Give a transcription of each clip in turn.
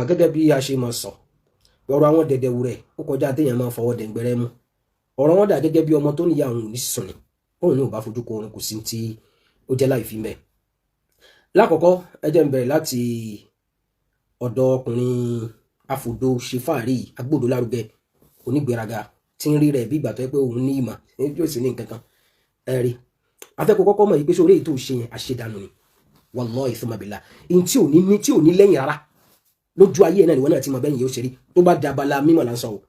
gẹ́gẹ́ bí a ṣe máa sọ ọ̀rọ̀ àwọn dẹ̀dẹ̀wù rẹ̀ ó kọjá téèyàn máa fọwọ́ dẹ̀ngbẹ̀rẹ̀ mú ọ̀rọ̀ wọn dà gẹ́gẹ́ bí ọmọ tó níyà òun ní sùn ni òun ní ò bá fojú kó orin kò sí tí ó jẹ́ láì fi mẹ́. lákọ̀ọ́kọ́ ẹ jẹ́ n bẹ̀rẹ̀ láti ọ̀dọ̀ ọkùnrin afòdo ṣe fàárì agbódò lárugẹ onígbéraga tí ń rí rẹ̀ bí ìgbà tó yẹ pé òun ní ìmọ̀ yóò sì ní nǹkan kan ẹ̀rí afẹ́kọ̀ọ́ kọ́kọ́ mọ̀ yìí pé sórí èyí tó ṣe yẹn àṣedànù ni wallahi thumma billah in tí ò ní lẹ́yìn rárá lójú ayé náà ni wọ́n náà ti mọ̀ bẹ́yìn yóò ṣe rí tó bá dabala mímọ̀ là ń sọ o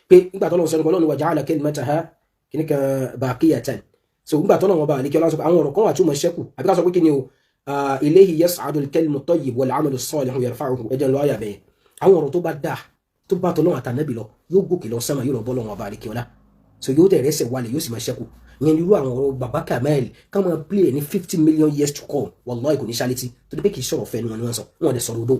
pé nígbà tó lọ́wọ́ sọ nípa ọlọ́run wa ja'ala kalimataha kìnnìkan baqiyatan so nígbà tó lọ́wọ́ bá àlékí ọlọ́run sọ pé àwọn ọ̀rọ̀ kan wà tí ó mọ̀ ṣẹ́kù àbí ká sọ pé kí ni o ilayhi yas'adu al-kalimu at-tayyib wal-'amalu as-salihu yarfa'uhu ẹjẹ lọ ayà bẹ́ẹ̀ àwọn ọ̀rọ̀ tó bá dà tó bá tọ́lọ́run àtànẹ́bì lọ yóò gòkè lọ sánmà yóò lọ bọ́ lọ́wọ́ bá àlékí ọlá so yóò dẹ̀ rẹ́sẹ̀ wálẹ̀ yóò sì máa ṣẹ́kù ìyẹn irú àwọn ọ̀rọ̀ baba Kamal ká máa play ní 50 million years to come wallahi kò ní ṣálétí tó dé pé kì í sọ̀rọ̀ fẹ́ ni wọ́n sọ wọn dẹ̀ sọ̀rọ̀ odó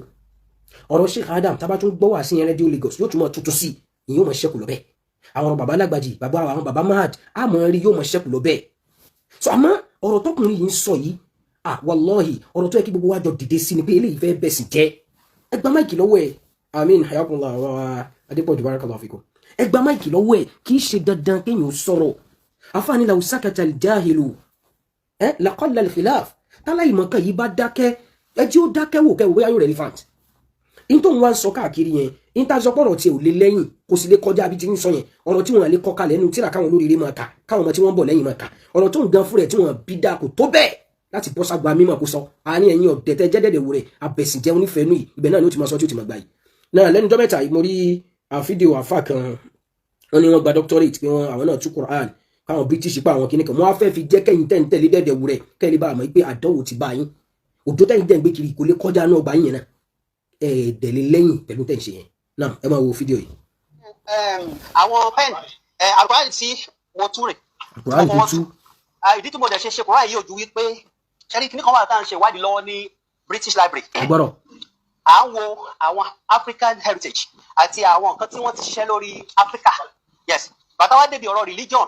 ọ̀rọ̀ Sheikh Adam tábà tún gbọ́ wá sí yẹn rédíò Lagos yóò tún máa tuntun sí ìyẹn yóò máa ṣẹ́kù lọ bẹ́ẹ̀ àwọn baba Alágbàjì àwọn baba Mahad á máa rí yóò máa ṣẹ́kù lọ bẹ́ẹ̀ so àmọ́ ọ̀rọ̀ tọkùnrin yìí ń sọ yìí wallahi ọ̀rọ̀ tó yẹ kí gbogbo wa jọ dìde sí ni pé eléyìí fẹ́ bẹ̀ sí jẹ́ ẹ gba máìkì lọ́wọ́ ẹ̀ amin hayakumullah wa Adépọ̀jù barakallahu fikum ẹ gba máìkì lọ́wọ́ ẹ̀ kì í ṣe dandan kéèyàn sọ̀rọ̀ afáàní law sakata al-jahilu laqalla al-khilaf táláì mọ̀ọ́kàn yìí bá dákẹ́ ẹ jí ó dákẹ́ wò kẹ́wò bóyá yóò relevant in tó ń wá ń sọ káàkiri yẹn in tá a sọ pọ̀rọ̀ tí ò lé lẹ́yìn kò sì lè kọjá bí ti ń sọ yẹn ọ̀rọ̀ tí wọ́n lè kọ́ kalẹ̀ nínú tíra káwọn olóríire máa kà káwọn ọmọ tí wọ́n bọ̀ lẹ́yìn máa kà ọ̀rọ̀ tó ń gan fúnrẹ̀ tí wọ́n bí dáa kò tó bẹ́ẹ̀ láti bọ́ ságbá mímọ̀ kó sọ àní ẹ̀yin ọ̀dẹ̀tẹ̀ jẹ́dẹ̀dẹ̀ wò rẹ̀ abẹ̀sìnjẹ́ onífẹ̀ẹ́nú yìí ibẹ̀ náà ni ó ti máa sọ tí ó ti máa gbà yìí náà lẹ́nu jọ́ mẹ́ta mo rí fídíò àfà kan wọ́n ní wọ́n gba doctorate pé àwọn náà tú Quran káwọn British pa àwọn kìnnìkan wọ́n á fẹ́ fi jẹ́ kẹ́yìn tẹ́ǹtẹ́lé dẹ̀dẹ̀ wò rẹ̀ kẹ́lẹ́ bá àmọ́ pé àdánwò ti bá yín òdó tẹ́yìn tẹ́ ń gbé kiri kò lè kọjá náà bá yín yẹn náà dẹ̀lé lẹ́yìn pẹ̀lú tẹ́ ń ṣe yẹn náà ẹ máa wo fídíò yìí. àwọn pen Al-Qur'an tí mo tú rè Al-Qur'an tó tú ìdí tí mo dẹ̀ ṣe Qur'an yìí ojú wípé ṣẹ́rí kìnnì kan wà tá à ń ṣe ìwádìí lọ́wọ́ ní British Library gbọ́dọ̀ à ń wo àwọn African heritage àti àwọn nǹkan tí wọ́n ti ṣiṣẹ́ lórí Africa yes bàtà wá débi ọ̀rọ̀ religion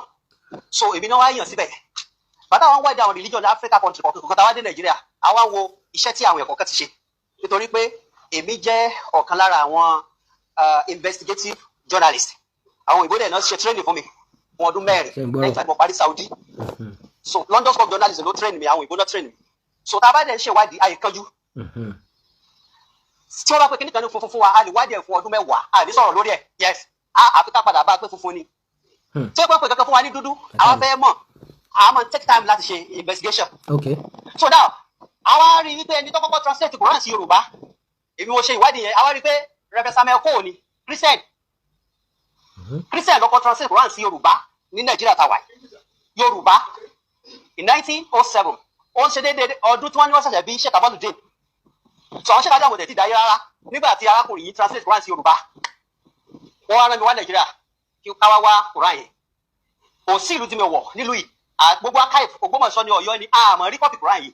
so èmi náà wá yàn síbẹ̀ bàtà wá ń wádìí àwọn religion ní Africa country kọ̀ọ̀kan tá wá dé Nàìjíríà àwa wo iṣẹ́ tí àwọn ẹ̀kọ́ kan ti ṣe nítorí pé èmi jẹ́ ọ̀kan lára àwọn investigative journalist àwọn òyìnbó dẹ̀ náà ṣe training fún mi fún ọdún mẹ́rin lẹ́yìn tí mo parí Saudi so London School of Journalism ló train mi àwọn òyìnbó náà train mi so tá a bá dẹ̀ ṣe ìwádìí àyè kanjú tí wọ́n bá pé kíní kan ní funfun fún wa a lè wádìí ẹ̀ fún ọdún mẹ́wàá a lè sọ̀rọ̀ lórí ẹ̀ yes àfi ká padà bá a pé funfun ni tí wọ́n pé kankan fún wa ní dúdú àwọn fẹ́ mọ̀ àwọn máa take time láti ṣe investigation so now àwa rí wípé ẹni tó kọ́kọ́ translate Quran sí Yorùbá èmi mo ṣe ìwádìí yẹn àwa rí pé Reverend Samuel Coe ni Christian lọ́kọ́ translate Quran sí Yorùbá ní Nàìjíríà tàwa Yorùbá in 1907 ó ń ṣe déédéé ọdún tí wọ́n ní wọ́n ṣẹ̀ṣẹ̀ bí Sheikh Abaludin so àwọn Sheikh Adamu dẹ̀ ti dáyé rárá nígbà tí arákùnrin yìí translate Quran sí Yorùbá wọ́n wá rán mi wá Nàìjíríà kí káwá wá Quran yẹn kò sí ìlú tí mi wọ̀ nílùú yìí gbogbo archive Ògbómọ̀ṣọ́ ní Ọ̀yọ́ ni àmọ́ rí kọ́pì Quran yìí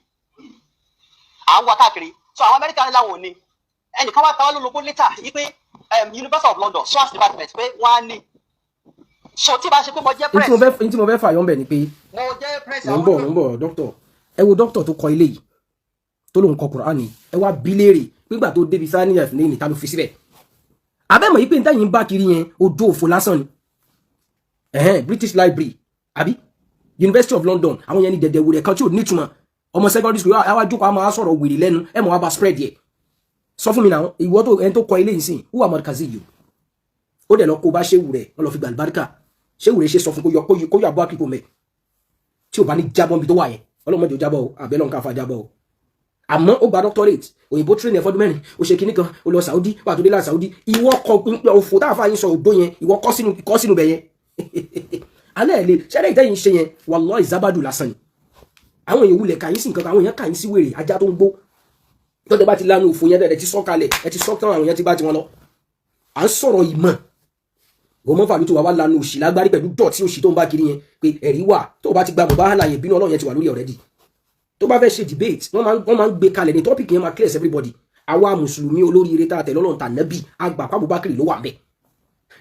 à ń wá káàkiri so àwọn Amẹ́ríkà ní láwọn ò ní ẹnìkan wá tàwọn lólobó létà yìí pé University of London source department pé wọ́n á ní so tí bá ṣe pé mo jẹ́ press. ní tí mo fẹ́ fàyọ́ ń bẹ̀ ni pé mo jẹ́ press mo ń bọ̀ dókítọ̀ ẹ wo dókítọ̀ tó kọ ilé yìí tó lóun kọ Kùránì ẹ wá bí léèrè nígbà tó débi sáníyà fún ní ìta ló fi síbẹ̀ abẹ́mọ̀ yìí pé níta yìí ń bá kiri yẹn ojú òfò lásán ni British Library àbí University of London àwọn yẹn ní dẹ̀dẹ̀ wúrẹ̀ kan tí ò nítumọ̀ ọmọ secondary school àwájú kan máa sọ̀rọ̀ wèrè lẹ́nu ẹ mọ̀ wá bá spread yẹ sọ fún mi náà ìwọ tó ẹni tó kọ ilé yìí sìn who are markazi yìí ó dẹ̀ lọ kó bá ṣéwù rẹ̀ wọ́n lọ fi gbàlùbáríkà ṣéwù rẹ̀ ṣe sọ fún kó yọ abọ́ àkíkò mẹ́ tí ò bá ní jábọ́ níbi tó wà yẹn ọlọ́mọdé ò jábọ́ o àbẹ́lọ́ nǹkan àfa jábọ́ o àmọ́ ó gba doctorate òyìnbó train ẹ̀ fọ́dún mẹ́rin ó ṣe kinní kan ó lọ Saudi pàtó dé láti Saudi ìwọ kọ òfò táàfà yín sọ òdó yẹn ìwọ kọ́ sínú bẹ̀ yẹn alẹ́ ẹ̀ lè ṣẹ́rẹ́ ìtẹ́yìn ṣe yẹn wallahi zabadu lásán ni àwọn èèyàn wulẹ̀ kàyín sí nǹkan kan àwọn èèyàn kàyín sí wèrè ajá tó ń gbó tọ́jọ́ bá ti lánàá òfò yẹn dẹ̀ ti sọ́ kalẹ̀ ẹ ti sọ́ tán àwọn èèyàn ti bá ti wọn lọ à ń sọ̀rọ̀ ìmọ̀ wọ́n mọ́ fàmí tó wà wá lánàá òṣì lágbárí pẹ̀lú dọ̀tí òṣì tó ń bá kiri yẹn pé ẹ̀rí wà tó bá ti gba bàbá hàlà yẹn bínú Ọlọ́run yẹn ti wà lórí already tó bá fẹ́ ṣe debate wọ́n máa ń gbé kalẹ̀ ní topic yẹn máa clear everybody àwa mùsùlùmí olóríire tá a tẹ̀lé Ọlọ́run tà nẹ́bì àgbà pàbùbákiri ló wà ń bẹ̀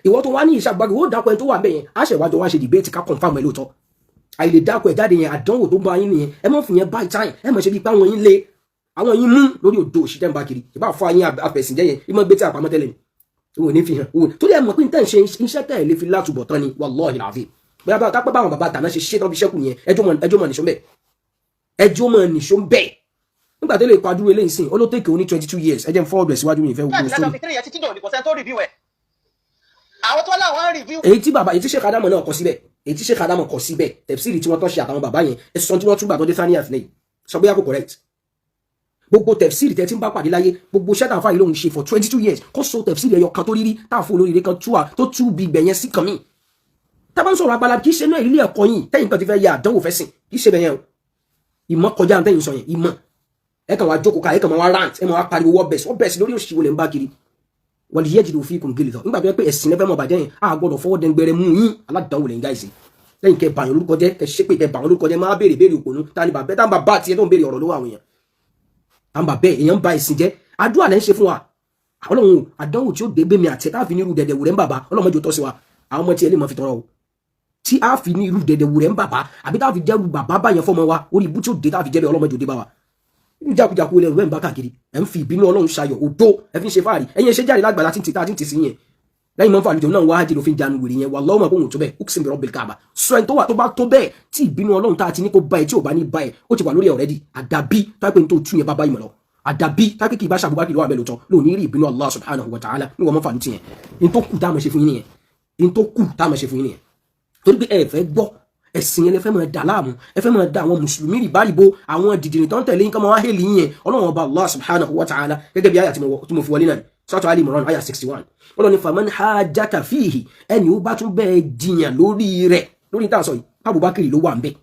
ìwọ tó wá ní ìṣàgbàgbé ó dákọ̀ ẹ tó wà ń bẹ̀ yẹn á ṣèwájọ wá ṣe debate ká confirm ẹ lóòótọ́ àìlè dákọ̀ ẹ̀ jáde yẹn àdánwò tó bá yín nìyẹn ẹ mọ̀ fún yẹn by time ẹ mọ̀ ṣe bí páwọn yín lé àwọn yín mú lórí odò òṣìṣẹ́ ń bá kiri ìbá fún ayín afẹ̀sìnjẹ́ yẹn ìmọ̀ gbé tí àpamọ́ tẹ́lẹ̀ ni òun ní fi hàn òun tó yẹ mọ̀ pé níta ṣe iṣẹ́ tẹ̀ lè fi látúbọ̀ tán ni wallahi alazim bóyá bá tápẹ́ báwọn bàbá tàná ṣe ṣe tán fi ṣẹ́kù yẹn ẹjọ́ mọ̀ nìṣó bẹ́ẹ̀ ẹjọ́ mọ̀ nìṣó bẹ́ẹ̀ nígbà tó lè kọ adúrú eléyìí sìn olótèkè oní 22 years ẹ jẹ́ ń fọ́ọ̀dù ẹ̀ síwájú mi ìfẹ́ gbogbo sórí. èyí tí bàbá èyí tí Sheikh Adamu náà kọ síbẹ̀ èyí tí Sheikh Adamu kọ síbẹ̀ tẹ̀fsíìrì tí wọ́n tọ́ ṣe àtàwọn bàbá yẹn ẹ̀sùn tí wọ́n tún gbà tó dé Thani Athnain sọ bóyá kò correct gbogbo tẹ̀fsíìrì tẹ́ tí ń bá pàdé láyé gbogbo ṣẹ́tà fáyì lóhun ṣe for 22 years kó so tẹ̀fsíìrì ẹyọ kan tó rírí táàfó olóríire kan tó tú bí gbẹ̀yẹn sí kan míì tábà ń sọ̀rọ̀ agbára kì í ṣe náà ilé ẹ̀kọ́ yìí tẹ́yìn kan ti fẹ́ ya àdánwò fẹ́ sìn kì í ṣe bẹ̀yẹn o ìmọ̀ kọjá tẹ́yìn sọ yẹn ìmọ̀ ẹ kàn wá jókòó ká ẹ kàn máa wá rant ẹ máa wá pariwo wọ́bẹ̀sì lórí òṣìwò lè ń bá kiri wọ́n lè yẹ́jì lòfin kùn gèlè tán nígbà tó yẹ pé ẹ̀sìn lẹ́fẹ̀ẹ́ mọ̀ bàjẹ́ yẹn a gbọ́dọ̀ fọwọ́ dẹ́ngbẹ̀rẹ̀ mú yín aládàáwò lẹ́yìn gáìsì lẹ́yìn kẹ bàyàn lórúkọ jẹ́ kẹ ṣépè kẹ bàyàn lórúkọ jẹ́ máa béèrè òpònú ta ni bàbá tá ń bá bá tiẹ̀ tó ń béèrè ọ̀rọ̀ lọ́wọ́ àwọn èèyàn à ń bà bẹ́ẹ̀ èèyàn ń ba ìsìn jẹ́ àdúrà lẹ́ ń ṣe fún wa ọlọ́run àdánwò tí ó dé gbé mi àti ẹ̀ tá fi ní irú dẹ̀dẹ̀ wùrẹ́ ń bàbá ọlọ́run jò tọ́ sí wa àwọn ọmọ tí ẹ lè mọ̀ fi tọrọ o tí a fi ní irú dẹ̀dẹ̀ wùrẹ́ ń bàbá àbí tá fi jẹ́rù bàbá báyẹn fọmọ wa orí ibú tí ó dé tá fi jẹ́rù ọlọ́run jò dé bá wa irú jákujàku ilẹ̀ rẹ̀ ń bá káàkiri ẹ̀ ń fi ìbínú ọlọ́run ṣayọ̀ òdó ẹ fi ń ṣe fáàrí ẹ̀yin ṣe jáde lágbàlá tí ń tì sí yẹn lẹ́yìn mọ́ fàlùjọ náà wáá jẹ́ ló fi ń janu wèrè yẹn wallahi ma bóhun tó bẹ́ẹ̀ uksim bi rabbil kaaba sọ ẹni tó wà tó bá tó bẹ́ẹ̀ tí ìbínú ọlọ́run tá a ti ní kó bá ẹ tí ò bá ní bá ẹ ó ti wà lórí ẹ already àdàbí tápẹ́ ní tó tú yẹn bá bá ìmọ̀ lọ àdàbí tápẹ́ kì í bá ṣàbùbá kì í lọ́wọ́ abẹ́ lóòótọ́ lóò ní rí ìbínú Allah subhanahu wa ta'ala ní wọ́n mọ́ fàlùtì yẹn in tó kù táwọn ṣe fún yín nìyẹn in tó kù táwọn ṣe fún yín nìyẹn torí pé ẹ fẹ́ gbọ́ ẹ̀sìn yẹn lẹ fẹ́ máa dà láàmú ẹ fẹ́ máa da àwọn mùsùlùmí rìbáribo àwọn dìdìrì tó ń tẹ̀lé nǹkan máa wá hélì yẹn ọlọ́run ọba Allah subhanahu wa ta'ala gẹ́gẹ́ bí àyà tí mo fi wọlé náà Suratu Ali Imran àyà 61 ọlọ́run ní faman hajjaka fihi ẹni ó bá tún bẹ́ẹ̀ jiyàn lórí rẹ̀ lórí tá à ń sọ yìí Abubakar ló wà ń bẹ̀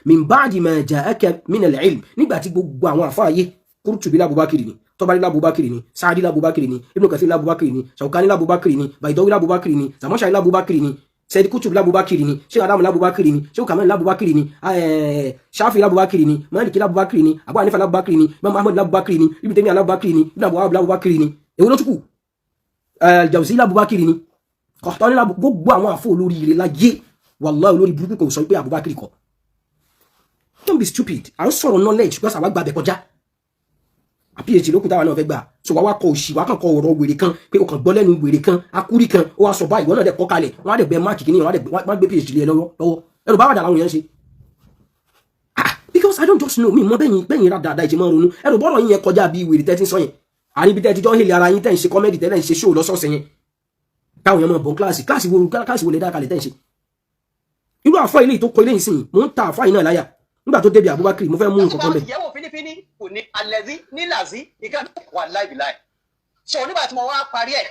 min ba'di ma ja'aka min al-ilm nígbà tí gbogbo àwọn àfáàyè Qurtubi l'Abubakar ni Tabari l'Abubakar ni Sa'di l'Abubakar ni Ibn Kathir l'Abubakar ni Shawkani l'Abubakar ni Baydawi l'Abubakar ni Zamakhshari l'Abubakar ni Sayyid Qutb l'Abubakar ni Sheikh Adamu l'Abubakar ni Sheikh Kamal l'Abubakar ni Shafi l'Abubakar ni Maliki l'Abubakar ni Abu Hanifa l'Abubakar ni Imam Ahmad l'Abubakar ni Ibn Taymiyyah l'Abubakar ni Ibn Wahhab l'Abubakar ni èwo ló tún kù Al-Jawzi l'Abubakar ni Qahtani gbogbo àwọn àfọ olórí ire láyé wallahi olórí burúkú kò sọ pé Abubakar kọ́ don't be stupid à ń sọ̀rọ̀ knowledge because àwa gbàgbẹ́ kọjá PhD ló kù táwa náà fẹ́ gbà so wá kọ òṣì wá kàn kọ ọ̀rọ̀ wèrè kan pé o kàn gbọ́ lẹ́nu wèrè kan akúrí kan ó wá sọ báyìí wọ́n náà dẹ̀ kọ́ kalẹ̀ wọ́n á dẹ̀ bẹ máàkì kìíní wọ́n á gbé PhD lé lọ́wọ́ ẹ̀rù bá wà dà láwọn èèyàn ṣe because I don't just know mi mọ bẹ́yìn rà dáadáa ìṣe máa ronú ẹ̀rù bọ́rọ̀ yín yẹn kọjá bí wèrè tẹ́tí sọ yẹn àní bí tẹ́tí jọ́ hèlè ara yín tẹ́ ń ṣe kọ́mẹ́dì tẹ́lẹ̀ ń ṣe ṣóò lọ́sọ̀ọ̀sẹ̀ yẹn káwọn èèyàn máa bọ̀ kíláàsì wo lè dá kalẹ̀ tẹ́ ń ṣe irú àfọ ilé tó kọ ilé ìsìn mò ń ta àfọ yìí náà láyà nígbà tó débi Abubakar mo fẹ́ mú nǹkan kan bẹ̀. ìyẹ́wò fínífíní kò ní alẹ́zí nílàzí nǹkan wà láìbìláì ṣe nígbà tí mo wá parí ẹ̀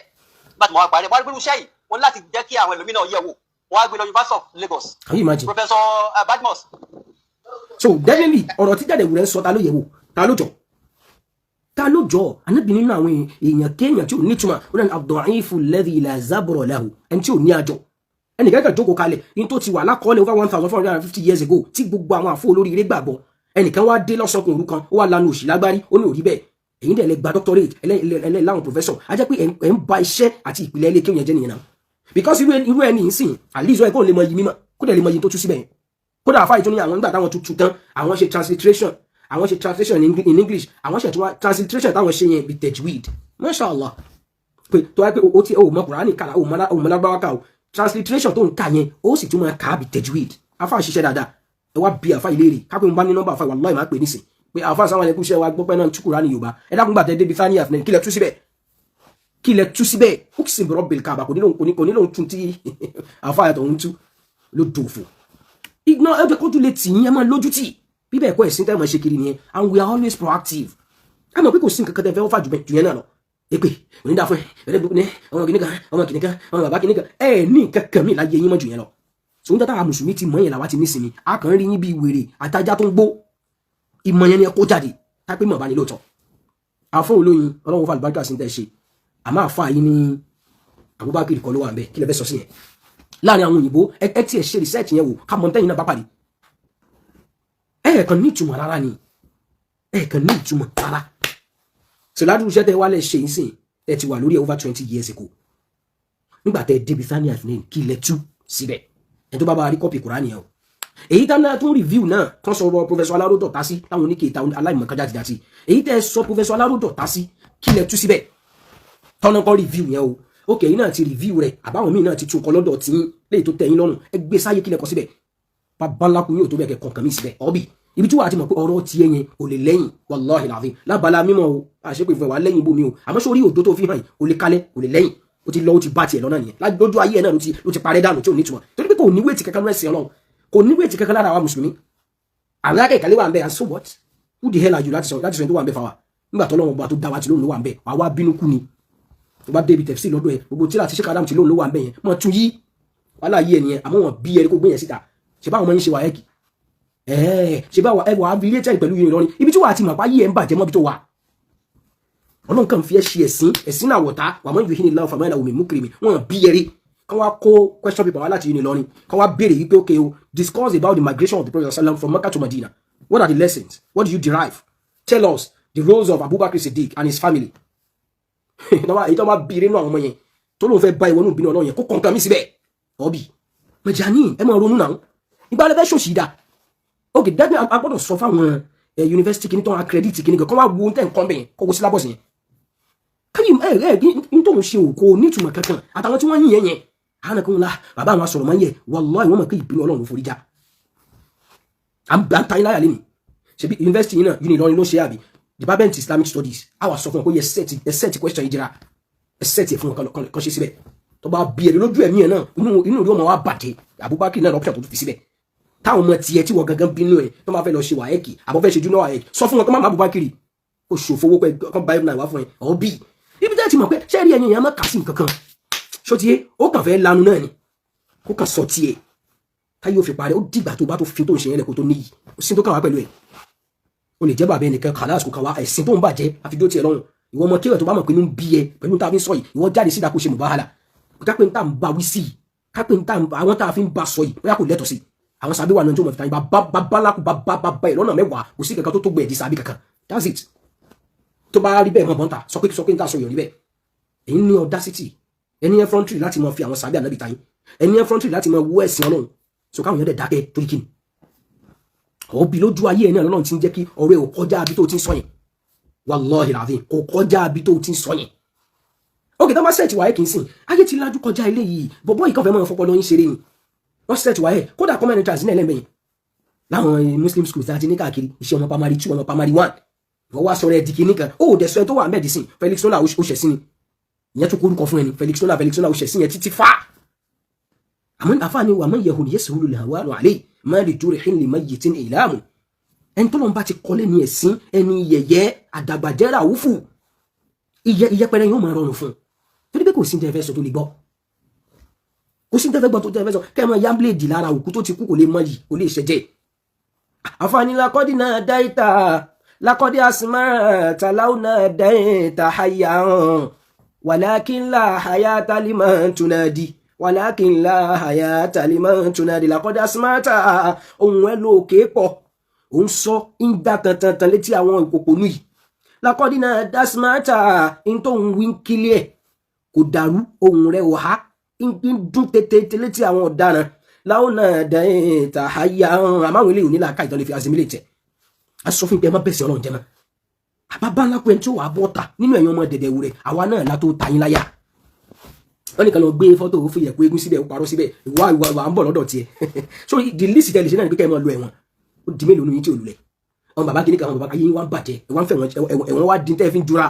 wọ́n gbé iṣẹ́ yìí wọ́n láti jẹ́ kí àwọn ẹlòmíràn yẹ̀ wò wọ́n á gbé lọ University of Lagos. Can you imagine? Professor Badmus. So definitely ọ̀rọ̀ tí jáde wùrẹ́ ń sọ ta ló yẹ̀ wò ta ló jọ anábì nínú àwọn èèyàn kéèyàn tí ò ní túmọ̀ ó dàn ad-da'ifu alladhi la zabra lahu ẹni tí ò ní àjọ ẹnì kẹ́kẹ́ jókòó kalẹ̀ in tó ti wà lákọọ́lẹ̀ over 1450 years ago tí gbogbo àwọn àfọ olórí eré gbàgbọ́ ẹnìkan wá dé lọ́sọ̀kùn òru kan ó wá lanu òṣì lágbárí ó ní òrí bẹ́ẹ̀ èyí dẹ̀ lẹ gba doctorate ẹlẹ́láwọn professor a jẹ́ pé ẹ̀ ń ba iṣẹ́ àti ìpìlẹ̀ ilé kéwìn yẹn jẹ́ nìyẹn náà because irú ẹni yìí sìn àlízọ ẹ̀ kó lè mọ yìí mímọ́ kó dẹ̀ lè mọ yìí tó tú síbẹ̀ yẹn kódà àfáà ìtúní àwọn nígbà táwọn tuntun tán àwọn ṣe translation in English àwọn ṣe transliteration táwọn ṣe yẹn bí tajwid mashallah pé tó wáyé pé o ti o mọ Kùránì kàlà o mọ lágbáwá kà o transliteration tó ń kà yẹn ó sì tún máa kà á bí tajwid àfáà ṣiṣẹ́ dáadáa ẹ wá bí àfáà ìlérí kápẹ́ ń bá ní nọ́mbà àfáà wallahi máa pè nísìn pé àfáà sáwọn ẹkú iṣẹ́ wa gbọ́pẹ́ náà tú Kùránì Yorùbá ẹ dákun gbà tẹ́ débi Thani Athnain kílẹ̀ tú síbẹ̀ uksim bi rabbil kaaba kò nílò tún tí àfáà yàtọ̀ ń tú ló dòfò ignore ẹgbẹ́ kójú lè tì yín ẹ máa lójú tì bíbẹ̀ ẹ̀kọ́ ẹ̀sìn tẹ́ máa ṣe kiri nìyẹn and we are always proactive ẹ mọ̀ pé kò sí nǹkan kan tẹ́ fẹ́ fà jù yẹn náà lọ èpè onídàá fún ẹ ọmọ kìnìkan ọmọ bàbá kìnìkan ẹ ní nǹkan kan mi láyé yín mọ́ jù yẹn lọ sòun tátà mùsùlùmí ti mọ̀ yẹn làwa ti nísìnyí a kàn rí yín bí wèrè àtajá tó ń gbó ìmọ̀ yẹn ni ẹ kó jáde tápé mọ̀ bá ní lóòótọ́ àfọ olóyin ọlọ́run fún àlùbáríkà sí tẹ́ ṣe àmọ́ àfọ àyín ní Abubakar kọ́ ló wà ń bẹ kí lẹ fẹ́ sọ sí yẹn láàrin àwọn òyìnbó ẹ tiẹ̀ ṣe research yẹn wò ká mọ̀ tẹ́yìn náà bá pàdé ẹ̀ẹ̀kan ní ìtumọ̀ rárá ni ẹ̀ẹ̀kan ní ìtumọ̀ rárá ṣèládùú iṣẹ́ tẹ́ wá lẹ̀ ṣe ìsìn ẹ ti wà lórí ẹ̀ over 20 years ago nígbà tẹ́ débi Thani Athnain kí lẹ tú síbẹ̀ ẹ̀ tó bá rí kọ́pì Kùránì yẹn o èyí tá náà tún review náà tán sọ professor Aláró dọ̀tá sí táwọn oníkèéta aláìmọ̀kan jáde jáde èyí tẹ́ sọ professor Aláró dọ̀tá sí kí lẹ tú síbẹ̀ tọ́nà kọ́ review yẹn o ok yìí náà ti review rẹ̀ àbáwọn míì náà ti tún kọ lọ́dọ̀ tí léyìí tó tẹ̀yìn lọ́rùn ẹ gbé sáyé kí lẹ kọ síbẹ̀ babaláku yóò tó bẹ̀ kẹ́ kọ̀ọ̀kan mi síbẹ̀ ọ̀bì ibi tí wàá ti mọ̀ pé ọ̀rọ̀ ti yẹn ò lè lẹ́yìn wàláhì làzim lábala mímọ́ o àṣepè fún ẹ wà lẹ́yìn bomi o àmọ́ sórí òdo tó fi hàn ò lè kalẹ̀ ò lè lẹ́yìn ó ti lọ ó ti bá tiẹ̀ lọ́nà nìyẹn lójú ayé ẹ̀ náà ló ti parẹ́ dànù tí ò ní túmọ̀ torí pé kò ní wéètì kankan lọ́sẹ̀ ọlọ́run kò ní wéètì kankan lára àwa mùsùlùmí àwọn akẹ́kẹ́ ìkàlẹ́ wà ń bẹ and so what who the hell are you láti sọ tó wà ń bẹ fáwa nígbà tó lọ́wọ́ bá tó dá wa ti lóhùn ló wà ń bẹ wà wá bínú kú ni tó bá débi tẹ̀sí lọ́dọ̀ ẹ̀ gbogbo tíra ti ṣe kàdámù ti lóhùn ló wà ń bẹ yẹn mọ̀ tún yí wàhálà yí ẹ̀ nìyẹn àmọ́ wọn bí ẹni kó gbé yẹn síta ṣe báwọn ọmọ yín ṣe wà ẹ́kì ṣe bá wà affiliated pẹ̀lú yìí lọ́rin ibi tí wà á ti mọ̀ pa yí ẹ̀ ń bàjẹ́ mọ́bí tó wà ọlọ́run kàn fi ẹ́ ṣe ẹ̀sìn náà wọ̀tá wà mọ́ ìwé ní láwọn fàmílà omi múkìrìmì wọn bí ẹrí kan wá kó question paper wá láti yìí lọ́rin kan wá béèrè wípé okay o discuss about the migration of the Prophet sallam from Mecca to Medina. What are the lessons? What do you derive? Tell us the roles of Abubakar Siddiq and his family. Èyí tó máa bèèrè náà àwọn ọmọ yẹn tó lóun fẹ́ bá ìwọ́nù ìbínú ọlọ́run yẹn kó kọ̀ǹkan mi síbẹ̀ ọ̀bì mẹjani ẹ máa ronú náà ìgbà lẹ́fẹ́ ṣòṣì dá ok dájú a gbọ́dọ̀ sọ fáwọn yunifásitì kìíní tó ń accredit kìíní kan kọ́ wá wo tẹ̀ ń kọ́ bẹ́yẹn kọ́ wo syllabus yẹn káyọ̀ ní tóun ṣe òkò nítumọ̀ kankan àtàwọn tí wọ́n yìn yẹn àwọn kan la bàbá àwọn asọ̀rọ̀ máa ń yẹ wallahi wọ́n mọ̀ pé ìbínú ọlọ́run forí já à ń ta ilá yà lẹ́nu ṣebí yunifásitì yìí náà Ìlọrin ló ṣe àbí Department Islamic Studies àwa sọ fún ọ pé ẹ set question yìí jira ẹ set ẹ fún ọ kan ṣe síbẹ̀ tó bá bí ẹni lójú ẹ̀mí ẹ̀ náà inú ìlú ọmọ wa bàjẹ́ Abubakar náà lọ́pṣà tó fi síbẹ̀ táwọn ọmọ tiẹ̀ tí wọ́n gangan bínú ẹ̀ tó máa fẹ́ lọ ṣe wàhẹ́kì àbọ̀ fẹ́ ṣe júná wàhẹ́kì sọ fún wọn tó má má Abubakar ó ṣòfowó pẹ́ kọ́ báyìí náà wá fún ẹ ọ̀ bí ibi tẹ́ ti mọ̀ pé ṣé rí ẹ̀yìn yẹn má kà sí nǹkan kan ṣó tiẹ̀ ó kàn fẹ́ lanu náà ni kó kàn sọ tiẹ̀ táyé ó fi parẹ́ ó dìgbà tó bá tó fi tó ń ṣe yẹn lẹ́kọ̀ọ́ tó níyì ó sì tó kàn wá pẹ̀lú ẹ̀ o lè jẹ́ bàbá ẹnìkan kàlá àsìkò kan wá ẹ̀sìn tó ń bàjẹ́ àfijó tiẹ̀ lọ́rùn ìwọ ọmọ kéwẹ̀ tó bá mọ̀ pé inú ń bí ẹ pẹ̀lú tá a fi ń sọ yìí ìwọ jáde síta kó ṣe mùbáhálà kápẹ́ ń tà ń bá wí sí i kápẹ́ ń tà àwọn tá a fi ń bá sọ yìí bóyá kò lẹ́tọ̀ sí àwọn sàbí wà náà tó mọ̀ fi tàn yín babaláku bàbá ẹ̀ lọ́nà mẹ́wàá kò sí kankan tó tó gbẹ̀ ẹ̀dí sàbí kankan that's it tó bá rí bẹ́ẹ̀ mọ̀ bọ́ńtà sọ pé ń tà sọ yọ̀ níbẹ̀ èyí ní audacity ẹni effrontery láti mọ fi àwọn sàbí ànábì tàn yín ẹni effrontery láti mọ wú ẹ̀sìn Ọlọ́run so káwọn yẹn dẹ̀ dákẹ́ torí kíni ọ̀bí lójú ayé ẹ̀ náà lọ́nà tí ń jẹ́ kí ọ̀rọ̀ ẹ̀ ò kọjá bí tó ti ń sọ yẹn wallahi alazim kò kọjá bí tó ti ń sọ yẹn ok tó bá sẹ́ẹ̀tì wáyé kì í sìn ayé ti lájú kọjá ilé yìí bọ̀bọ̀ yìí kan fẹ́ mọ́ fọpọlọ yín ṣeré ni wọ́n sẹ́ẹ̀tì wáyé kódà common entrance ní ẹlẹ́mẹ̀yìn láwọn muslim schools láti ní káàkiri iṣẹ́ ọmọ primary 2 ọmọ primary 1 wọ́n wá sọ̀rọ̀ ẹ̀dìkì nìkan ó dẹ̀ sọ ẹ tó wà medicine Felix Nola ó ṣẹ̀ sí ni ìyẹn tó kórúkọ fún ẹni Felix Nola ó ṣẹ̀ sí yẹn títí fà àmọ́ àfáàní wà mọ́ yẹ̀hùn yẹ́sùrù lè hàwárò àlẹ́ má lè dúró hìn lè má yìí tí ní ìlàmù ẹni tó lọ́n bá ti kọ́lé ní ẹ̀sìn ẹni yẹ̀yẹ́ àdàgbàjẹ́ra òwúfù ìyẹpẹrẹ yóò máa rọrùn fún un torí pé kò sí tẹ́fẹ́ sọ tó lè gbọ́ kò sí tẹ́fẹ́ gbọ́ tó tẹ́fẹ́ sọ kẹ́ ẹ máa yá bíléèdì lára òkú tó ti kú kò lè mọ yìí kò lè ṣẹjẹ́ àfààní lakọ́dí náà dá ìta lakọ́dí àsìmára tàláwù náà dá ìta hayà hàn wàlákínlá hayà tálímà túnádì wàlákínlá hayà tálímà túnádì lakọ́dí àsìmára ohun ẹ lóòkè pọ̀ òun sọ ń dá tantan létí àwọn ìkòkònú yìí lakọ́dí náà dá àsìmára ń tó ń wí kílẹ̀ kò dàrú ohun rẹ̀ wà ń dún tètè létí àwọn ọ̀daràn láwọn náà dẹ́yìn tà áyà àmáwọn ilé òní làákà ìtọ́lẹ̀ fi asimilé tẹ̀ a sọ fún pé ẹ má bẹ̀sẹ̀ ọlọ́run jẹ́ mọ́ àbábá ńlá pé tí ó wà á bọ́ta nínú ẹ̀yàn ọmọ dẹ̀dẹ̀ wù rẹ̀ àwa náà látó tayín láyà wọ́n nìkan lọ gbé fọ́tò ó fi yẹ̀ pé eégún síbẹ̀ ó parọ́ síbẹ̀ ìwà ń bọ̀ lọ́dọ̀ tiẹ̀ so the least tẹ̀lé ṣe náà ní pé kẹ́ ẹ máa lo ẹ̀wọ̀n ó di mélòó ní tí ò lulẹ̀ ọmọ bàbá kìíní kan àwọn bàbá ayé yín wá ń bàjẹ́ ẹ̀wọ̀n fẹ́ ẹ̀wọ̀n wá dín tẹ́ fi ń jura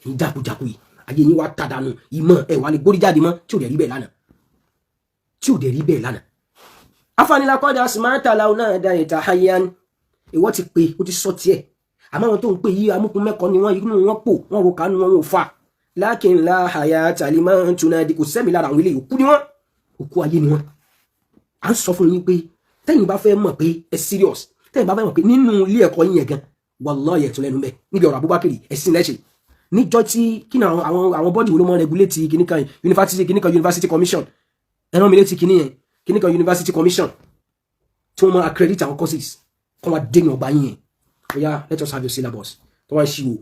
ń jákujáku yìí ayé yín wá tàdánù ìmọ̀ ẹ̀wà lè gbórí jáde mọ́ tí ò dẹ̀ rí bẹ́ẹ̀ lánàá afanila kọjá simata laun náà dá ìta hayan ìwọ ti pé ó ti sọ tiẹ̀ àmọ́ àwọn tó ń pè yí amúkun mẹ́kọ ni wọ́n inú wọn pò wọ́n ro kánú wọn ò fà lákin la hayata liman tunadi kò sẹ́mi lára àwọn ilé òkú ni wọ́n òkú ayé ni wọ́n à ń sọ fún yín pé tẹ́yìn bá fẹ́ mọ̀ pé ẹ serious tẹ́yìn bá fẹ́ mọ̀ pé nínú ilé ẹ̀kọ́ yín yẹn gan wallahi ẹ̀tún lẹ́nu bẹ́ẹ̀ níbi ọ̀rọ̀ Abubakar ẹ̀sìn lẹ́sẹ̀ níjọ́ tí kí ni àwọn bọ́dì wo ló mọ́ regulate kìnnìkan university commission ẹ̀rọ mi létí kìnnìkan university commission tí wọ́n máa accredit àwọn courses kọ́ wá dé ní ọgbà yín yẹn oya let us have your syllabus tó wá ń ṣíwò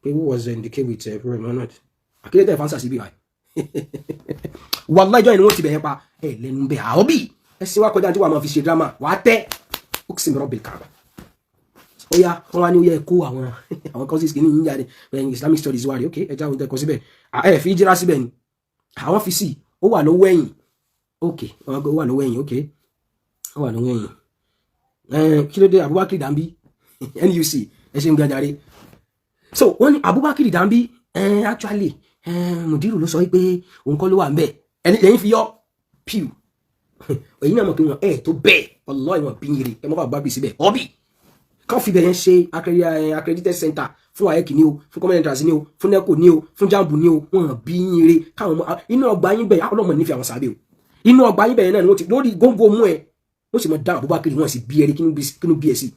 pé who was in the case with Ibrahim Muhammad akíndétẹ̀ fáńsà síbí wa wallahi ìjọ ìní wọ́n ti bẹ̀yẹn pa ẹ̀ lẹ́nu bẹ́ẹ̀ àọ́bì ẹ̀sìn wa kọjá tí wàá máa fi ṣe drama wàá tẹ́ ó sì mìíràn bìí kàbà ó yá wọn wá ní ó yẹ kó àwọn courses kìíní yín jáde Islamic studies wà rí ok ẹja àwọn tẹkọ síbẹ̀ ẹ fi jíra síbẹ̀ ni àwọn fi sí ó wà lọ́wọ́ ẹ̀yìn ok ó wà lọ́wọ́ ẹ̀yìn ok ó wà lọ́wọ́ ẹ̀yìn kí ló dé Abubakar Dambi NUC ẹ ṣe ń gbàjáre so wọ́n ní Abubakar Dambi actually Mudiru ló sọ pé òun kọ́ ló wà ń bẹ̀ ẹni lẹ́yìn fi yọ pew èyí náà mọ̀ pé wọn tó bẹ́ẹ̀ ọlọ́ ìwọ̀n bí yìí ẹ mọ́ bá gbàgbé síbẹ̀ ọ́bì kan fi bẹ̀rẹ̀ ṣe accredited center fún WAEC ní o fún common entrance ní o fún NECO ní o fún JAMB ní o wọn bí yìí káwọn ọmọ inú ọgbà yín bẹ̀rẹ̀ ọlọ́mọ nífẹ̀ẹ́ àwọn sábẹ́ o inú ọgbà yín bẹ̀rẹ̀ náà ni wọ́n ti lórí góńgó mú ẹ wọ́n sì mọ̀ dá Abubakar wọn sì bí ẹrí kínú bí ẹ sí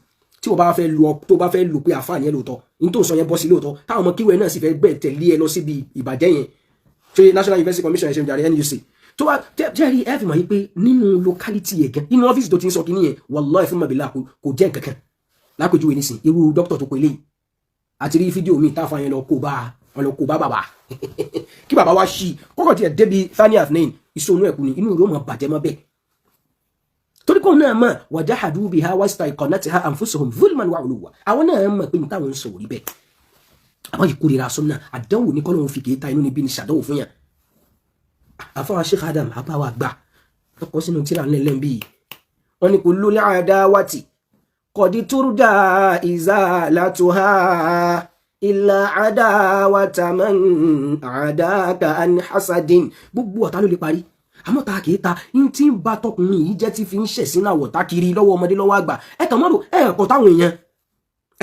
tí wọ́n bá fẹ́ lu tó bá fẹ́ lò pé àfáàní ẹ lóòótọ́ ní tó ń sọ yẹn bọ́ sí lóòótọ́ táwọn ọmọ kíwẹ̀ náà sì fẹ́ gbẹ̀ tẹ̀lé ẹ lọ síbi ìbàjẹ́ yẹn ṣe National University Commission ẹ̀ ṣe ń darí NUC tó wá jẹ́rìí ẹ fi mọ̀ yí pé nínú locality yẹn gan nínú ọ́fíìsì tó ti ń sọ kínní yẹn wallahi fún mọ̀bílà kò jẹ́ nǹkankan lápèjúwe nísìn irú dókítà tó pélé àti rí fídíò mi táfà yẹn lọ kó bá bàbá kí bàbá wá ṣí kọ́kọ́ tiẹ̀ débi thani afnain ìṣònú ẹ̀kú ni inú rẹ̀ ó mọ̀ bàjẹ́ mọ́ bẹ́ẹ̀ torí kò náà mọ̀ wajahadu biha wastaiqanatha anfusuhum zulman wa uluwa àwọn náà mọ̀ pé táwọn ń sọ̀rọ̀ rí bẹ́ẹ̀ àwọn ìkórira sunna àdánwò ní kọ́lọ́hún fi kéta inú níbi ní ṣàdánwò fún yàn àfọwọ́ Sheikh Adam àbáwá gbà ọkọ̀ sínú tíra nílẹ̀ bí wọ́n ní kullu al-adawati qad turda izalatuha illa adawata man adaka an hasadin gbogbo ọ̀tá ló lè parí àmọ́ ta kìí ta in tí ń bá tọkùnrin yìí jẹ́ tí fi ń ṣẹ̀ sínú àwọ̀tá kiri lọ́wọ́ ọmọdé lọ́wọ́ àgbà ẹ kàn mọ́rò ẹ ẹ̀kọ́ táwọn èèyàn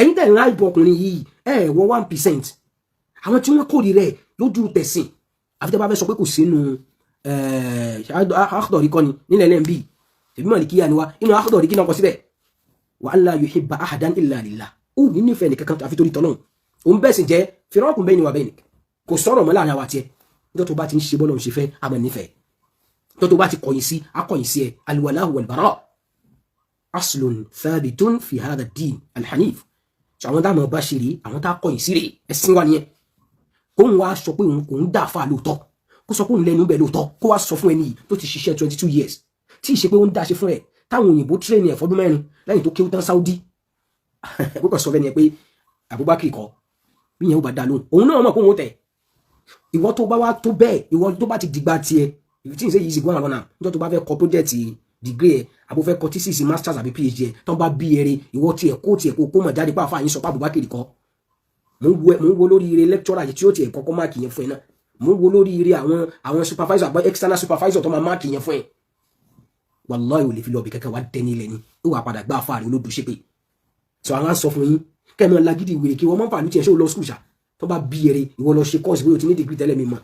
ẹ̀yin tẹ̀ ń ra ìbò ọkùnrin yìí ẹ wọ 1% àwọn tí wọ́n kórìíra rẹ̀ lójú tẹ̀sìn àfi tẹ́ bá fẹ́ sọ pé kò sínú Akhdari kọ́ni nílẹ̀ lẹ́mbì tẹ̀bí mọ̀ ní kíyà ni wá inú Akhdari kí náà kọ síbẹ̀ wa alla yuhibba ahadan illa lillah ó ní nífẹ̀ẹ́ nìkankan àfi torí tọ́lọ́hun òun bẹ́ẹ̀ sì jẹ́ firaqun bayni wa baynik kò sọ̀rọ̀ mọ́ láàrin àwa tiẹ̀ níjọ́ tó bá ti ń ṣe bọ́lọ̀ ń ṣe fẹ́ àmọ́ nífẹ̀ẹ́ níjọ́ tó bá ti kọ̀yìn sí akọ̀yìn sí ẹ al-walahu wal-bara' aslun thabitun fi hadha ad-din al-hanif ṣe àwọn táwọn bá ṣe rí àwọn tá kọ̀yìn sí rè ẹ̀sìn wa nìyẹn kó ń wá sọ pé òun kò ń dà fà lóòótọ́ kó sọ pé òun lẹ́nu bẹ̀ lóòótọ́ kó wá sọ fún ẹni yìí tó ti ṣiṣẹ́ 22 years tí ì ṣe pé ó ń dá ṣe fún ẹ táwọn òyìnbó tírẹ̀nì ẹ̀ fọdún mẹ́rin lẹ́yìn tó kéwú tán Saudi púpọ̀ sọ fẹ́ni ẹ pé Abubakar kọ́ bí yẹn ó bá dá lóhùn òun náà mọ̀ pé òun tẹ̀ ìwọ tó bá wá tó bẹ́ẹ̀ ìwọ tó bá ti dìgbà tiẹ̀ ìwọ tí ì ṣe yìí sì gbọ́n àwọn náà níjọ́ tó bá fẹ́ kọ project degree ẹ̀ àbò fẹ́ kọ thesis masters àbí PhD ẹ̀ tó bá bí ẹrẹ ìwọ tiẹ̀ kó mọ̀ jáde pàfà yín sọ pé Abubakar kọ́ mo ń wo lórí ire lecturer yìí tí ó tiẹ̀ kọ́kọ́ máàkì yẹn fún ẹ náà mo ń wo lórí ire àwọn supervisor àbọ̀ external supervisor tó máa máàkì yẹn fún ẹ wallahi ò lè fi lọ bí kankan wá dẹni ilẹ̀ ni ó wà padà gbá àfáàrí olódò ṣépè sọ àwọn sọ fún yín kẹ́mọ́ lágídí ìwé kí wọ́n mọ́ fàánú tiẹ̀ ṣé ó lọ skul ṣá tó bá bí ẹrẹ ìwọ lọ ṣe course bóyá o ti ní degree tẹ́lẹ̀ mi mọ̀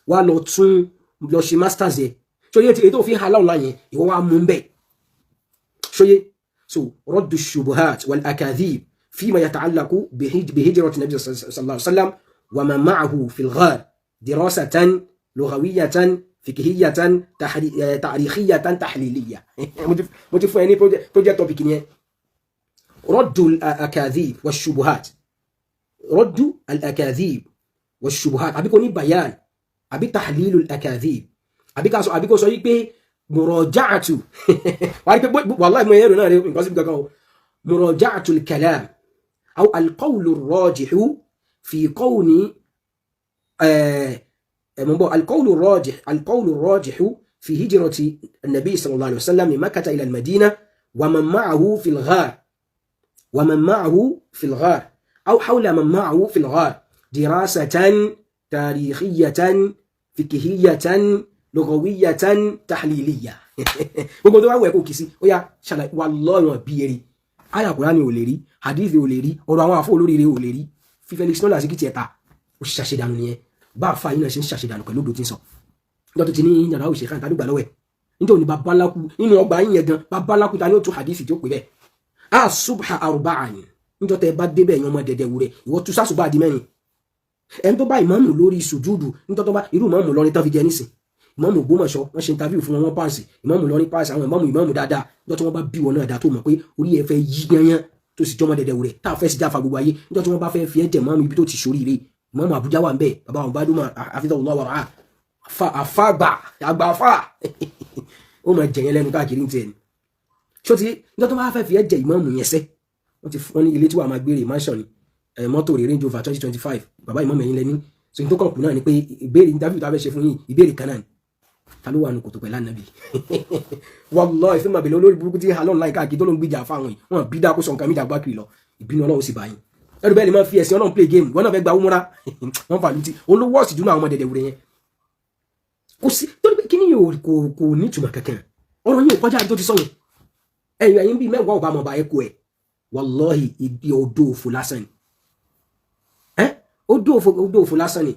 wá lọ tún lọ ṣe masters yẹ ṣóyé tí èyí tó fi hàn láwọn láyẹn ìwọ wá mú bẹ́ẹ̀ ṣóyé so raddu shubuhat wal akadhib فيما يتعلق بهجرة النبي صلى الله عليه وسلم وما معه في الغار دراسة لغوية فقهية تاريخية تحليلية متفقين بروجيكت توبيك ني رد الأكاذيب والشبهات رد الأكاذيب والشبهات أبي كوني بيان أبي تحليل الأكاذيب أبي كو سوي بي مراجعة والله ما يرو نا مراجعة الكلام أو القول الراجح في كون القول الراجح في هجرة النبي صلى الله عليه وسلم من مكة إلى المدينة ومن معه في الغار أو حول من معه في الغار دراسة تاريخية فقهية لغوية تحليلية gbogbo tó wá wẹ̀ kó kìí sí ó yá ṣàlàyé wallahi wọn bí ẹrí àyà Kùránì ò lè rí hadith ò lè rí ọ̀rọ̀ àwọn àfọ́ olóríire ò lè rí fi Felix Nola sí kìí tiẹ̀ ta ó ṣàṣedànù nìyẹn bá a fa yín náà ṣe ń ṣàṣedànù pẹ̀lú odò tí ń sọ níjọ́ tó ti ní yàrá òṣèlú kan tàdúgbà lọ́wẹ̀ níjọ́ ní babaláku nínú ọgbà yín yẹn gan babaláku ta ni ó tún hadith tí ó pè bẹ́ẹ̀ a subha arba'an níjọ́ tẹ bá débẹ̀ yẹn ọmọ dẹ̀dẹ̀ wúrẹ̀ ìwọ tún sásùbà di mẹ́rin ẹni tó bá ìmáàmù lórí sùjúdù níjọ́ tó bá irú ìmáàmù lọrin tán fi jẹ nísìn ìmáàmù Ògbómọ̀ṣọ́ wọ́n ṣe interview fún wọn páàsì ìmáàmù lọrin páàsì àwọn ìmáàmù dáadáa níjọ́ tí wọ́n bá bí wọn náà dá tó mọ̀ pé orí ẹ fẹ́ yí yanyan tó sì jọmọ dẹ̀dẹ̀ wúrẹ̀ tá a fẹ́ sì jáfa gbogbo ayé níjọ́ tí wọ́n bá fẹ́ fi ẹ́ jẹ̀ mọ́mù ibi tó ti ṣoríire ìmáàmù Àbújá wà ń bẹ̀ bàbá àwọn bá dúmọ̀ àfihàn àfàgbà àgbàfà ó máa jẹ̀yẹn lẹ́nu káàkiri ní tiẹ̀ ni ṣó ti níjọ́ tó bá fẹ́ fi ẹ́ jẹ ìmáàmù yẹn sẹ́ wọ́n ti fún ní ilé tí wàá máa gbére mansion ni mọ́tò rẹ̀ Range Rover 2025 bàbá ìmáàmù ẹ̀yìn lẹ́ni so ní tó kàn kù náà ni pé ìbéèrè interview tó a fẹ́ ṣe fún yín ìbéèrè kan náà ni ta ló wà nù kòtò pẹ̀lú ànábì wallahi ìfẹ́ màbẹ̀lẹ̀ olórí burúkú tí halon láì káàkiri tó ló ń gbìjà fáwọn yìí wọn bí dáa kó sọ nǹkan mi dàgbà kiri lọ ìbínú Ọlọ́run sì bá yín ẹrù bẹ́ẹ̀ ni máa fi ẹ̀sìn Ọlọ́run play game wọn náà fẹ́ gba umura wọn fà lùtì olówó ọ̀sì dúnú àwọn ọmọ dẹ̀dẹ̀ wúrẹ́ yẹn kò sí torí pé kíní yóò kò ní ìtumọ̀ kankan ọ̀rọ̀ yóò kọjá tó ti sọ yẹn ẹ̀yìn bíi mẹ́wàá ọba àmọ̀ba ẹ̀kọ́ ẹ̀ wallahi ibi odó òfò lásán ni odó òfò lásán ni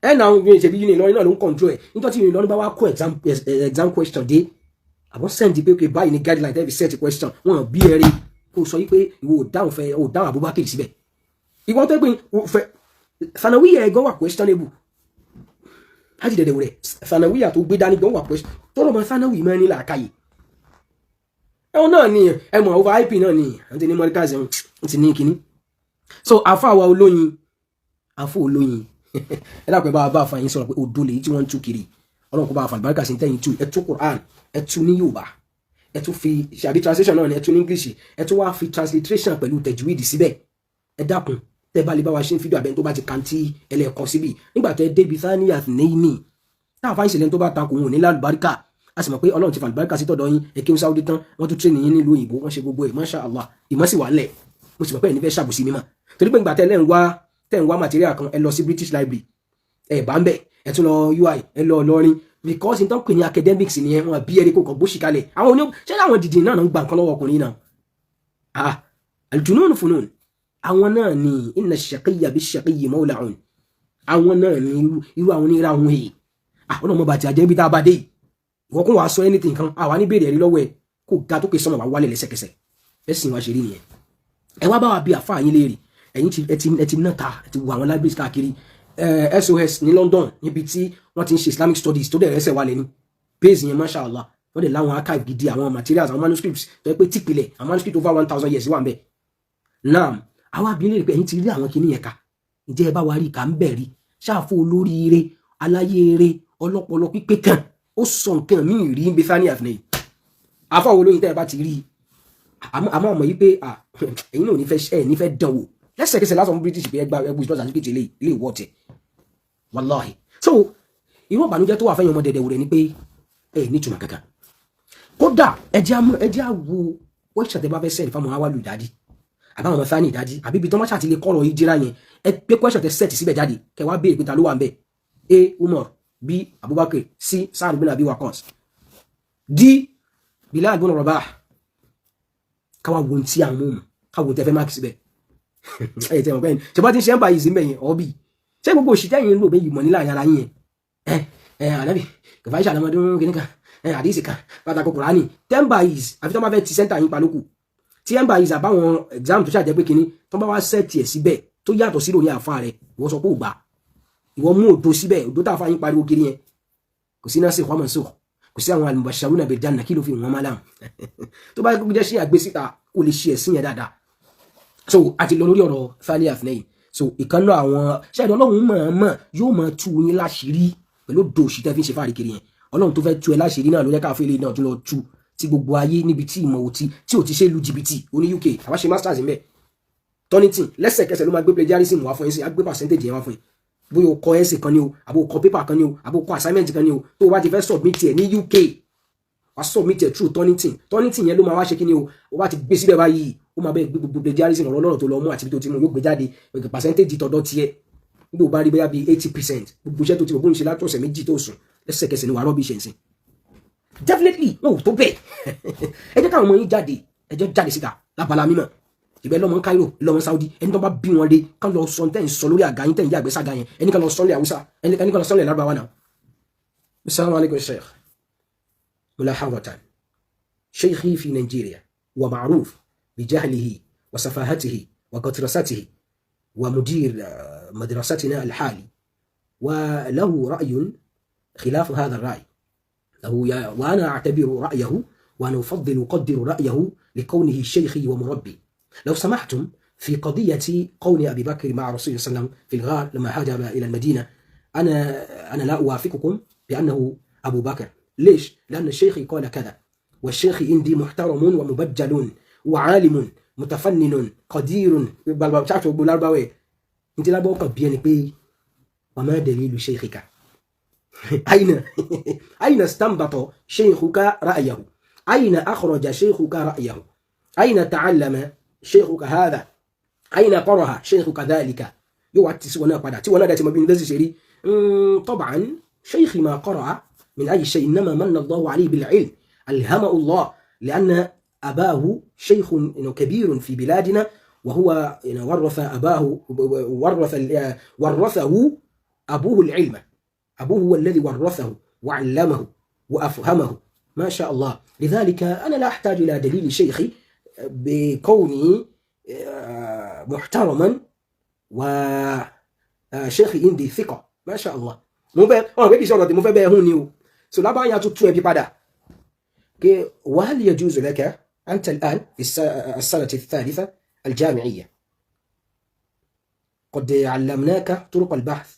náà ń ṣe bí Ìlọrin náà ló ń control ẹ̀ nítorí Ìlọrin bá wá kó exam question dé àbọ̀ send pé pé báyìí ní guideline tẹ́lẹ̀ fi set question wọn bí ẹ̀rí kó sọ wípé ìwọ ò dáhùn Abubakar síbẹ̀ ìwọ́n tó gbìn fẹ́ fanawiya ẹ̀gán wà questionable láti dẹ̀dẹ̀ rẹ̀ fanawiya tó gbé dání gan wà question tọ́lọ̀ mọ́ fanawi mọ́ ní làákàyè ẹ̀wọ̀n náà ni ẹ̀mọ̀ over IP náà ni àti ní mọ́ríkà zẹ̀wọ̀n ti ní kíní so àfáàwà olóyin ẹ dàpẹ́ bá àfáà yín sọ̀rọ̀ pé odò lèyí tí wọ́n ń tú kiri Ọlọ́run kó bá àfàlùbáríkà sí tẹ́yìn tú ẹ tú Quran ẹ tú ní Yorùbá ẹ tún fi ṣàbí translation náà ni ẹ tún ní English ẹ tún wá fi transliteration pẹ̀lú tẹ̀júwìdì síbẹ̀ ẹ dákun tẹ́ bá lè bá wa ṣe ń fídíò àbẹ́ni tó bá ti kàntí ẹlẹ́ẹ̀kan síbi nígbà tó ẹ débi Thaniyat Naymi táwọn fáyín ṣẹlẹ̀ tó bá takò wọn ò ní lálùbáríkà a sì mọ̀ pé Ọlọ́run ti fàlùbáríkà sí tọ̀dọ̀ yín ẹ kí ó Saudi tán wọ́n tún train yín nílùú òyìnbó wọ́n ṣe gbogbo ẹ̀ Masha Allah ìmọ̀ sì wà lẹ̀ mo sì mọ̀ pé ẹ̀ ní fẹ́ ṣàbùsí mímọ̀ torí pé ìgbà tẹ́ ń wá material kan ẹ lọ sí British Library ẹ bá ń bẹ̀ ẹ tún lọ UI ẹ lọ Ìlọrin because nǹkan pè ní academics ni ẹ wọn bí ẹni kò kàn gbóṣì kalẹ̀ àwọn oní ṣé àwọn dìdì náà ń gba nǹkan lọ́wọ́ ọkùnrin náà al-junun funun àwọn náà ni inna ash-shaqiyya bish-shaqiyyi mawla'un àwọn náà ni irú àwọn onírà àwọn èyí àwọn ọmọ bàtì àjẹ́ ibi tá a bá dé ìwọ kún wàá sọ anything kan àwa ní béèrè ẹ̀rí lọ́wọ́ ẹ kó ga tó ké sọmọ wà wálẹ̀ lẹ́sẹ̀kẹsẹ̀ ẹ sì wá ṣe rí nìyẹn ẹ wá bá wa bí àfa yín léèrè ẹ̀yin ẹ ti náà ta ẹ ti wo àwọn libraries káàkiri SOS ní London níbi tí wọ́n ti ń ṣe Islamic studies tó dẹ̀ rẹ́sẹ̀ wálẹ̀ ní base yẹn Masha Allah wọ́n dẹ̀ láwọn archive gidi àwọn materials àwọn manuscripts tó yẹ pé tìpìlẹ̀ àwọn manuscripts over 1000 years wà ń bẹ̀ náà àwọn abilé pé ẹ̀yin ti rí àwọn kinní yẹn ká ǹjẹ́ ẹ bá wa rí ká ń bẹ̀ rí ṣáàfó olóríire aláyéere ọlọ́pọlọ pípé kan ó sọ nǹkan míì rí ń bẹ Thaniyat Naymi àfọwọ́ olóyin tẹ́ ẹ bá ti rí àmọ́ ọmọ yìí pé ẹ̀yin náà ní fẹ́ dánwò lẹ́sẹ̀kẹsẹ̀ lásán British pé ẹgbẹ́ ìjọba àti ilé ìwọ́ tẹ̀ wàláhì so irú ìbànújẹ́ tó wà fẹ́yìn ọmọ dẹ̀dẹ̀ rẹ̀ ni pé ẹ̀ nítumọ̀ kankan kódà ẹjẹ́ àwo wọ́ọ̀ṣà tẹ́ bá fẹ́ sẹ́ẹ̀lì fáwọn awálù ìdádì àbáwọn ọmọ Thani ìdádì àbí ibi tó má ṣàtìlẹ̀ kọ́rọ̀ ìjìrá yẹn ẹ pé question tẹ́ sẹ́ẹ̀tì síbẹ̀ jáde kẹwàá béèrè pé ta ló wà ń bẹ̀ A Umar B Abubakar C Sa'd bin Abi Waqqas D Bilal bin Rabah káwá wo ti àwọn ohun káwọ tẹ́ fẹ́ máàkì síbẹ̀ ẹ̀yẹ tẹ́ mọ̀ pẹ́ni ṣe bá ti ń ṣe ń bá yìí sí mẹ́yìn ọ̀bì ṣé gbogbo òṣìṣẹ́ yìí ń lò bẹ́ẹ̀ yìí mọ̀ nílà yàrá yìí yẹn ànábì kẹfà ìṣà àlọ́mọdún kìnnìkan àdìsí kan pàtàkì Kùránì tẹ́ḿbà yìí àfi tó máa fẹ́ ti sẹ́ńtà yín palóku tí tẹ́ḿbà yìí àbáwọn exam tó ṣàjẹ́ pé kínní tó bá wá sẹ́ẹ̀tì ẹ̀ síbẹ̀ tó yàtọ̀ sí ìròyìn àfa rẹ̀ ìwọ sọ pé ò gbà ìwọ mú òdo síbẹ̀ òdo tá a fa yín pariwo kiri yẹn kò sí náà sí ìwọ́n mọ̀ sí kò sí àwọn al-mubashsharuna bil janna kí ló fi wọ́n máa láwọn tó bá jẹ́ sí àgbésíta kò lè ṣe ẹ̀sìn yẹn dáadáa so àti lọ lórí ọ̀rọ̀ Thaniyat Naymi so ìkànnà àwọn ṣáàdì Ọlọ́run mọ̀ọ́mọ̀ yóò máa tú yín láṣìírí pẹ̀lú dòṣì tẹ́ fi ń ṣe fáàrí kiri yẹn Ọlọ́run tó fẹ́ tú ẹ láṣìírí náà ló yẹ káfíń lè náà tún lọ tú tí gbogbo ayé níbi tí ìmọ̀ òtí tí ò ti ṣe lu jìbìtì oní UK àwa ṣe masters ń bẹ̀ Turnitin lẹ́sẹ̀kẹsẹ̀ ló máa gbé plagiarism wá fún yín sí agbé percentage yẹn wá fún yín bóyá o kọ essay kan ni o àbò o kọ paper kan ni o àbò o kọ assignment kan ni o tó o bá ti fẹ́ submit ẹ̀ ní UK wá submit ẹ̀ through Turnitin yẹn ló máa wá ṣe kí ni o bá ti gbé síbẹ̀ báyìí ó máa bẹ́ẹ̀ gbé gbogbo plagiarism ọ̀rọ̀ lọ́rọ̀ tó lọ mú àti ibi tó ti mú yóò gbé jáde percentage tọ̀dọ̀ tiẹ̀ nígbà ó bá rí bóyá bíi 80% gbogbo iṣẹ́ tó ti gbogbo ń ṣe látọ̀sẹ̀ méjì tó sùn lẹ́sẹ̀kẹsẹ̀ ni wàá rọ́bì ṣe ń sìn definitely wọn ò tó bẹ́ẹ̀ ẹ jẹ́ káwọn ọmọ yín jáde ẹ jẹ́ jáde síta lábala mímọ̀ ìbẹ́ lọ́mọ Cairo lọ́mọ Saudi ẹni tó bá bí wọn dé kán lọ sọ tẹ́ ń sọ lórí àga yín tẹ́ ń yá àgbẹ̀ sága yẹn ẹni kan lọ sọ lé Haúsá ẹni kan lọ sọ lé Lárúbáwá náà. Assalamu alaikum Sheikh mulahawatan Sheikhi fi Nigeria wa ma'ruf bi jahlihi wa safahatihi wa qatrasatihi wa mudir madrasatina al-hali wa lahu ra'yun khilaf hadha ar-ra'y له وأنا أعتبر رأيه وأنا أفضل أقدر رأيه لكونه شيخي ومربي. لو سمحتم في قضية قول أبي بكر مع رسول الله صلى الله عليه وسلم في الغار لما هاجر إلى المدينة أنا لا أوافقكم بأنه أبو بكر ليش؟ لأن الشيخ قال كذا، والشيخ عندي محترم ومبجل وعالم متفنن قدير. بتاعته بالاربعه انت لا بوقف بيني بي. وما دليل شيخك؟ أين استنبط شيخك رأيه؟ أين أخرج شيخك رأيه؟ أين تعلم شيخك هذا؟ أين قرأ شيخك ذلك؟ يواتس ونقدا تي ولا داتي ما بين ذي شيري. طبعا شيخي ما قرأ من أي شيء، إنما من الله عليه بالعلم، ألهمه الله، لأن أباه شيخ كبير في بلادنا، وهو ورث أباه ورثه أبوه العلم. أبوه هو الذي ورثه وعلمه وأفهمه، ما شاء الله. لذلك أنا لا أحتاج إلى دليل شيخي بكوني محترما وشيخي عندي ثقة، ما شاء الله. وهل يجوز لك أنت الآن في السنة الثالثة الجامعية، قد علمناك طرق البحث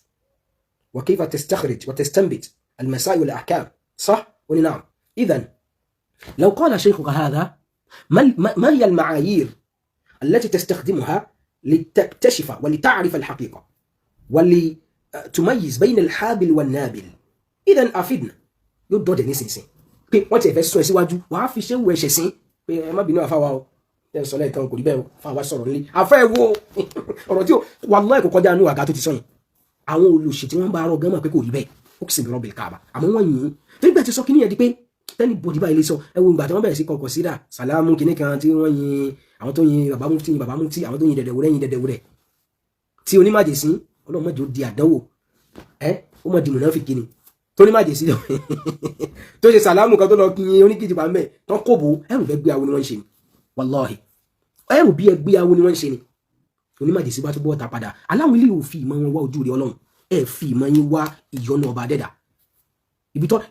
وكيف تستخرج وتستنبت المسائل والأحكام، صح ولا نعم؟ إذن لو قال شيخك هذا، ما هي المعايير التي تستخدمها لتكتشف ولتعرف الحقيقة ولتميز بين الحابل والنابل؟ إذن أفدنا. يدود نسنسين wọ́n ti fẹ́ sọ ẹ síwájú, wàá fi ṣé wo ẹ̀ṣẹ̀ sí pé ẹ má bínú àfáwà o, ẹ sọ lẹ́ẹ̀kan kò rí bẹ́ẹ̀ o, fáwa sọ̀rọ̀ nílé afẹ́ wo ọ̀rọ̀ tí wallahi kò kọjá inú àga tó ti sọ yẹn. Àwọn olùṣe tí wọ́n bá rọ gánmà pé kò rí bẹ́ẹ̀, ó sì rọ bìlì káàbà, àmọ́ wọ́n yìn ín tó nígbà tí sọ kíní yẹn di pé tẹ́ni bòdì báyìí lè sọ. ẹ wo ìgbà tí wọ́n bẹ̀rẹ̀ sí kọkọ̀ sídà sàlámù kíní kan tí wọ́n yin àwọn tó yin bàbá mufti, àwọn tó yin dẹ̀dẹ̀wúrẹ́ tí onímàjèsí ọlọ́mọdé ó di àdánwò ó mọ̀ di mùnáfíkí ni tó ní májèsí lọ tó ṣe sàlámù kan tó lọ kí oníkìtì bá mẹ́ tán kòbó. ẹrù fẹ́ gbé awo ni wọ́n ń ṣe ni, wallahi ẹrù bí ẹ gbé awo ni wọ́n ń ṣe ni. onímájèsí bá tó bọ́ ta padà, aláwọn ilé òfin ìmọ̀ wọn wá ojú rẹ̀ Ọlọ́run, ẹ fi ìmọ̀ yín wá ìyọ́nú ọba dẹ́dà.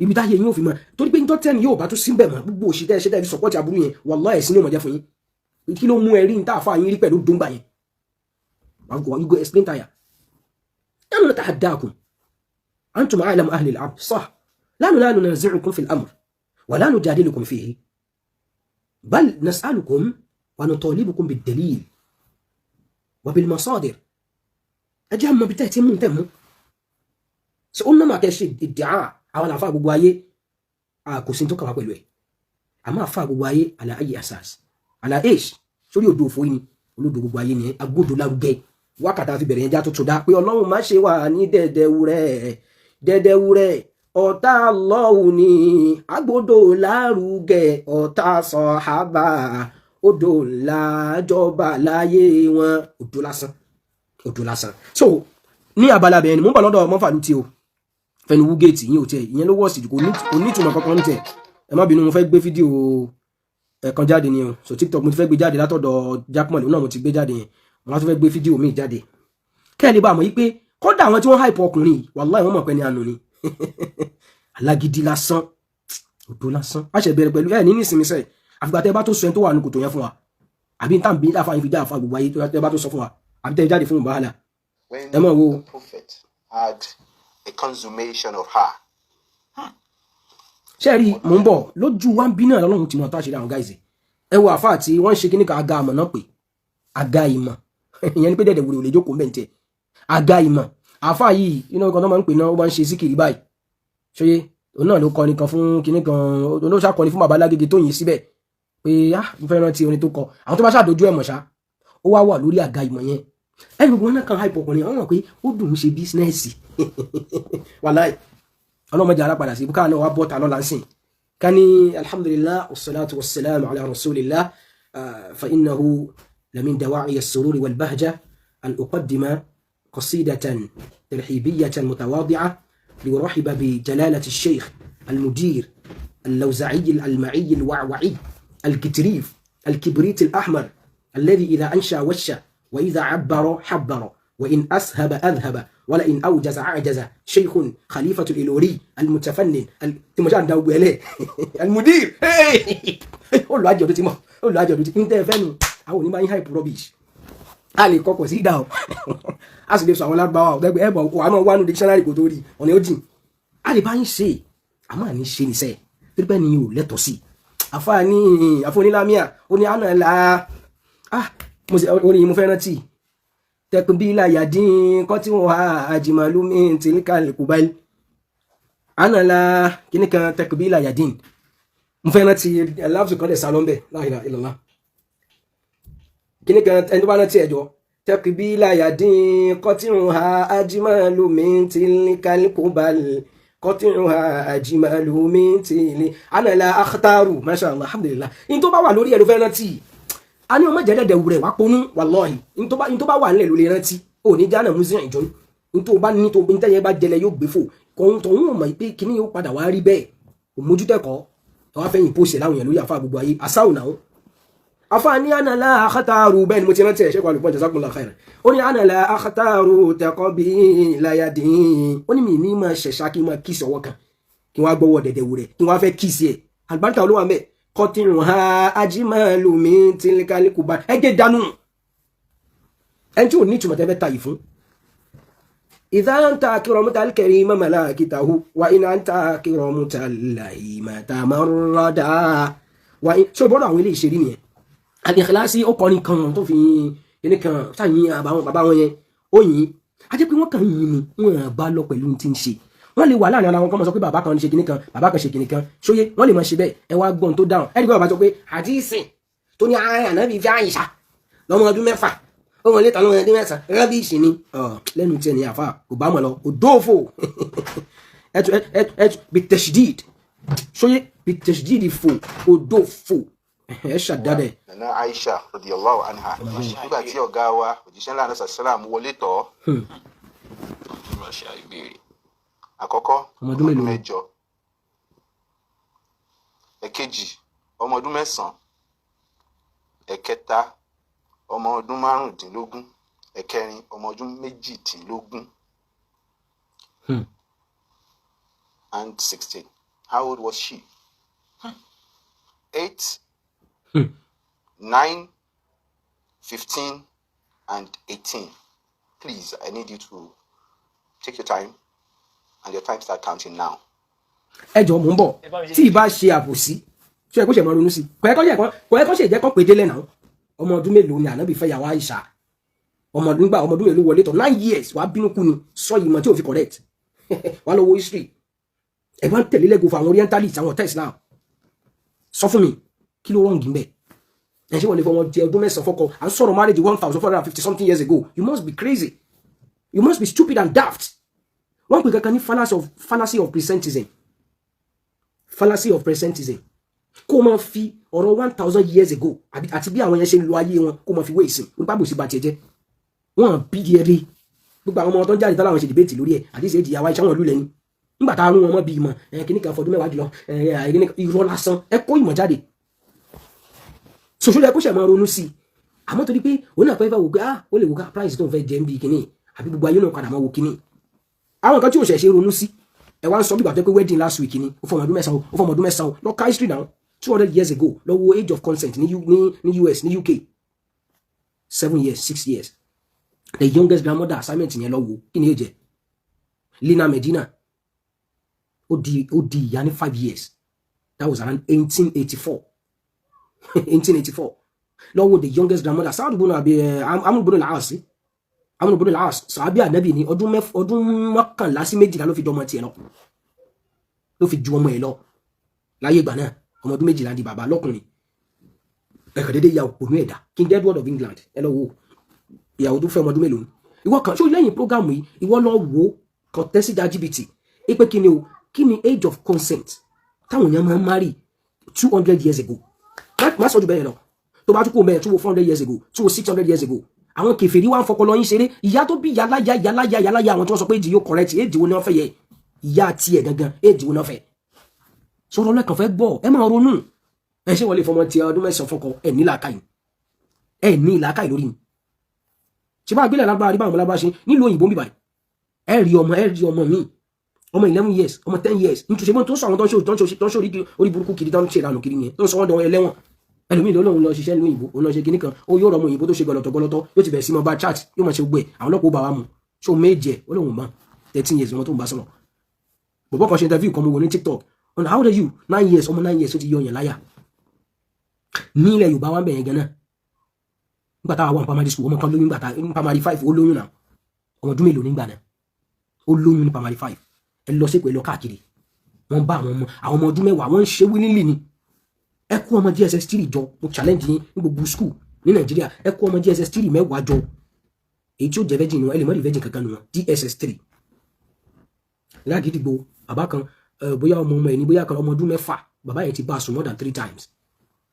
ibi táyé yín ò fi mọ̀, torí pé nítorí tẹ́ni yóò bá tó síbẹ̀ mọ́, gbogbo òṣìṣẹ́ ẹ̀ṣẹ́ tẹ́lifí sọ̀pọ̀tì aburú yẹn, wallahi ẹ̀sìn ní ọmọdé fún yín. kí ló mú ẹ rí níta àfa yín rí pẹ̀lú dóńgbà yẹn? you go explain tire. ẹnu náà tahaddakum أنتم أعلم أهل الأرض، صح، لا ننازعكم في الأمر ولا نجادلكم فيه، بل نسألكم ونطالبكم بالدليل وبالمصادر. أجمع بتأتي من تم سألنا ما كشيء ادعاء أو العفاء بواي كوسنتو كما قالوا، أما عفاء بواي على أي أساس؟ على إيش؟ شو يودو فويني ولو دو بواي ني أقول لا وجه wákàtà fi bẹ̀rẹ̀ yẹn já tó tó dá pé Ọlọ́run má ṣe wà ní dẹ̀dẹ̀wúrẹ́ ọ̀tá Ọlọ́run ni agbódò lárugẹ ọ̀tá sọ̀hábà odò làjọba láyé wọn. odò lásán. So ní abala bẹ̀rẹ̀ ni mo ń bọ̀ lọ́dọ̀ mọ́fàlú tí o fẹnu wú géètì yín ò tẹ̀ ìyẹn ló wọ́ọ̀sì kò ní ìtumọ̀ kankan ní tẹ̀. ẹ má bínú, mo fẹ́ gbé fídíò ẹ̀kan jáde ni o, so TikTok mo ti fẹ́ gbé jáde látọ̀dọ̀ Jackman náà mo ti gbé jáde yẹn, wọ́n tún fẹ́ gbé fídíò mi jáde kẹ́ẹ̀ lè bá mọ̀ yí pé kódà àwọn tí wọ́n hype ọkùnrin wallahi wọ́n mọ̀ pé ní àánú ni. alágídí lásán, odò lásán. a ṣe bẹ̀rẹ̀ pẹ̀lú ẹ̀ ní nísìnyí sẹ́yìn àfìgbà tẹ́ bá tó sọ ẹni tó wà ní kòtò yẹn fún wa, àbí tá à ń bí láfa yín fi dá àfa gbogbo ayé tẹ́ bá tó sọ fún wa, àbí tẹ́ jáde fún ìbáhàlà. ẹ mọ̀ wo. The prophet had a consummation of her. ṣé rí mò ń bọ̀ lójú wa ń bí náà lọ́lọ́run tí mo tó àṣírí àwọn gáìsì. ẹ wo àfa àti wọ́n ń ṣe kíníkà aga àmọ̀ náà pé aga ìmọ̀ ìyẹn ni pé dẹ̀dẹ̀ wùrẹ̀ ò lè jókòó mẹ́ǹtẹ̀ aga ìmọ̀. àfa yìí inú ọkọ̀ náà máa ń pè náà ó máa ń ṣe síkìrì báyìí ṣóyé òun náà ló kọrin kan fún kinní kan, ló ṣàkọni fún bàbá Lágége tó yìn síbẹ̀ pé mo fẹ́ rántí orin tó kọ, àwọn tó bá ṣàdójú ẹ̀ mọ̀ ṣá, ó wá wà lórí àga ìmọ̀ yẹn. ẹni gbogbo wọn náà kan hype ọkùnrin, àwọn mọ̀ pé ó dùn ún ṣe bísínẹ́sì wàláì. ọlọ́mọdé alápadà sí ibùkún náà wà bọ́ta lọ́la ń sìn ká ní alhamdulillah wassalatu wassalamu ala rasulillah fa innahu lamin dawa'i as-sururi wal bahja an uqaddima qasidatan tarhibiyyatan mutawadi'ah ليرحب بجلالة الشيخ المدير اللوزعي المعي الوعوعي الكتريف الكبريت الأحمر الذي إذا أنشى وشى وإذا عبر حبر وإن أسهب أذهب ولئن أوجز عجز شيخ خليفة الإلوري المتفنن تمجان داو بيلي المدير قول له أجل تيمو قول له أجل تيمو انت فاني أو نما يهاي بروبيش ali kọ́kọ́ sí dá o a sì lè sọ àwọn lágbàwà ọ̀dẹ́gbẹ̀ ẹ̀bọ̀ wà náà wà ní dictionary kò tó rí ọ̀nà òjìn a lè bá yín ṣe àmọ́ àní ṣe nìṣẹ́ torí pé ni ò lẹ́tọ̀ọ́ sí àfáàní àfọnílámíà ó ní àná la orin mo fẹ́ rántí tẹkùbílà yàdín kọ́ tí wọ́n ha àjìmọ̀lúmi tìlíkàlì kùbáyì àná la kíní kan tẹkùbílà yàdín mo fẹ́ rántí aláàfin kan lè sá lọ́nbẹ̀ la ilaha illallah kíní kan ẹni tó bá rántí ẹ̀jọ́ tẹkùbílà yàdín kọ́ tí wọ́n ha àjìmọ̀lúmi tìlíkàlì kùbáyì kọ́tìrùhà àjìmàlùmí tìlì ànàlà àkàtàrù masha Allah alhamdulillah in tó bá wà lórí ẹ̀rọ fẹ́ rántí a ní ọmọ jẹ́dẹ̀dẹ̀ wùrẹ̀ wá ponú wallahi in tó bá wà nílẹ̀ ló lè rántí ò ní jánà mú sí ìjọ in tó bá ní tó bí tẹ́yẹ bá jẹlẹ̀ yóò gbé fò kọ́hún tó ń mọ̀ pé kíní yóò padà wá rí bẹ́ẹ̀ kò mójútẹ́kọ̀ọ́ àwọn afẹ́yìn pósẹ̀ láwọn èèyàn lórí àfa gbogbo ayé asáwò náà afa ní ànàlà àkàtàrù bẹ́ẹ̀ ni mo ti rántí ẹ̀ṣẹ́ kwalùpọ̀ jazakumullahu khairan ó ní ànàlà àkàtàrù tẹ̀kọ́ bí láyàdín ó ní mi ní máa ṣẹ̀ṣá kí n máa kíìsì ọwọ́ kan kí wọ́n á gbọ́wọ́ dẹ̀dẹ̀ wò rẹ̀ kí wọ́n á fẹ́ kíìsì ẹ̀ àlùbáríkà olówó àmẹ́ kọ́tìrùn ha ajímọ̀lùmí tìlíkàlíkù bá ẹgẹ́ dánú ẹni tí ò ní ìtumọ̀ tẹ́fẹ́ ta yìí fún. idha anta akramta al-karima malakitahu wa in anta akramta al-laima tamarrada wa in ṣé bọ́dọ̀ àwọn ilé ìṣeré nìyẹn àdìkìláṣí ó kọrin kan tó fi kíní kan sáyìn bàbá wọn yẹn ó yìn á jẹ́ pé wọ́n kàn yìn ni wọ́n bá lọ pẹ̀lú tí ń ṣe wọ́n lè wà láàrin ara wọn kọ́ mọ́ sọ pé bàbá kan ṣe kíní kan bàbá kan ṣe kíní kan ṣóyé wọ́n lè mọ̀ ṣe bẹ́ẹ̀ ẹ wá gbọ́n tó dáhùn ẹ̀rí pé bàbá sọ pé àdìsìn tó ní ànábì fi àyíṣà lọ́mọ ọdún mẹ́fà ó wọn létà lọ́mọ ọdún mẹ́sàn rábìṣì ni lẹ́nu tiẹ̀ ní àfà kò bá mọ̀ lọ kò dóòfò bitẹ̀ṣdíd ṣóyé bitẹ̀ṣdíd fò kò dóòfò ẹ ṣàdádẹ. Nana Aisha radiyallahu anha nígbà tí ọ̀gá wa òjíṣẹ́ ńlá náà sàlám wọlé tọ̀ àkọ́kọ́ ọmọ ọdún mẹ́jọ ẹ̀kejì ọmọ ọdún mẹ́sàn-án ẹ̀kẹta ọmọ ọdún márùndínlógún ẹ̀kẹrin ọmọ ọdún méjìdínlógún and 16. How old was she? 8, 9, 15, and 18. Please, I need you to take your time, and your time start counting now. ẹ jọ mò ń bọ̀ tí ìbá ṣe àbòsí tí ẹ kó ṣe mọ ronú sí kò ẹ kọ́ ṣe jẹ́ kọ́ pété lẹ́nà ọmọ ọdún mélòó ni ànábì fẹ́ yàwó Àìṣà ọmọ ọdún mélòó wọlé tọ̀ 9 years wàá bínú kú ni sọ yìí mọ̀ tí ò fi correct wàá lọ wo history ẹ wá ń tẹ̀lé lẹ́gùn fún àwọn orientalist àwọn text now sọ fún mi kí ló rọ̀ǹgì ń bẹ̀ ẹ̀ ṣé wọ́n lè fọwọ́ jẹ ọdún mẹ́sàn-án fọ́kọ à ń sọ̀rọ̀ marriage 1450 something years ago you must be crazy you must be stupid and daft wọ́n pè kankan ní fallacy of presentism fallacy of presentism kó máa fi ọ̀rọ̀ 1000 years ago àti bí àwọn yẹn ṣe ń lo ayé wọn kó máa fi wé ìsìn nípa bòsí bá tiẹ̀ jẹ́ wọ́n bí di ẹ̀rí gbogbo àwọn ọmọ tó ń jáde tán láwọn ṣe dìbẹ́tì lórí ẹ̀ àdíṣe èjì àwa iṣẹ́ wọn lù lẹ́ni nígbà tá a rún wọn mọ́ bí ìmọ̀ kìíní kan fọdún mẹ́wàá jùlọ irọ́ lásán ẹ kó ìmọ̀ jáde ṣòṣòlẹ̀ kó ṣẹ̀ máa ronú sí i àmọ́ torí pé òun náà fẹ́ wò pé ó lè wò ká price tó ń fẹ́ jẹ́ ń bí kìíní àbí gbogbo ayé náà padà máa wo kìíní àwọn kan tí ò ṣẹ̀ṣẹ̀ ronú sí ẹ wá ń sọ bí gbà tó pé wedding last week ni ó fọmọ ọdún mẹ́sàn-án lọ ká history now 200 years ago lọ wo age of consent ní US ní UK 7 years 6 years the youngest grandmother assignment yẹn lọ wo kí ni èjẹ Lina Medina ó di ìyá ní 5 years that was around 1884 1884 lọ wo the youngest grandmother Saad ibn Amr ibn al-As Amr ibn al-As sàbí ànábì ní ọdún mọ́kànlá sí méjìlá ló fi dọ́mọ tiẹ̀ lọ ló fi ju ọmọ ẹ̀ lọ láyé ìgbà náà ọmọ ọdún méjìlá di bàbá lọ́kùnrin ẹ̀kọ́ dédé ìyàwó ònú ẹ̀dá King Edward of England ẹ lọ wo ìyàwó tó fẹ́ ọmọ ọdún mélòó ìwọ kan ṣó lẹ́yìn prógámù yìí ìwọ lọ wo kọ̀tẹ́sí LGBT pé kí ni o kí ni age of consent táwọn èèyàn máa ń marry 200 years ago má sọ ju bẹ́ẹ̀ lọ tó bá tún kó mẹ́ẹ̀ tó wo 400 years ago tó wo 600 years ago àwọn kèfèrí wá ń fọkọ lọ yín ṣeré ìyá tó bí yàláyà àwọn tí wọ́n sọ pé èjì yóò correct èjì wo ni wọ́n fẹ́ yẹ ìyá tiẹ̀ gangan èjì wo ni wọ́n fẹ́ sọ̀rọ̀ lẹ́kàn fẹ́ gbọ́ ẹ máa ronú ẹ ṣé wọ́n lè fọmọ ti ọdún mẹ́sàn-án fọkọ ẹ ní làákàyè lórí mi ṣe bá gbélé lágbára rí báwọn lágbára ṣe nílùú òyìnbó mi báyìí ẹ rí ọmọ mi ọmọ 11 years ọmọ 10 years nítorí ṣe tó sọ àwọn tó ń ṣe orí burúkú kiri tó ń ṣe ìlànà kiri yẹn tó ń sọ wọ́n dán ẹlẹ́wọ̀n ẹlòmíì lọ́lọ́run lọ ṣiṣẹ́ ní òyìnbó òun lọ ṣe kinní kan ó yóò rọmọ òyìnbó tó ṣe gọlọtọgọlọtọ yóò ti bẹ̀rẹ̀ sí mọ bá chat yóò máa ṣe gbẹ àwọn ọlọ́pàá ó bá wa mu ṣó méje ó lóun mọ 13 years wọn tó ń bá sọ̀rọ̀ bọ̀bọ̀ kan ṣe interview kan mo wò ní TikTok ọ̀nà how old are you 9 years ọmọ 9 years ó ti yọ yẹn láyà nílẹ̀ Yorùbá wa ń bẹ̀yẹn gan náà nígbà táwa wà ní primary school ọmọ kan lóyún gbàtà ní primary 5 ó lóyún náà ọmọ ọdún mélòó nígbà náà ó lóyún ní primary 5 ẹ lọ sí pé lọ káàkiri wọ́n bá àwọn ọmọ ọdún mẹ́wàá wọ́n ń ṣe wílílì ni ẹ kó ọmọ DSS 3 jọ mo challenge yín ní gbogbo school ní Nàìjíríà ẹ kó ọmọ DSS 3 mẹ́wàá jọ èyí tí ó jẹ́ virgin wọn ẹ lè mọ́ rí virgin kankan nù wọn DSS 3 lágídígbò bàbá kan bóyá ọmọ ẹni bóyá kan ọmọ ọdún mẹ́fà bàbá yẹn ti bá a sùn more than 3 times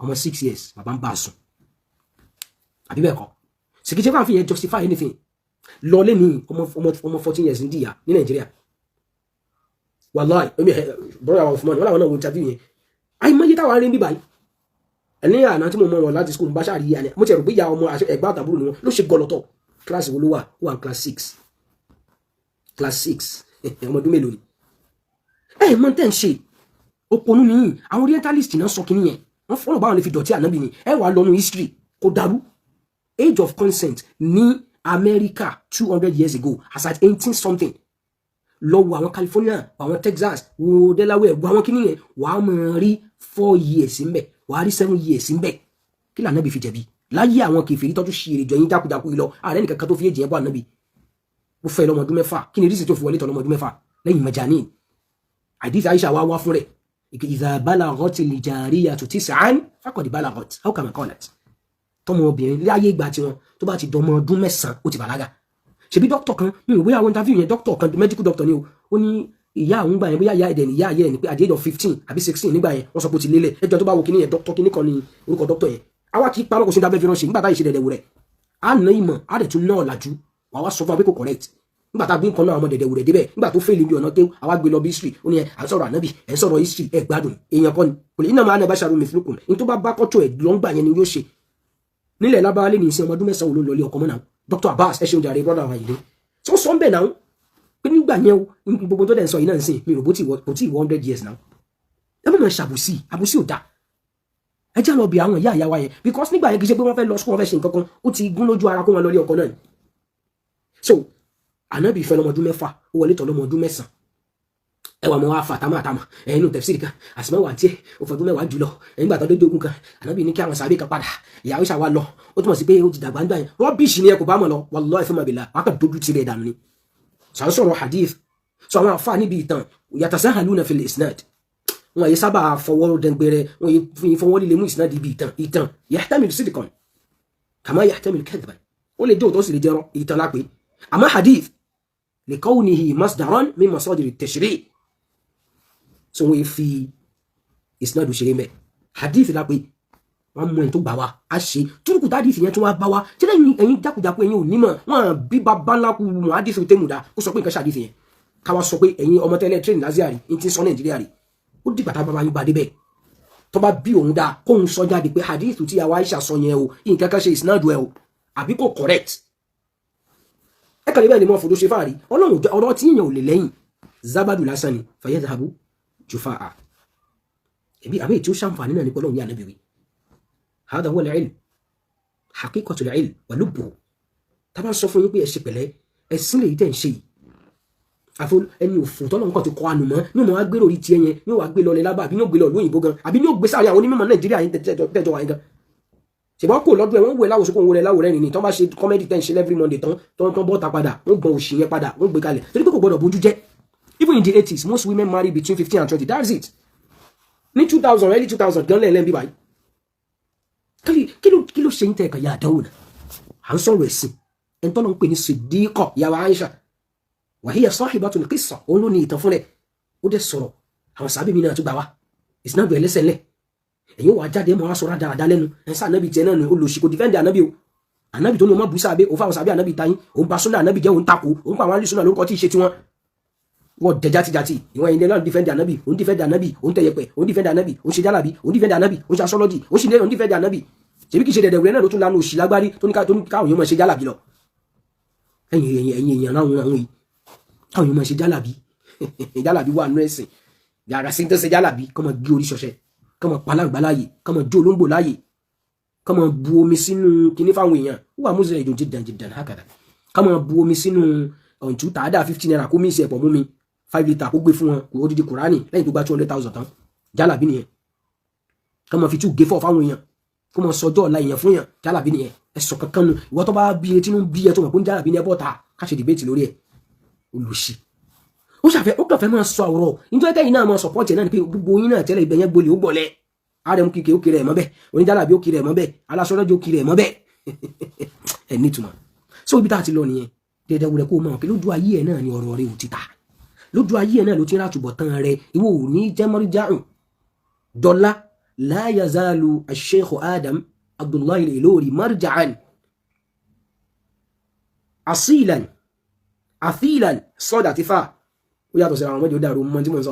ọmọ 6 years bàbá ń bá a sùn àbí bẹ́ẹ̀ kọ́ sìkìtì fà fi yẹn justify anything lọ lé ní ọmọ 14 years ní dìyà ní Nàìjíríà wàláì ẹ̀mí brother wa fún mọ́ni wọ́n làwọn náà wo interview yẹn àìmọye táwa rí ń bí báyìí ẹni àná tí mo mọ wọn láti school bá ṣáà rí yà ni mo ti rò pé ìyá ọmọ ẹ̀gbọ́n àtàbúrò ni wọn ló ṣe gọlọtọ̀ kíláàsì wo ló wà ó wà ní class 6 ọmọ ọdún mélòó ni ẹ mọ tẹ́ ń ṣe òpònú nìyí àwọn orientalist náà sọ kínní yẹn wọ́n fọ́nà báwọn lè fi dọ̀tí ànábì ni ẹ wà lọ́nu history kò dàrú age of consent ní America 200 years ago as at 18 something lọ wo àwọn California àwọn Texas wo Delaware wo àwọn kínní yẹn wàá mọ̀ rí 4 years ńbẹ̀ wàá rí 7 years ńbẹ̀ kí lànà bí fi jẹ̀bi láyé àwọn kèfèrí tọ́jú ṣe èrè jọyìn jákujáku lọ ààrẹ nìkan kan tó fi èjì yẹn bọ́ ànábì ó fẹ́ lọ́mọ ọdún mẹ́fà kí ni rísì tó fi wọlé tọ́ lọ́mọ ọdún mẹ́fà lẹ́yìn majanin àdìsí Aisha wá fún rẹ̀ idha balaghatil jariyatu 9 faqad balaghat aw kama qalat tọmọ obìnrin láyé ìgbà tiwọn tó bá ti dọmọ ọdún 9 ó ti bàlágà ṣebí dókítà kan mi ò bóyá àwọn interview yẹn dókítà kan medical doctor ni ó ní ìyá àwọn gbà yẹn bóyá ìyá ẹ̀dẹ̀ ni ìyá ayé ẹ̀ ni pé at the age of 15 àbí 16 nígbà yẹn wọ́n sọ pé ó ti lélẹ̀ ẹjọ́ tó bá wo kíní yẹn dókítà kíní kan ní orúkọ dókítà yẹn àwa kì í parọ́ kò sí dábẹ́ fi ránṣẹ́ nígbà táyì ṣe dẹ̀dẹ̀ wò rẹ̀ á ná ìmọ̀ á dẹ̀ tún ná ọ̀làjú wà wá sọ fún wa pé kò correct nígbà tá a bí nǹkan náà ọmọ dẹ̀dẹ̀ wò rẹ̀ débẹ̀ nígbà tó fẹ́ẹ̀lì bí ọ̀nà kéwù àwa gbé lọ bí history ó ní ẹ à ń sọ̀rọ̀ ànábì ẹ̀ ń sọ̀rọ̀ history ẹ̀ gbádùn èèyàn kọ́ ni kò lè iná máa nẹ́bà ṣàrò mithlukum ní tó bá bá kọ́tọ̀ ẹ̀ lọ́ngbà yẹn ni yóò ṣe nílẹ̀ lábáwálé ní ìsìn ọmọ ọdún 9 ló lọlé ọkọ mọ́ náà Dr. Abbas ẹ ṣeun jàre brother wa yìí tó sọ ń bẹ̀ náà pé nígbà yẹn o gbogbo tó dẹ̀ ń sọ yìí náà ń sìn mi rò bó tí 100 years náà ẹ mọ̀ ṣàbùsí àbùsí ò dáa ẹ jẹ́ lọ bí àwọn ìyá wa yẹn because nígbà yẹn kì í ṣe pé wọ́n fẹ́ lọ school wọ́n fẹ́ ṣe nǹkan kan ó ti gún lójú ara kó wọn lọ lé ọkọ náà so ànábì fẹ́ lọ́mọ ọdún 6 ó wọlé tọ̀ lọ́mọ ọdún 9 ẹwà mọ́ wá fàtàmà ẹ̀yìn nù tẹ̀síìrì kan àsìmọ́wà tí ó fọdún 10 jùlọ ẹ̀yìn gbàtọ́ lójú ogun kan ànábì ní kí àwọn sàbẹ̀ kan padà ìyàwó ṣàwà lọ ó túmọ̀ sí pé ó ti dàgbà nígbà yẹn rọ́bìṣì ni ẹ kò bá mọ̀ lọ wallahi fún màbìlà wákà dojú tirẹ̀ dànù ni sọ̀rọ̀ hadith sọ àwọn àfáà níbi ìtàn yatasahaluna fil isnad wọn yìí sábà fọwọ́ dẹ̀ngbẹ̀rẹ̀ wọn yìí fọwọ́ líle mú isnad ibi ìtàn yahtamil sidqan kama yahtamil kadhban ó lè jẹ́ òótọ́ sì lè jẹ́rọ ìtàn lápé àmọ́ hadith li kawnihi masdaran min masadir at-tashri' so wọ́n fi isnad ṣeré mẹ́ hadith lápé wọ́n mú ẹni tó gbà wá a ṣe túrùkù hadith yẹn tó wá bá wá tí lẹ́yìn ẹ̀yin jákujàku ẹ̀yin ò nímọ̀ wọ́n bí bàbá ńlá kú mọ̀ hadith tẹ́mùdá kó sọ pé nǹkan ṣàdíth yẹn káwa sọ pé ẹ̀yin ọmọ tẹ́lẹ̀ train lazia rí ní ti sọ Nàìjíríà rí ó dìgbà tá bàbá yín bá débẹ̀ tó bá bí òun dáa kóun sọ jáde pé hadith tí àwa Aisha sọ yẹn o nǹkan kan ṣe isnad ẹ o àbí kò correct ẹ kàn lè bẹ́ẹ̀ ni mo fòdó ṣe fáàrí ọlọ́run ọ̀rọ̀ tí yìnyín ò lè lẹ́yìn zabadu lásán ni fayadhabu jufa'a ẹbí àbí tí ó ṣàǹfààní náà ní pọ́lọ́run ní ànábìrì hada huwa al-ilm haqiqatu al-ilm wa lubbuhu tá bá sọ fún yín pé ẹ ṣe pẹ̀lẹ́ ẹ̀sìn lè yí tẹ̀ ń ṣe yìí àfọ ẹni òfò tọ́lọ́ nǹkan ti kọ́ ànù mọ́ ní òun wá gbèrò orí tiẹ̀ yẹn ní òun wá gbé lọ lẹ lábà àbí ní òun gbé lọ lóyìnbó gan àbí ní òun gbé sáré àwọn onímọ̀ Nàìjíríà yín tẹ́jọ wáyé gan ṣùgbọ́n kò lọ́dún ẹ̀ wọ́n wọ ẹ̀ láwòsókò wọlé láwòrẹ́ nìyí tán bá ṣe kọ́mẹ́dì tẹ́ ń ṣe every Monday tán bọ́ta padà wọ́n gbọ́n òṣì yẹn padà wọ́n gbé kalẹ̀ torí pé kò gbọ́dọ̀ bójú jẹ́ even in the 80s most women marry between 15 and 20 that's it ní 2000 early 2000 gan lẹ́ẹ̀lẹ́ bí báyìí kí ló ṣe ń tẹ́ ẹ̀ka ya àdánwò náà à ń sọ̀rọ̀ ẹ̀sìn ẹni tọ́lọ́ ń pè ní Siddiqa ìyàwó Aisha wa hiya sahibatul qissa òun ló ní ìtàn fún rẹ̀ ó dẹ̀ sọ̀rọ̀ àwọn sábẹ́ mi náà tún gbà wá ìsìnàbọ̀ ẹlẹ́sẹ̀ lẹ̀ ẹ̀yin wà jáde mọ́ wá sọ̀rọ̀ dáadáa lẹ́nu ẹ̀sà ànábì tiẹ̀ náà ni olùsìkò dìfẹ́ǹdì ànábì o ànábì tó ní ọmọ bùsà abẹ́ òun fáwọn sábẹ́ ànábì tayín òun bá súnà ànábì jẹ́ òun takò òun pa àwọn alìsúnà lórúkọ tí ì ṣe tiwọn wọ́n dẹ̀ játijàti ìwọ̀n ẹ̀yin náà dìfẹ́ǹdì ànábì òun dìfẹ́ǹdì ànábì òun tẹ̀yẹpẹ̀ òun dìfẹ́ǹdì ànábì òun ṣe jálàbí òun dìfẹ́ǹdì ànábì òun ṣe asọ́lọ́jì òun ṣe lẹ́yìn òun dìfẹ́ǹdì ànábì ṣèbí kì í ṣe dẹ̀dẹ̀ wúrẹ́ náà ló tún lanu òṣì lágbárí tó ní káwọn yóò máa ṣe jálàbí lọ ẹ̀yin èèyàn láwọn yìí káwọn yóò máa ṣe jálàbí wà nú ẹ̀sìn yàrá sí ń tẹ́sẹ̀ jálàbí kọ́ máa gbé orí ṣọṣẹ́ kọ́mọ palangba láàyè kọ́mọ jó olóńgbò láàyè kọ́mọ bu omi sínú kíní fáwọn èèyàn wà mú sílẹ̀ ìdòjì dànjìdàn hákàdà kọ́mọ bu omi sínú ọ̀njú tàádà 15 naira kó mí ìṣe ẹ̀pọ̀ mú mi 5 litre kó gbé fún wọn kó odidi kùránì lẹ́yìn tó gba 200,000 tán jálàbí nìyẹn ká máa fi tú gé fọ́ fáwọn èèyàn kó máa sọjọ́ ọ̀la èèyàn fún yàn jálàbí nìyẹn ẹ̀sọ̀ kankan nu ìwọ tó bá bí etí nú bí ẹ tó mọ̀ pé ń jálàbí ní ẹ bọ́ta ká ṣe dìbẹ́tì lórí ẹ̀ olùsí ó ṣàfẹ́ ó kàn fẹ́ máa sọ àwòrán nítorí kẹ́yìn náà máa sọ̀pọ̀tì náà ni pé gbogbo yín náà tẹ́lẹ̀ ibẹ̀ yẹn gbolè ó gbọ̀lẹ̀ ààrẹ kìkì ó kiri ẹ̀ mọ́ bẹ́ẹ̀ oníjálàbí ó kiri ẹ̀ mọ́ bẹ́ẹ̀ aláṣọ́lọ́jọ́ ó kiri ẹ̀ mọ́ bẹ́ẹ̀ ẹ̀ nítumọ̀ so ibi tá a ti lọ nìyẹn dẹ́dẹ́ wúrẹ́ kó mọ̀ pé lójú ayé ẹ̀ náà ni ọ̀rọ̀ rẹ̀ ò ti ta lójú ayé ẹ̀ náà ló ti ń ràtúbọ̀ tán rẹ̀ ìwọ ò ní jẹ́ mọ́ríjáhùn dọ́là la yazalu ash-shaykh Adam Abdullahi al-Ilori marja'an asilan athilan sọ́dà ti fà ó yàtọ̀ sí àwọn mẹ́jọ dàrú mọ́ tí mo ń sọ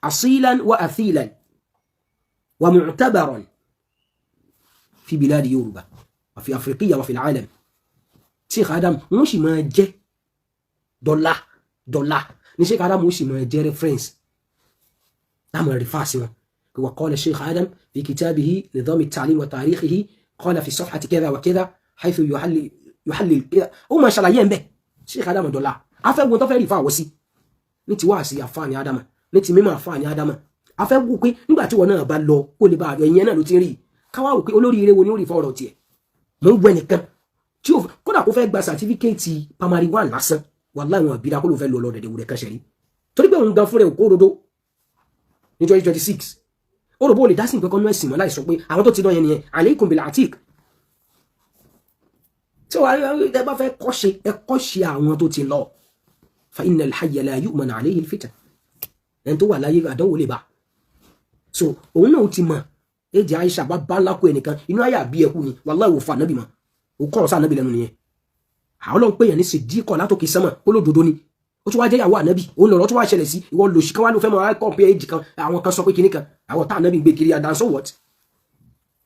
asilan wa athilan wa mu'tabaran fi biladi Yorùbá wa fi Afriqiya wa fi al-alam Sheikh Adam wọ́n sì máa jẹ́ dọ́là ní Sheikh Adam wọ́n sì máa jẹ́ reference láàmú rẹ̀ fásí wọn وقال الشيخ آدم في كتابه نظام التعليم وتاريخه قال في صفحة كذا وكذا حيث يحلل كذا وما شاء الله ينبه الشيخ آدم دولار afẹ́ wo tó fẹ́ rí fáwọ́ sí ní ti wá sí àfáàní Ádámà ní ti mímọ̀ àfáàní Ádámà afẹ́ wo pé nígbà tí wọn náà bá lọ kó lè bá ẹ̀yìn náà ló ti rí káwá wò pé olórí ire wo ni ó rí fọ́ọ̀rọ̀ tiẹ̀ mò ń gbọ́ ẹnìkan tí ó kódà kó fẹ́ gba sàtífíkẹ́ẹ̀tì primary 1 lásán wàláhì wọn àbídá kó ló fẹ́ lọ lọ dẹ̀dẹ̀ wúrẹ́ kẹsẹ̀ rí torí pé òun gan fúnra ẹ̀ kó rodo ní 2026 ó rò bó lè dá sí nǹkan kan ní ẹ̀sìn mọ́ láì sọ pé àwọn tó ti lọ yẹn nìyẹn aleikum bil atik tí wàá ẹ bá fẹ́ kọ́ṣe àwọn tó ti lọ fa innal hayya la yu'man alayhi al-fitan ẹni tó wà láyé àdánwò lè bá so òun náà ti mọ̀ èjì Aisha bá bá ńlá kó ẹnìkan inú ayé àbí ẹkú ni wallahi wò fa ànábì mọ́ ó kọ́ ọ̀sá ànábì lẹ́nu nìyẹn àwọn ọlọ́run pé yẹn ní Siddiqah látòkè sánmà olódodo ni ó tún wá jẹ́ ìyàwó ànábì òun lọ̀rọ̀ tún wá ṣẹlẹ̀ sí ìwọ lòṣì kan wá ló fẹ́ mọ̀ kọ́ pé èjì kan àwọn kan sọ pé kinní kan àwọn tá ànábì gbé kiri àdánsọ what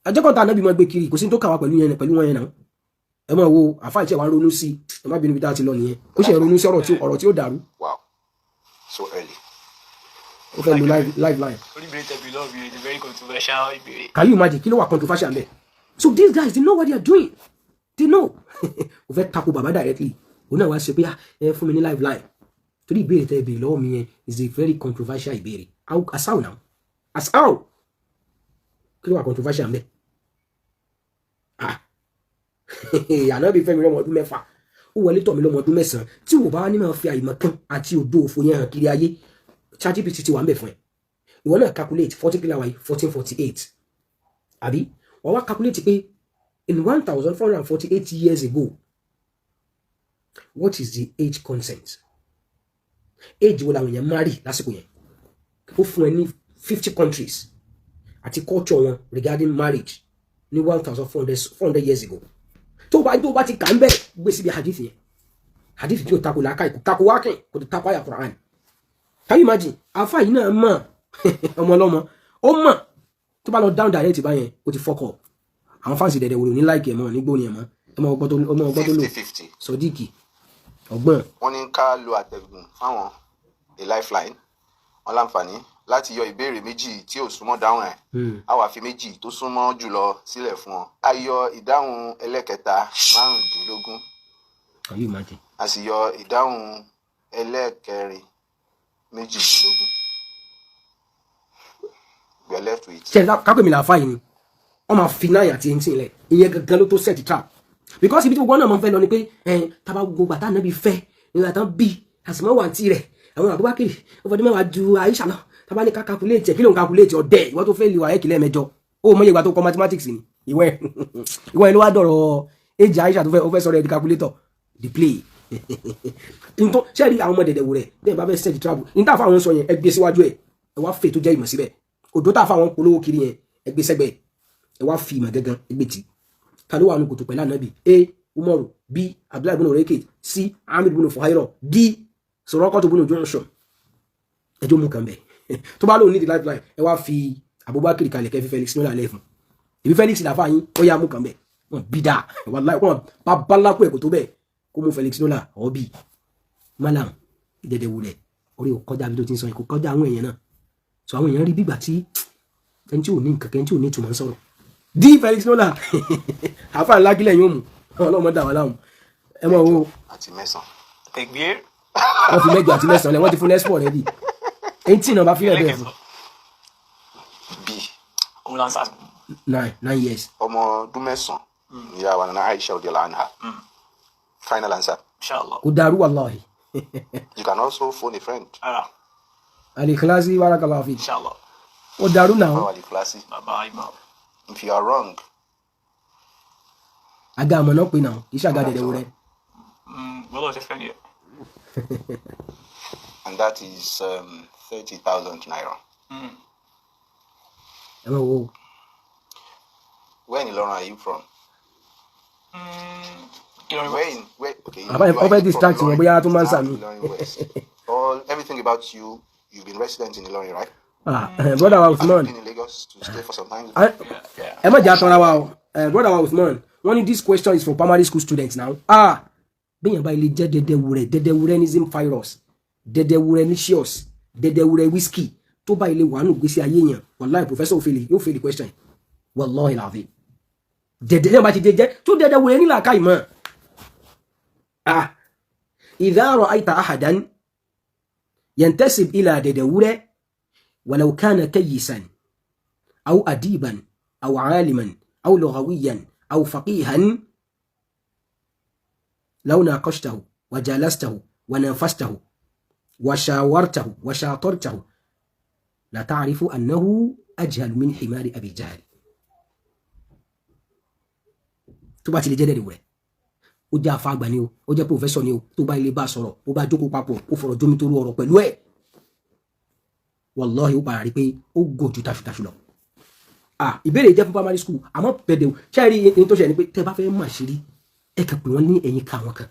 àjẹkọ̀ tá ànábì mọ́ gbé kiri kò sí tó kà wá pẹ̀lú wọn yẹn náà ẹ máa wo àfáà ìṣẹ́ wa ronú sí ẹ má bínú bí dáa ti lọ nìyẹn ó ṣe ronú sí ọ̀rọ̀ tí ó dàrú. Wow, so early. ó fẹ́ lu live. Very controversial. Can you imagine kí ló wà controversial bẹ́ẹ̀ so these guys they know what they are doing they know ó fẹ́ tako bàbá directly òun náà wá ṣe pé ẹ fún mi ní live line torí ìbéèrè tẹ́ ìbéèrè lọ́wọ́ mi yẹn is a very controversial ìbéèrè as how now as how kí ló wà controversial bẹ́ẹ̀ ànábì fẹ́mi lọ́mọ ọdún 6 ó wọlé tọ̀ mí lọ́mọ ọdún 9 tí wò bá ní máa fi àyìmọ̀ kan àti òdo òfò yẹn hàn kiri ayé ChatGPT ti wà ń bẹ̀ fún ẹ ìwọ náà calculate 40 kìlà wáyé 1448 àbí wọ́n wá calculate pé in 1448 years ago what is the age consent age wo làwọn èèyàn marry lásìkò yẹn ó fún ẹ ní 50 countries àti culture wọn regarding marriage ní 1400 years ago tó bá ti kà ń bẹ̀ gbé síbi hadith yẹn hadith tí ó tako làákàyè kò tako wákìn kò tó tako àyà Quran can you imagine afa yìí náà mọ̀ ọmọ ọlọ́mọ ó mọ̀ tó bá lọ down direct báyẹn ó ti fọ́kọ̀ àwọn fáǹsì dẹ̀dẹ̀ wòlò ní láìkì ẹ̀mọ́ nígbó ni ẹ̀mọ́ ẹmọ ọgbọ́n tó lò 50-50. Sodiq ọgbọ́n wọ́n ní ká lo àtẹ̀gùn fáwọn a lifeline wọn láǹfààní láti yọ ìbéèrè méjì tí ò súnmọ́ dáhùn ẹ̀ a wá fi méjì tó súnmọ́ jùlọ sílẹ̀ fún ọ a yọ ìdáhùn ẹlẹ́kẹta 15. can you imagine a sì yọ ìdáhùn ẹlẹ́kẹrin 12. we are left with. ṣe kápẹ́ mi làáfà yìí ni wọ́n máa fi 9 àti 18 lẹ̀ ìyẹn gangan ló tó set trap because ibi tí gbogbo náà máa ń fẹ́ lọ ni pé tábà gbogbo àtà náà bí fẹ́ nígbà tán bí àsìmọ́ wà tí rẹ̀ àwọn Abubakar ọfọdún mẹ́wàá ju Aisha lọ tábà ní ká calculate kí ló ń calculate ọ̀dẹ́ ìwọ́n tó fẹ́ lè wà ẹ́kì lẹ́ẹ̀mẹjọ ó mọ ìyẹ̀gbà tó kọ mathematics ni ìwẹ́ ló wá dọ̀rọ̀ age Aisha tó fẹ́ sọ̀rọ̀ ẹ̀ di calculator the play ṣé rí àwọn ọmọ dẹ̀dẹ̀ wò rẹ̀ bẹ́ẹ̀ bá fẹ́ set trap ní táà fáwọn sọ yẹn ẹ gbé síwájú ẹ̀ ẹ wá fè tó jẹ́ ìmọ̀ síbẹ̀ òdó táà fáwọn polówó kiri yẹn ẹ gbé sẹ́gbẹ̀ẹ́ ẹ wá fi ìmọ̀ gángan ẹgbẹ́ tí ta ló wà nù kòtò pẹ̀lú ànábì a Umaru b Abdullahi ibn Urayqit c Amir ibn Fuhaira d Suraqah ibn Junshum ẹjọ́ mú kan bẹ̀ tó bá lóun ní the lifeline ẹ wá fi Abubakar kalẹ̀ kẹfí Felix Nola lẹ́fún ìbí Felix làfà yín ó yá mú kan bẹ̀ wọn bí dáa wàláì wọn bá bálákù ẹ̀kọ́ tó bẹ̀ kó mú Felix Nola ọ̀bì malam dẹ̀dẹ̀ wulẹ̀ orí òkọjá bí tó ti ń sọ yẹn kò kọjá àwọn èèyàn náà so àwọn èèyàn rí bígbà tí ẹni tí ò ní nǹkan kẹ́ ẹni tí ò ní ìtumọ̀ ń sọ̀rọ̀ d Felix Nola àfa ńlá kílẹ̀ yóò mú ọlọ́mọ dà wà láwọn ẹ mọ̀ o. àti mẹ́sàn. Tekbir. wọ́n fi mẹ́jọ àti mẹ́sàn-án lẹ̀ wọ́n ti fún nẹ́sìpọ̀ rẹ̀ bí 18 náà bá fi rẹ̀ bẹ́ẹ̀ fún B. Òun là ń sá. 9 years. ọmọ ọdún mẹ́sàn-án ìyá wa nana Aisha radiyallahu anha. Final answer. Inshallah. kò dàrú wallahi. You can also phone a friend. Al-Ikhlasi barakallahu fi. Inshallah. Ó dàrú náà. Báwo ni kíláàsì? Bàbá Imam. If you are wrong, aga àmọ́ náà pé náà kì í ṣàgá dẹ̀dẹ̀ wúrẹ́. Bọ́lá ti fẹ́ ni ẹ̀. and that is 30,000 naira. ẹ máa wo. Where in Ilorin are you from? Where? Okay. I'll distract you. Bóyá tó máa ń sàmì. Everything about you, you've been resident in Ilorin, right? Brother wa Usman. Been in Lagos to stay for some time. Ẹ má jà tọ́ra wa o. Brother wa Usman. One this question is for primary school students now. Bẹ́ẹ̀yàn bá ilé jẹ́ dẹ́dẹ́wúrẹ́nism virus, dẹ́dẹ́wúrẹ́nicious, dẹ́dẹ́wúrẹ́ whiskey tó bá ilé wàánu gbèsè ayé yẹn. Wallahi professor yóò fail the question. Wallahi láàfin. Dẹ́dẹ́ bá ti jẹ́ tó dẹ́dẹ́wúrẹ́ nílà ká ìmọ̀. إذا رأيت أحدا ينتسب إلى ددورة ولو كان كيسا أو أديبا أو عالما أو لغويا أو فقيها لو ناقشته وجالسته ونافسته وشاورته وشاطرته لا تعرف أنه أجهل من حمار أبي جهل تباتي لجدد وله ó jẹ́ àfàgbà ni o ó jẹ́ professor ni o tó bá ilé bá sọ̀rọ̀ ó bá jókòó papọ̀ ó fọ̀rọ̀ jómi tó rú ọ̀rọ̀ pẹ̀lú ẹ̀ wallahi ó padà rí pé ó gùn ju tàṣùtàṣù lọ. Ìbéèrè jẹ́ fún primary school àmọ́ bẹ̀dẹ̀ o ṣáà rí ẹni tó ṣe ni pé tẹ́ bá fẹ́ mà ṣe rí ẹ kàn pé wọ́n ní ẹ̀yìn ká wọn kan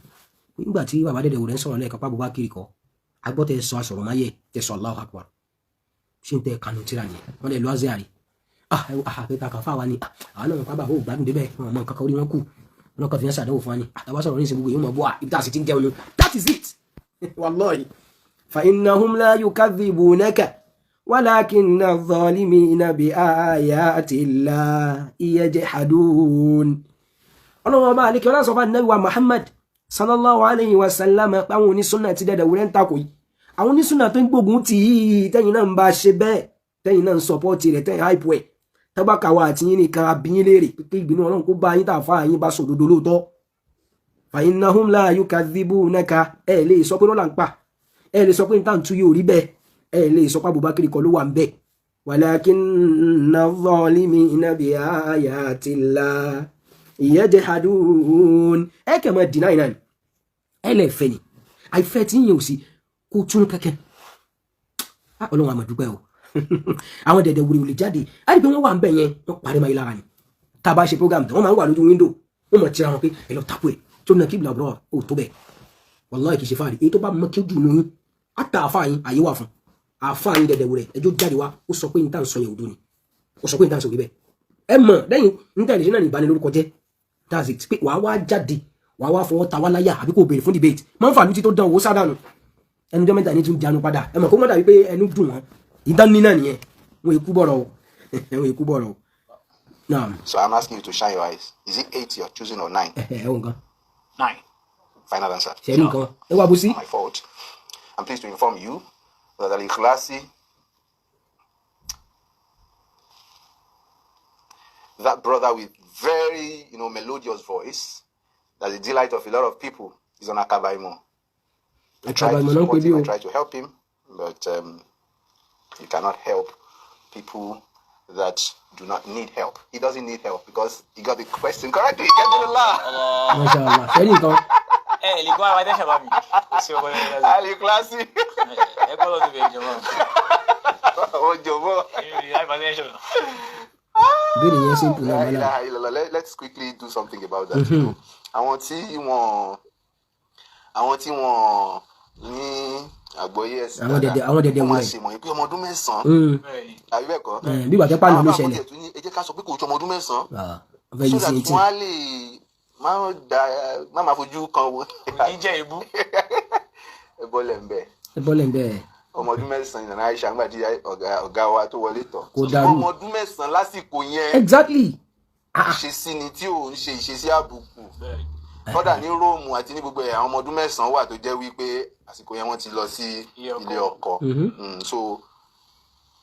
nígbà tí bàbá dẹ̀dẹ̀ òrẹ́ ń sọ̀rọ̀ lẹ́ẹ̀kan pàbó bá kiri kọ́ agbọ́ tẹ sọ àsọ̀rọ̀ máyẹ̀ tẹ sọ Allahu Akbar ṣé ń tẹ kanu tíra ni wọ́n lè lọ azẹ́ àrí àpẹta kan fáwa ni àwọn náà pábà ó gbádùn débẹ̀ wọn mọ nǹkan kan orí wọn kù wọn kàn fi hàn ṣàdánwò fún wa ni àtàwọn sọ̀rọ̀ ní ìsìn gbogbo yóò mọ̀ bọ́ ibi tá a sì ti ń jẹun ni that is it wallahi fa innahum la yukadhibunaka walakinna adh-dhalimina bi ayati llahi yajhadun. Ọlọ́run ọba àlekẹ́ ọlá sọ fún Ànábì wa Muhammad sallallahu alayhi wa sallam páwọn onísúnà ti dẹ̀dẹ̀ wúrẹ́ ń takò yìí àwọn onísúnà tó ń gbógun tì í tẹ́yìn náà ń bá ṣe bẹ́ẹ̀ tẹ́yìn náà ń sọpọ́ọ̀tì rẹ̀ tẹ́yìn hype ẹ̀ tábàkàwà àti yín nìkan abiyín léèrè pé ìgbìnú Ọlọ́run kó bá yín tàfà yín bá sòdodo lóòótọ́ fa innahum la yukadhibunaka ẹ lè sọ pé lọ́la ń pa ẹ lè sọ pé níta ń tú yóò rí bẹ́ẹ̀ ẹ lè sọ pé Abubakar kọ́ ló wà ń bẹ́ẹ̀ walakinna adh-dhalimina bi ayati llahi yajhadun ẹ kẹ́ mọ́ deny náà ẹ lè fẹ́ ni àìfẹ́ tí yín ò sí kó tún kẹ́kẹ́ Ọlọ́run àmọ̀dúpẹ́ o àwọn dẹ̀dẹ̀ wùrì wùrì jáde á rí pé wọ́n wà ń bẹ̀ yẹn wọ́n parí máa yí lára ni tá a bá ṣe program tán wọ́n máa ń wà lójú wíńdò wọ́n mọ̀ tíra wọn pé ẹ lọ tapu ẹ̀ tó na kíbla ọ̀bọ̀rọ̀ ò tó bẹ̀ wallahi kì í ṣe fáàrí èyí tó bá mọ kí ó dùn ní àtà àfáàyín àyè wà fún àfáàyín dẹ̀dẹ̀ wùrẹ̀ ẹjọ́ jáde wá ó sọ pé níta ń sọ yẹn òdo ni ó sọ pé níta ń sọ bíbẹ̀ ẹ mọ̀ lẹ́yìn níta ìdíjẹ́ náà ní ìbanilórúkọ jẹ́ that's it pé wàá wá jáde wàá wá fọwọ́ ta wá láyà àbí kò béèrè fún debate máa ń fà lùtí tó dán owó sádànù ẹnu jọ́ mẹ́ta ní tún jánu padà ẹ mọ̀ kó mọ́ dàbí pé ẹnu dùn wọn ìdánní náà nìyẹn wọn èkú bọ̀rọ̀ o wọn èkú bọ̀rọ̀ o. So I'm asking you to shine your eyes. Is it 8 you're choosing or 9? Ẹ̀wọ̀n kan. 9. Final answer. Ṣẹ́rí nǹkan ẹ wá bó sí. My fault. I'm pleased to inform you that Al-Ikhlasi, that brother with very, melodious voice, that's the delight of a lot of people, is on Akaba Imo. I try to support him, I try to help him, but you cannot help people that do not need help. He doesn't need help because he got the question correctly. Mashallah. Ṣẹ́rí nǹkan. Lè kó àwọn atẹ́ṣẹ̀ bá mi. Al-Ikhlasi. Ẹ kọ́ lọ́dún bẹ̀rẹ̀ jọmọ́. Ó jọmọ́. Ìbéèrè yẹn simple náà mọ́lá. Let's quickly do something about that. Àwọn tí wọ́n ní àgbọ́yé ẹ̀sìn dáadáa àwọn dẹ̀dẹ̀ wọ́n máa wúrẹ̀ ṣe mọ̀ pé ọmọ ọdún mẹ́sàn-án àbí bẹ́ẹ̀ kọ́ bí wàá tẹ́pà ló ṣẹlẹ̀. ẹ jẹ́ ká sọ pé kò ju ọmọ ọdún mẹ́sàn-án ọ̀fẹ́ yìí sí so that wọ́n á lè má máa fojú kan wo Ìjẹ́ ìbú. ẹ bọ́lẹ̀ ń bẹ̀ ẹ bọ́lẹ̀ ń bẹ̀ ọmọ ọdún mẹ́sàn-án ìlànà Aisha ńgbà tí ọ̀gá wa tó wọlé tọ̀ Kò dàrú. ọmọ ọdún mẹ́sàn-án lásìkò yẹn exactly ìṣesí ni tí ò ń ṣe ìṣesí àbùkù kódà ní Róòmù àti ní gbogbo ẹ̀ àwọn ọmọ ọdún 9 wà tó jẹ́ wípé àsìkò yẹn wọ́n ti lọ sí ilé ọkọ. So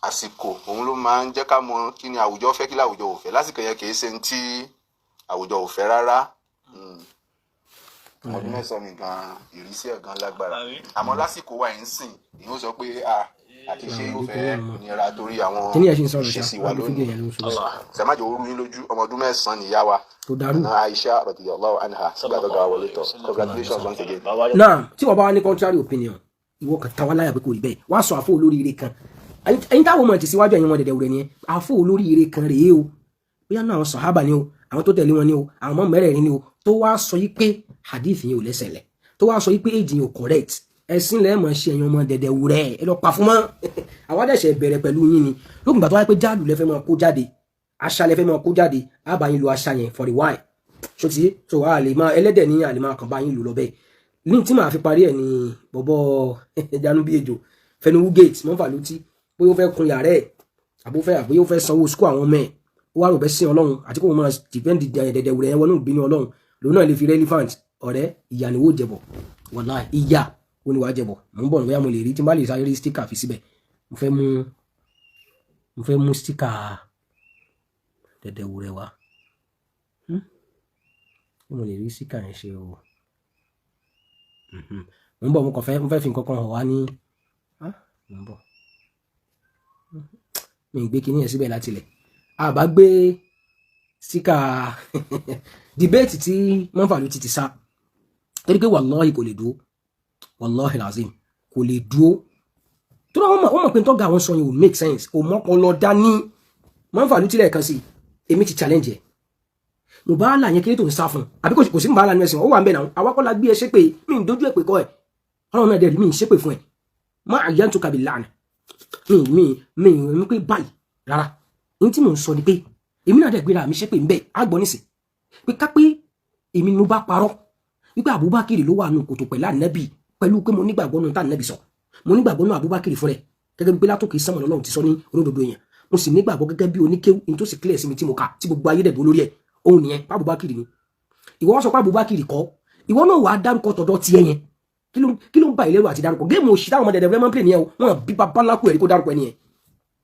àsìkò òun ló máa ń jẹ́ ká mọ kí ni àwùjọ fẹ́ kí láwùjọ ò fẹ́ lásìkò yẹn kì í ṣe tí àwùjọ ò fẹ́ rárá. Ọdún 9 mi gan ìrísí ẹ̀ gan lágbára àmọ́ lásìkò wa yìí ń sìn èyí ó sọ pé àti ṣe yóò fẹ́ nira torí àwọn ìṣesí wa lónìí. sẹ́májò orú yín lójú ọmọ ọdún 9 nìyá wa Aisha radiyallahu anha sígbà tó ga wọlé tọ̀. Congratulations once again. náà tí wọ́n bá wá ní contrary opinion ìwọ kan táwa láyà pé kò rí bẹ́ẹ̀ wá sọ àfọ olóríire kan ẹ̀yin táwọn ọmọ ti síwájú ẹ̀yin wọn dẹ̀dẹ̀ wúrẹ́ nìyẹn àfọ olóríire kan rèé o bóyá náà àwọn sàhábà ni o àwọn tó tẹ̀lé wọn ni o àwọn ọmọ mẹ́rẹ̀ẹ̀rin ni o tó wá sọ yí pé hadith yẹn ò lẹ́sẹ̀ lẹ̀ tó wá sọ yí pé èjì yẹn ò correct ẹ̀sìn lẹ́ẹ̀mọ̀ ṣe ẹ̀yin ọmọ dẹ̀dẹ̀ wúrẹ́ ẹ lọ pa fún mọ́ àwọn àdẹ̀ṣẹ̀ bẹ̀rẹ̀ pẹ̀lú yín ni lókùn gbà tó wáyé pé jáàlù lẹ́fẹ́ máa kó jáde àṣà lẹ́fẹ́ máa kó jáde á bá yín lo àṣà yẹn for the while so ti so a lè máa ẹlẹ́dẹ̀ ní a lè máa kàn bá yín lò lọ bẹ́ẹ̀ ní tí màá fi parí ẹ̀ ní bọ̀bọ̀ ẹjanu bí ejò fẹnuwu gate mọ́fà ló tí bóyá ó fẹ́ kun yàrá ẹ̀ àbóyá ó fẹ́ sanwó sukú àwọn ọmọ ẹ̀ ó wá rò bẹ́ sí ọlọ́run àti kó máa dìpẹ́ndì dẹ̀dẹ̀ wùrẹ̀ ẹ̀wọ̀n náà bínú ọlọ́run lòun náà lè fi relevant ọ̀rẹ́ ìyà ni wó jẹ̀bọ̀ wàláhì ìyà ó ní wàá jẹ̀bọ̀ mò ń bọ̀ nígbà mo lè rí tí n bá lè sáré rí sticker fi síbẹ̀ mo fẹ́ mú sticker dẹ̀dẹ̀ wùrẹ̀ wá mo lè rí sticker yẹn ṣe o mo ń bọ̀ mo fẹ́ fi nǹkan kan hàn wá ní mo ń bọ̀ mi ń gbé kinní yẹn síbẹ̀ láti ilẹ̀ àbá gbé síkà dìbéètì tí mọ́fàlú ti sá torí pé wàláhì kò lè dúó wàláhì làzim kò lè dúó tó náà wọ́n mọ̀ pé tọ́gà àwọn sọ yẹn ò make sense ò mọ́pọ̀ lọ dání mọ́fàlú tí lẹ́ẹ̀kan sí èmi ti challenge ẹ̀ mùbáàlà yẹn kéré tó ń sá fún àbí kò sí mùbáàlà ní ẹ̀sìn ó wà ń bẹ̀ náà awakọ́lá gbé ẹ ṣépè mí ń dojú ẹ̀pẹ̀ kọ́ ẹ̀ ọlọ́run náà dẹ̀rí mí ń ṣépè fún ẹ̀ má àyàntúkà bí lánàá mi pé báyìí rárá ní tí mò ń sọ ni pé èmi náà dẹ̀ gbéra mi ṣe pé ń bẹ́ àgbọ̀ nísìn pé ká pé èmi ni mo bá parọ́ wípé Abubakar ló wà nù kòtò pẹ̀lú ànábì pẹ̀lú pé mo nígbàgbọ́ nù tá ànábì sọ mo nígbàgbọ́ nù Abubakar fún rẹ̀ gẹ́gẹ́ bí pé látòkè sánmọ̀ lọ́lọ́run ti sọ ní olódodo yẹn mo sì nígbàgbọ́ gẹ́gẹ́ bí oníkéwù ní tó sì clear sí mi tí mo kà tí gbogbo ayé dẹ̀dọ̀ lórí ẹ̀ òun nìyẹn Abubakar ni ìwọ wọ́n sọ pé Abubakar kọ́ ìwọ náà wàá dárúkọ tọ̀dọ̀ tiẹ̀ yẹn kí ló ń ba ìlérò àti dárúkọ géèmù òṣì táwọn ọmọdé ẹ̀dẹ̀fẹ́ máa ń pè nìyẹn o wọn bí bàbá ńlá kú ẹ̀rí kó dárúkọ ẹ̀ nìyẹn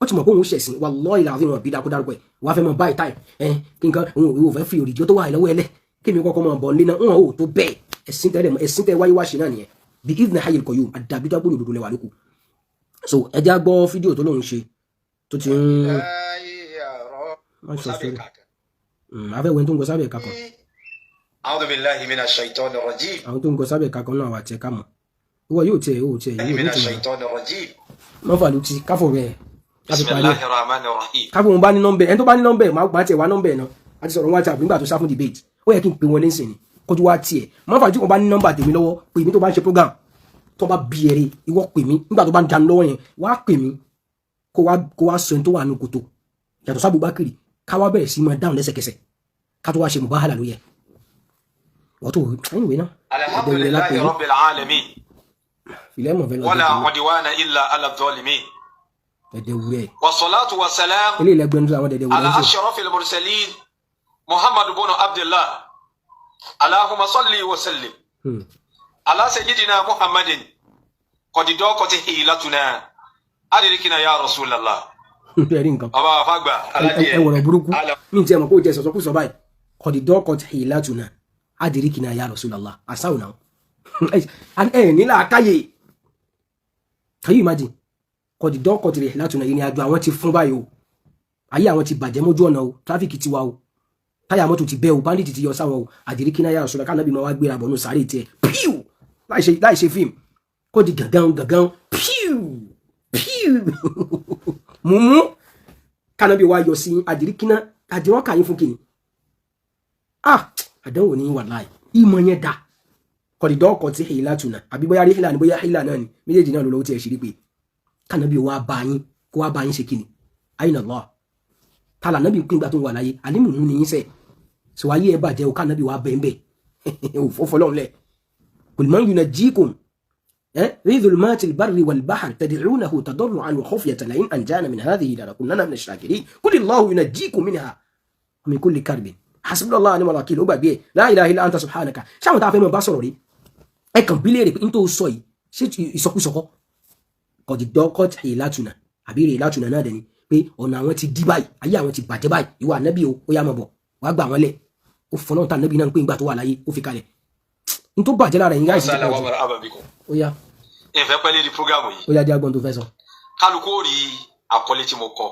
ó ti mọ̀ pé òun ṣẹ̀sìn wallahi láàfin wọn bí dákú dárúkọ ẹ̀ wàá fẹ́ mọ báyìí táì kí nǹkan òun ò fẹ́ fi òrìjọ́ tó wà lọ́wọ́ ẹlẹ́ kí mi kọ́kọ́ mọ̀ bọ̀ níná wọn ò tó bẹ́ẹ̀ ẹ̀sìn tẹ́ wáyé wá ṣe náà nìyẹn bí ìdìnnà hayil kọ yóò àdàbí tó gbóni òdodo lẹ́wà lóko so ẹ já gbọ́ fídíò tó lóun ṣe tó ti ń afẹ́wẹ́ tó ń gọ sábẹ̀ kakọ̀ A'udhu billahi minash shaitani rajim. àwọn tó ń gọ sábẹ̀ kakọ̀ náà wà tẹ́ ká mọ̀ ìwọ yóò tẹ yóò tẹ yóò Minash shaitani rajim. mọ́fà ló ti káfọ̀ rẹ̀ Bismillahir rahmanir rahim. káfọ̀ wọn bá ní nọ́mbẹ̀ ẹni tó bá ní nọ́mbẹ̀ máa tẹ̀ wá nọ́mbẹ̀ náà a ti sọ̀rọ̀ wọn àti àbúgbà tó sá fún debate ó yẹ kí n pè wọn lẹ́sìn ni kọjú wá tiẹ̀ mọ́fà tí wọn bá ní nọ́mbà tèmi lọ́wọ́ pè mí tó bá ń ṣe program tó bá bí ẹ̀rẹ́ ìwọ pè mí nígbà tó bá ń dání lọ́wọ́ yẹn wá pè mí kó wá sọ ẹni tó wà nù kòtò yàtọ̀ sí Abubakar ká wá bẹ̀rẹ̀ sí máa dáhùn lẹ́sẹ̀kẹsẹ̀ ká tó wá ṣe mubahala ló yẹ wọ́n tó ẹ̀yìnwé náà Alhamdulillahi rabbil alamin. filẹ̀ mọ̀ fẹ́ lọ́dọ̀ Wala udwana illa ala zalimin. dẹ̀dẹ̀ wúrẹ́ Wassalatu wassalam ilé ìlẹ́gbẹ̀ẹ́ nítorí àwọn dẹ̀dẹ̀ ala wúrẹ́ ashrafil mursalin Muhammad ibn Abdullah. Allahumma salli wa sallim ala sayyidina Muhammadin qad daqat hilatuna adrikna ya Rasulallah. bẹ́ẹ̀ rí nǹkan Baba afagba ẹ wọ̀rọ̀ burúkú mí ti ẹ̀ mọ̀ kó jẹ́ sọ̀sọ́ kú sọ báyìí qad daqat hilatuna adrikna ya Rasulallah asáwò náà ẹ̀ nílà káyè can you imagine qad daqat hilatuna ìrìn àjò àwọn ti fún báyìí o ayé àwọn ti bàjẹ́ mójú ọ̀nà o tráfíkì ti wá o táyà mọ́tò ti bẹ́ o bandit ti yọ sáwọn o adrikna ya Rasulallah kánábì máa wá gbéra bọ̀ nù sáré tiẹ̀ píù láì ṣe fíìmù kó di gàngán píù mú kánábì wá yọ sí adrikna àdìwọ́n kàyín fún kìnnì àdánwò ní wàláì ìmọ̀ yẹn dá kọ̀dìdọ́ ọkọ̀ tí hìlá tùnà àbí bóyá rí hìlá ní bóyá hìlá náà ni méjèèjì náà ló lọ́wọ́ tí ẹ̀ ṣe rí pé kánábì wá bá yín kó wá bá yín ṣe kìnnì ayé nàlọ́ tààlà nábì pín ìgbà tó wà láyé àlímù mú ní yín sẹ̀ sọ ayé ẹ bàjẹ́ o kánábì wá bẹ́ẹ̀ òfòfọlọ́hún lẹ̀ qul man yunajjikum في ظلمات البر والبحر تدعونه تضرعا وخفية لئن أنجانا من هذه لنكونن من الشاكرين قل الله ينجيكم منها ومن كل كرب hasbunallahu wa ni'mal wakil ó gbàgbé ẹ̀ la ilaha illa anta subhanaka ṣáwọn tá a fẹ́ mọ̀ bá sọ̀rọ̀ rí ẹ kàn bí léèrè pé n tó sọ yìí ṣé ìsọkúsọkọ́ kọ̀dìdọ́kọ̀t ìlàtúnà àbí rè ìlàtúnà náà dẹ̀ ni pé ọ̀nà àwọn ti dí báyìí ayé àwọn ti bàjẹ́ báyìí ìwà ànábì ó yá mọ̀ bọ̀ wàá gbà wọ́n lẹ̀ ó fọlọ́n tá ànábì náà ń pè ńgbà tó wà láyé ó fi kalẹ̀ n tó bàjẹ́ lára yín gáàsì Masala wa marhaba bikum. ó yá ìfẹ́ pẹ́lẹ́ di programu yìí ó yá dé agbọ́n tó fẹ́ sọ. kálukú ó rí àkọlé tí mo kọ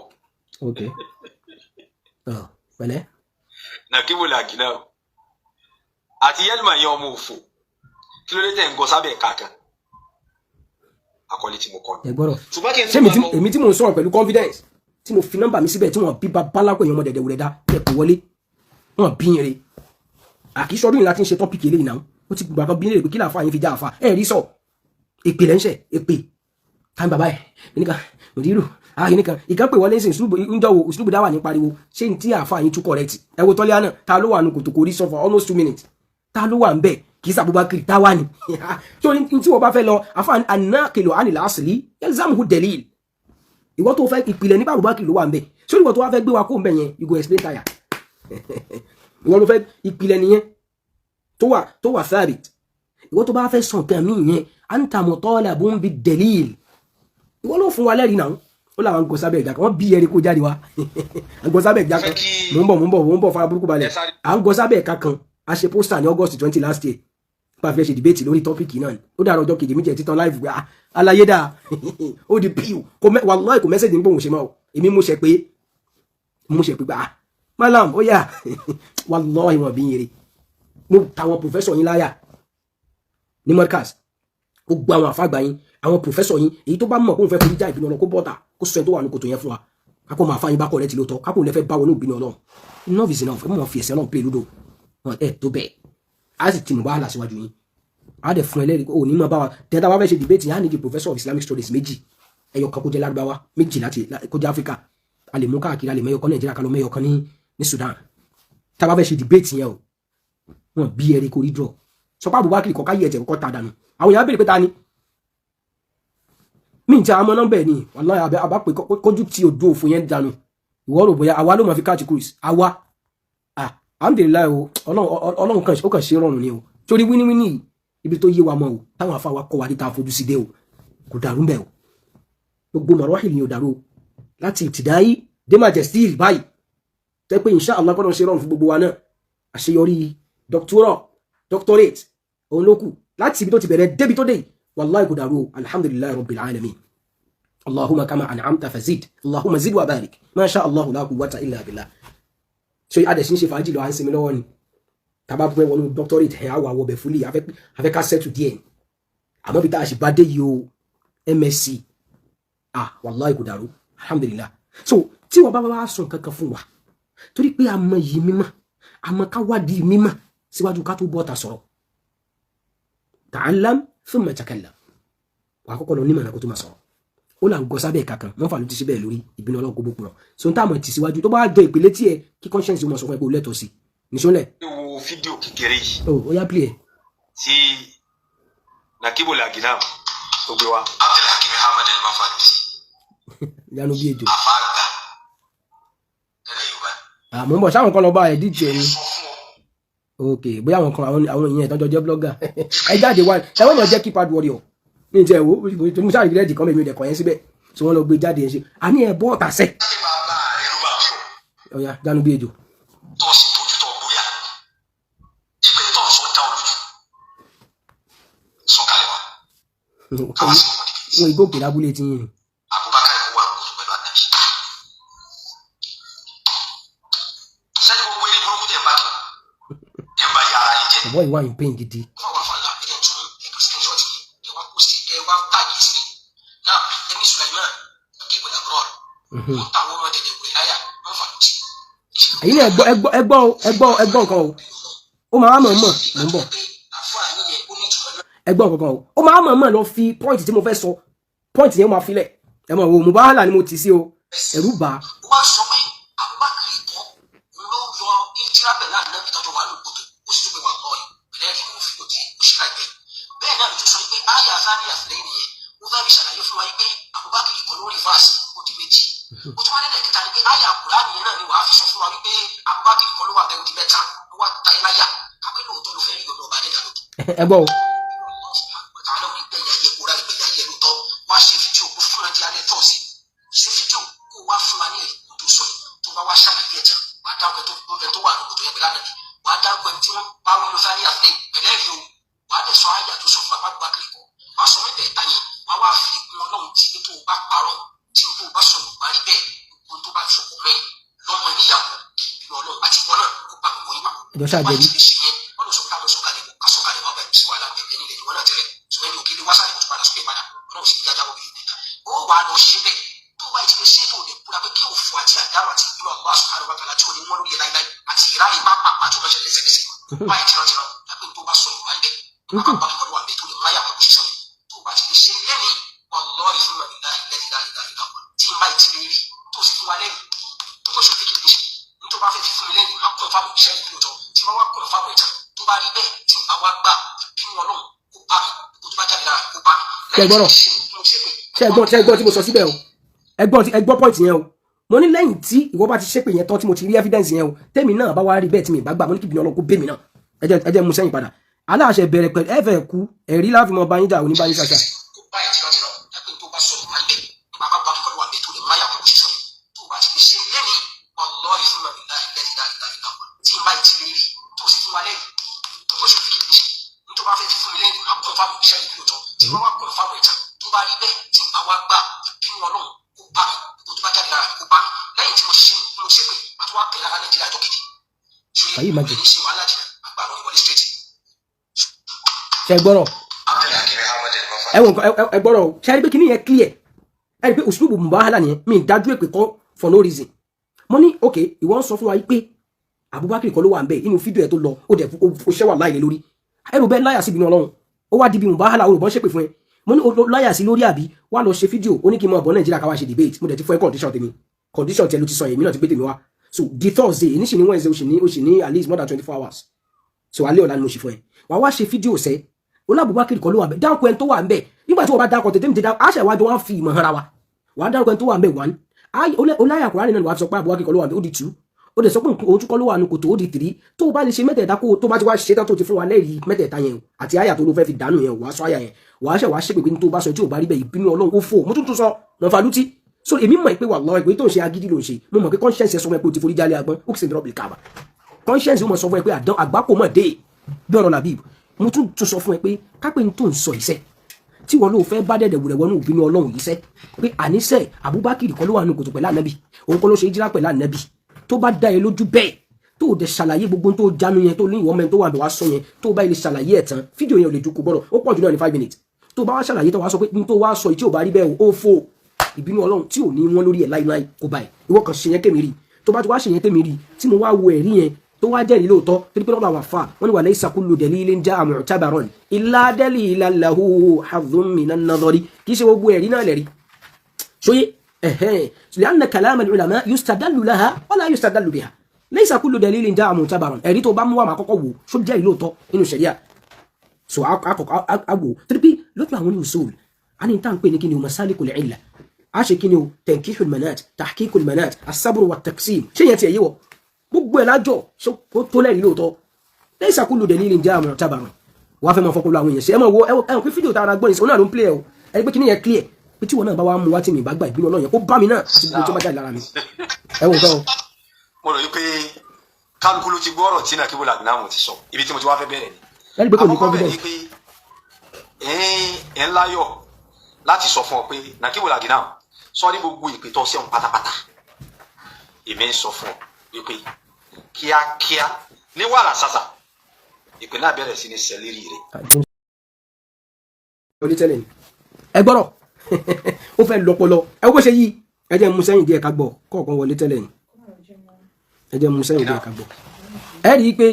ok pẹ̀lẹ́ Nakibu Lagina àti Yelma yẹn ọmọ òfò kí ló dé tẹ̀ ń gọ sábẹ́ kankan àkọlé tí mo kọ ẹ gbọ́dọ̀ ṣùgbọ́n kí n ṣé tún bá èmi tí mò ń sọ̀rọ̀ pẹ̀lú confidence tí mo fi nọ́mbà mi síbẹ̀ tí wọ́n bí babaláwo èèyàn ọmọ dẹ̀dẹ̀ wúrẹ́ dá ẹ̀ kò wọlé wọ́n bí yẹn re àkísọ́dún yìí láti ń ṣe tọ́pìkì eléyìí náà ó ti gbàgbọ́ bí léèrè pé kí láàfà yín fi já àfà ẹ̀ rí sọ èpè lẹ́ńṣẹ̀ èpè táwọn bàbá ẹ̀ nìkan òdìrú ààyè nìkan ìkan pè wọlé ṣe ìjọwò òṣùlùbù dáwà ní pariwo ṣé ní tí àfà yín tún correct ẹ wo tọ́lẹ́ náà ta ló wà nù kòtò kò rí sọ for almost 2 minutes ta ló wà ń bẹ̀ kì í sàbúbákiri tá wà ní tí wọ́n bá fẹ́ lọ àfà anákèlò ànìlá àṣìlí yalzamuhu delil ìwọ tó fẹ́ ìpìlẹ̀ nípa Abubakar ló wà ń bẹ̀ sórí ìwọ tó wá fẹ́ gbé wa kó ń bẹ̀ yẹn you go explain tire ìwọ ló fẹ́ ìpìlẹ̀ nìyẹn tó wà thabit ìwọ tó bá fẹ́ sọ nǹkan mí yẹn anta mutalabun bid dalil ìwọ ló fún wa lẹ́rìí náà ó làwọn gọ́sábẹ̀ ìjà kan wọ́n bí ẹ̀rí kó jáde wá gọ́sábẹ̀ ìjà kan mò ń bọ̀ fara burúkú balẹ̀ à ń gọ́sábẹ̀ ẹ̀ka kan a ṣe pósítà ní August 20 last year nípa fẹ́ ṣe dìbéètì lórí tọ́pìkì náà ó dára ọjọ́ kejì méjì títàn láìfù pé aláyé dáa ó di píù wàláì kò mẹ́sẹ̀jì ń gbóhùn ṣe máa èmi mo ṣe pé malam ó yà wàláì wọn bí yẹrẹ mo tàwọn pòfẹ́sọ̀ yín láyà ní mọ́dcast ó gbọ́ àwọn àfáàgbà yín àwọn pòfẹ́sọ̀ yín èyí tó bá mọ̀ kó ń fẹ́ forí já ìbínú ọlọ́run kó bọ́ta kó sọ ẹ̀ tó wà ní kòtò yẹn fún wa kápò máa fáyín bá kọ̀ rẹ̀ ti lóòótọ́ kápò lẹ́fẹ́ bá wọnú ìbínú ọlọ́run enough is enough ẹ mọ̀ fi ẹ̀sẹ̀ ọlọ́run play ludo ẹ̀ tó bẹ́ẹ̀ á sì tì mú bá àlà síwájú yín á dẹ̀ fún ẹlẹ́rìí ò ní mọ̀ bá wa tẹ́tà wá fẹ́ ṣe debate yẹn á nídìí professor of Islamic studies méjì ẹyọ kan kó jẹ́ lárúbáwá méjì láti kó jẹ́ Áfíríkà a lè mú káàkiri a lè mẹ́yọ kan Nàìjíríà kan lọ mẹ́yọ kan ní Sudan tá a bá fẹ́ ṣe debate yẹn o wọn bí ẹ̀rí kò rí draw sọ pé Abubakar kọ́ káyé ẹ̀jẹ̀ kọ́ ta dànù àwọn èèyàn béèrè pé ta ni mí n ti àmọ́ nọ́mbà ẹ̀ ni wàláhì àbá pé kójú tí ojú òfin yẹn dànù ìwọ rò bóyá àwa ló máa fi káàkiri cruise àwa alhamdulillah o ọlọ́run kan ó kàn ṣe rọrùn ni o torí wíníwíní ibi tó yé wa mọ́ o táwọn afáwa kọ́ wa ní ta fojú sí dé o kò dàrú mbẹ́ o gbogbo marahil ni ò dàrú o láti ìtìdáyí dé majesty báyìí tẹ́ pé insha Allah kọ́nà ṣe rọrùn fún gbogbo wa náà àṣeyọrí doctorate òun ló kù láti ibi tó ti bẹ̀rẹ̀ débi tó dé wallahi kò dàrú o alhamdulillahi rabbil alamin allahumma kama an'amta fazid allahumma zid wa barik ma sha Allah la quwwata illa billah so adẹ̀sí ń ṣe fàájì lọ à ń sinmi lọ́wọ́ ni tàbá pẹ́ wọnú doctorate ẹ̀ àwọ̀ àwọ̀ bẹ̀ fúlì afẹ́ ká settle díẹ̀ àmọ́ bí tá a ṣe bá dé yìí o MSc wallahi kò dàrú alhamdulillah so tí wọ́n bá wá sọ nǹkan kan fún wa torí pé àmọ́ yìí mímọ́ àmọ́ ká wádìí mímọ́ síwájú ká tó bọ́ ta sọ̀rọ̀ ta'allam thumma takallam wà á kọ́kọ́ lọ nímọ̀ náà kó tó máa sọ̀rọ̀ ó là ń gọ sábẹ́ ẹ̀ka kan wọ́n fà ló ti ṣe bẹ́ẹ̀ lórí ìbínú ọlọ́run kó bókun rọ̀ so n táàmù ti síwájú tó bá jọ ìpele tí ẹ kí conscience wọn sọ fún ẹ pé o lẹ́tọ̀ọ́ sí nìṣọ́lẹ̀. wo fídíò kékeré yìí. ó yá play ẹ. tí Nakibu Lagina tó gbé wa. Abdulhakeem Ahmed El-Mafaloti. yanu bí ejò. àfàgbà ẹlẹ́ yorùbá. àmọ́ ń bọ̀ sáwọn kan lọ bá ẹ̀ díje ni ok bóyá àwọn kan àwọn èèyàn ìtọ́jọ́ jẹ́ blogger ẹ jáde wá ẹ wọ́n mọ̀ jẹ́ keypad warrior ní ìjẹ́ ìwò mo sáré ìrẹ́dì kan mẹ́rin ìdẹ̀kọ̀ yẹn síbẹ̀ tí wọ́n lọ gbé jáde yẹn ṣe àní ẹ̀ bọ́ ọ̀tà sẹ́. ọ̀ya jánu bí ejò. tó o sì tójú tó o bóyá ìpè tó o sọ dá o lójú sọ̀kalẹ̀ wa. wọn ìgòkè lábúlé tí yín ni. Abubakar kò wà lóko pẹ̀lú àtàkì. sẹ́ni gbogbo eré burúkú tẹ̀ ń bá kí ẹ̀ ń bá yà ara yín jẹ́. ọ̀bọ̀ ìwà in pain gidi. èyí ni ẹgbọ́ nǹkan o ó máa mọ̀ mọ̀ mò ń bọ̀ ẹgbọ́ nǹkan o ó máa mọ̀ mọ̀ lọ fi pọ́ìntì tí mo fẹ́ sọ pọ́ìntì yẹn máa filẹ̀ ẹ mọ̀ wo mo bá hàlà ni mo tì sí o ẹ̀rú bá. wọ́n sọ pé Abubakar ìtọ́ ló yọ ìjírá bẹ̀rẹ̀ láti náà ìtọ́jú wa lóògbé ó sì tún pé wà lọ́ọ̀ yìí bẹ̀rẹ̀ ẹ̀kẹ́ mo fi òdì ó ṣe láìpẹ́ bẹ́ẹ̀ náà ló tún sọ pé àyà sáni àtìlẹ́yìn nìyẹn ó fẹ́ fi ṣàlàyé fún wa pé Abubakar ìkọ́ lórí fáàsì ó di méjì ó tún wá nílẹ̀ kẹta ni pé àyà Kùránì yẹn náà ni wàá fi sọ fún wa wípé Abubakar ìkọ́ ló wà bẹ́ẹ̀ ó di mẹ́ta ẹ gbọ́ o. wá ṣe fídíò kó fún ẹ di alẹ́ tọ́sí ṣe fídíò kó wá fún wa ní ẹ̀rí tó sọ yìí tó bá wá ṣàlàyé ẹ̀jẹ̀ wàá dárúkọ ẹ tó wà lóko tó yẹ pẹ̀lú àná ni wàá dárúkọ ẹ tí wọ́n bá wí lọ́sà ní àtẹ pẹ̀lẹ́ rí o wàá dẹ̀ sọ àyà tó sọ fún apá gbàgbé kọ wàá sọ mẹ́tẹ̀ẹ̀ta yẹn wàá wá fi ìkún ọlọ́run tí tó o bá parọ́ tí o tó o bá sọ lù parí bẹ́ẹ̀ o tó bá sọ mẹ́ lọ́mọ níyàwó ìlú ọlọ́run àti ìwọ náà kó pa gbogbo yín papọ̀ ìjọ ṣáà jẹ̀bi. ó wà lọ ṣe bẹ́ẹ̀ tó bá ti lè ṣe tó lè kúra pé kí òfò àti àdárò àti ìbínú Allah subhanahu wa ta'ala tí ò ní wọ́n lórí ẹ̀ láíláí àti ìráyè bá pàpà tó lọ́ṣẹ̀ lẹ́sẹ̀kẹsẹ̀ báyìí tìrọ̀tìrọ̀ lápẹ́ tó bá sọ ìwà ilẹ̀ bá bá pẹ̀lú àmì tó lè máyà pẹ̀lú ṣiṣọ́ yìí tó bá ti lè ṣe lẹ́yìn wallahi fún mi tí n bá ti lè rí tó sì fún wa lẹ́yìn tó tó ṣe fi kéde ṣe ní tó bá fẹ́ fi fún mi lẹ́yìn máa kún fáwọn iṣẹ́ ìlú lóòótọ́ tí wọ́n wá kún fáwọn ìjà tó bá rí bẹ́ẹ̀ tí n bá wá gbà kí wọ́n lọ́hùn kó bá mi kó tó bá jáde lára kó bá mi. ṣe gbọ́ tí mo sọ síbẹ̀ o ẹgbọ́n point yẹn o mo ní lẹ́yìn tí ìwọ bá ti ṣépè yẹn tán tí mo ti rí evidence yẹn o tèmi náà bá wá rí bẹ́ẹ̀ tí mi bá gbà mo ní kí ìbínú Ọlọ́run kó bẹ́ mi náà ẹ jẹ́ mú sẹ́yìn padà aláṣẹ bẹ̀rẹ̀ pẹ̀lú ẹ̀fẹ̀ kú ẹ̀rí láfi mọ báyìí dà òní báyìí ṣàṣà. Ayé máa jẹ. Ṣé gbọ́rọ̀? Ẹ gbọ́rọ̀ o. Ṣé ẹ rí pé kí ni yẹn clear? Ẹ rí pé òṣùlùbù mubahala nìyẹn mi dájú èpè kan for no reason. Mo ní okay ìwọ ń sọ fún wa pé Abubakar kọ́ ló wà ń bẹ̀ inú fídíò ẹ̀ tó lọ ó dẹ̀ ó ṣẹ́wà láìlé lórí. Ẹrù bẹ́ẹ̀ láyà sí ìbínú Ọlọ́run. Ó wá di bí mubahala olùbọ́n ṣépè fún ẹ. Mo ní láyà sí lórí àbí wá lọ ṣe fídíò ó ní kí n máa bọ̀ Nàìjíríà ká wá ṣe debate mo dẹ̀ ti fún ẹ condition tèmi. Condition tẹ ló ti sọ yẹn mi náà ti gbé tèmi wá. So the Thursday ní ṣe ní Wednesday ó ṣì ní at least more than 24 hours. So alẹ́ ọ̀la ni mo ṣe fún ẹ. Wà wá ṣe fídíò sẹ́ Abubakar kọ́ ló wà ń bẹ̀ dákọ̀ ẹni tó wà ń bẹ̀ nígbà tí wọ́n bá dákọ̀ tètè mi ti dá àṣẹ ìwájú wọn fi ìmọ̀ hara wa wà á dákọ̀ ẹni tó wà ń bẹ̀ one oláyà Kùránì náà wà á sọ pé Abubakar kọ́ ló wà ń bẹ̀ ó di 2 ó dẹ̀ sọ pé òun tún kọ́ ló wà ní kòtò ó di 3 tó o bá lè ṣe mẹ́tẹ̀ẹ̀ta kó tó bá ti wá ṣe tán tó ti fún wa lẹ́rìí mẹ́tẹ̀ẹ̀ta yẹn àti àyà tó ló fẹ́ fi dànù yẹn wà á sọ àyà yẹn wà á ṣe wà á ṣe pé tó bá sọ tí ò bá rí bẹ́ẹ̀ ìbínú Ọlọ́run ó fò mo tún sọ nọfàlútì so èmi mọ̀ pé wallahi pé tó ń ṣe agídí ló ń ṣe mo mọ̀ pé conscience sọ fún ẹ pé o ti forí jálẹ̀ agbọ́n ó kì í ṣe drop the cover conscience ó mọ̀ sọ fún ẹ pé àgbákò mọ̀ dé bí ọ̀rọ̀ làbí mo tún sọ fún ẹ pé kápẹ́ ní tó ń sọ iṣẹ́ tí wọn ló fẹ́ bá dẹ̀dẹ̀ wùrẹ̀ wọnú ìbínú Ọlọ́run yìí sẹ́ pé àníṣe Abubakar kọ́ ló wà nínú kòtò pẹ̀lú ànábì òun kọ́ ló ṣe jíra pẹ̀lú ànábì tó bá dá ẹ lójú bẹ́ẹ̀ tó o dẹ̀ ṣàlàyé gbogbo tó jánu yẹn tó ní ìwọ́n mẹ́rin tó wà bẹ̀ wá sọ yẹn tó bá ilé ṣàlàyé ẹ̀ tán fídíò yẹn ò lè ju kó bọ́rọ̀ ó pọ̀ jù náà ní 5 minutes tó bá wá ṣàlàyé tó wá sọ pé ní tó wá sọ tí ò bá rí bẹ́ẹ̀ ó fò ìbínú Ọlọ́run tí ò ní wọn lórí ẹ̀ láíláí kó báyìí ìwọ kan ṣe yẹn kémi rí tó bá ti wá ṣe yẹn kémi rí tí mo wá wo ẹ̀rí yẹn tó wá jẹ́rìí lóòótọ́ torí pé lọ́dọ̀ àwọn àfa wọn ni wà laysa kullu dalilin ja'a mu'tabaran illa dalilan lahu hadhun minan nadhari kì í ṣe gbogbo ẹ̀rí náà lẹ̀rí ṣóyé li'anna kalam al-ulama yustadallu laha wa la yustadallu biha laysa kullu dalilin ja'a mu'tabaran ẹ̀rí tó bá mú wà máa kọ́kọ́ wò ṣó jẹ́rìí lóòótọ́ nínú ṣẹ̀ríà so àgbò torí pé lọ́dọ̀ àwọn usul a ní tá à ń pè ní kí ni o masalikul illa a ṣe kí ni o tankihul manat tahqiqul manat as-sabr wa at-taqsim ṣé yẹn ti ẹ̀yẹ wọ gbogbo ẹ̀ lájọ tó lẹ́rìí lóòótọ́ laysa kullu dalilin ja'a mu'tabaran wàá fẹ́ mọ fọ́kúlù àwọn èèyàn ṣe ẹ mọ̀ wo ẹ̀wọ̀n pé fídíò tààrà gbọ́n ìṣòro náà ló ń play ẹ̀ o ẹni pé kí ni yẹn clear pé tí wọn náà bá wá mú wá tí mi bá gba ìbínú Ọlọ́run yẹn kó bá mi náà àti gbogbo tó bá jáde lára mi ẹ̀wọ̀n nǹkan o. mo rò wípé kálukú ló ti gbọ́ ọ̀rọ̀ tí Nakibu Lagnamu ti sọ ibi tí mo ti wá fẹ́ bẹ̀rẹ̀ ni. ẹni pé kò ní confidence. àkọ́kọ́ bẹ̀rẹ̀ pé ẹ̀ ń láyọ̀ láti sọ fún ọ pé Nakibu Lagnamu sọ ní gbogbo ìpè tó ṣẹ̀wọ̀n pátápátá èmi ń sọ fún ọ wípé kíákíá ní wàrà sàṣà ìpè náà bẹ̀rẹ̀ sí ní sẹ́lẹ̀rì rẹ̀. ẹ gbọ́rọ̀ ó fẹ́ lọ́pọlọ ẹ wọ́n ṣe yí ẹ jẹ́ mú sẹ́yìn díẹ̀ ká gbọ́ kọ̀ọ̀kan wọlé tẹ́lẹ̀ ni ẹ jẹ́ mú sẹ́yìn díẹ̀ ká gbọ́ ẹ rí i pé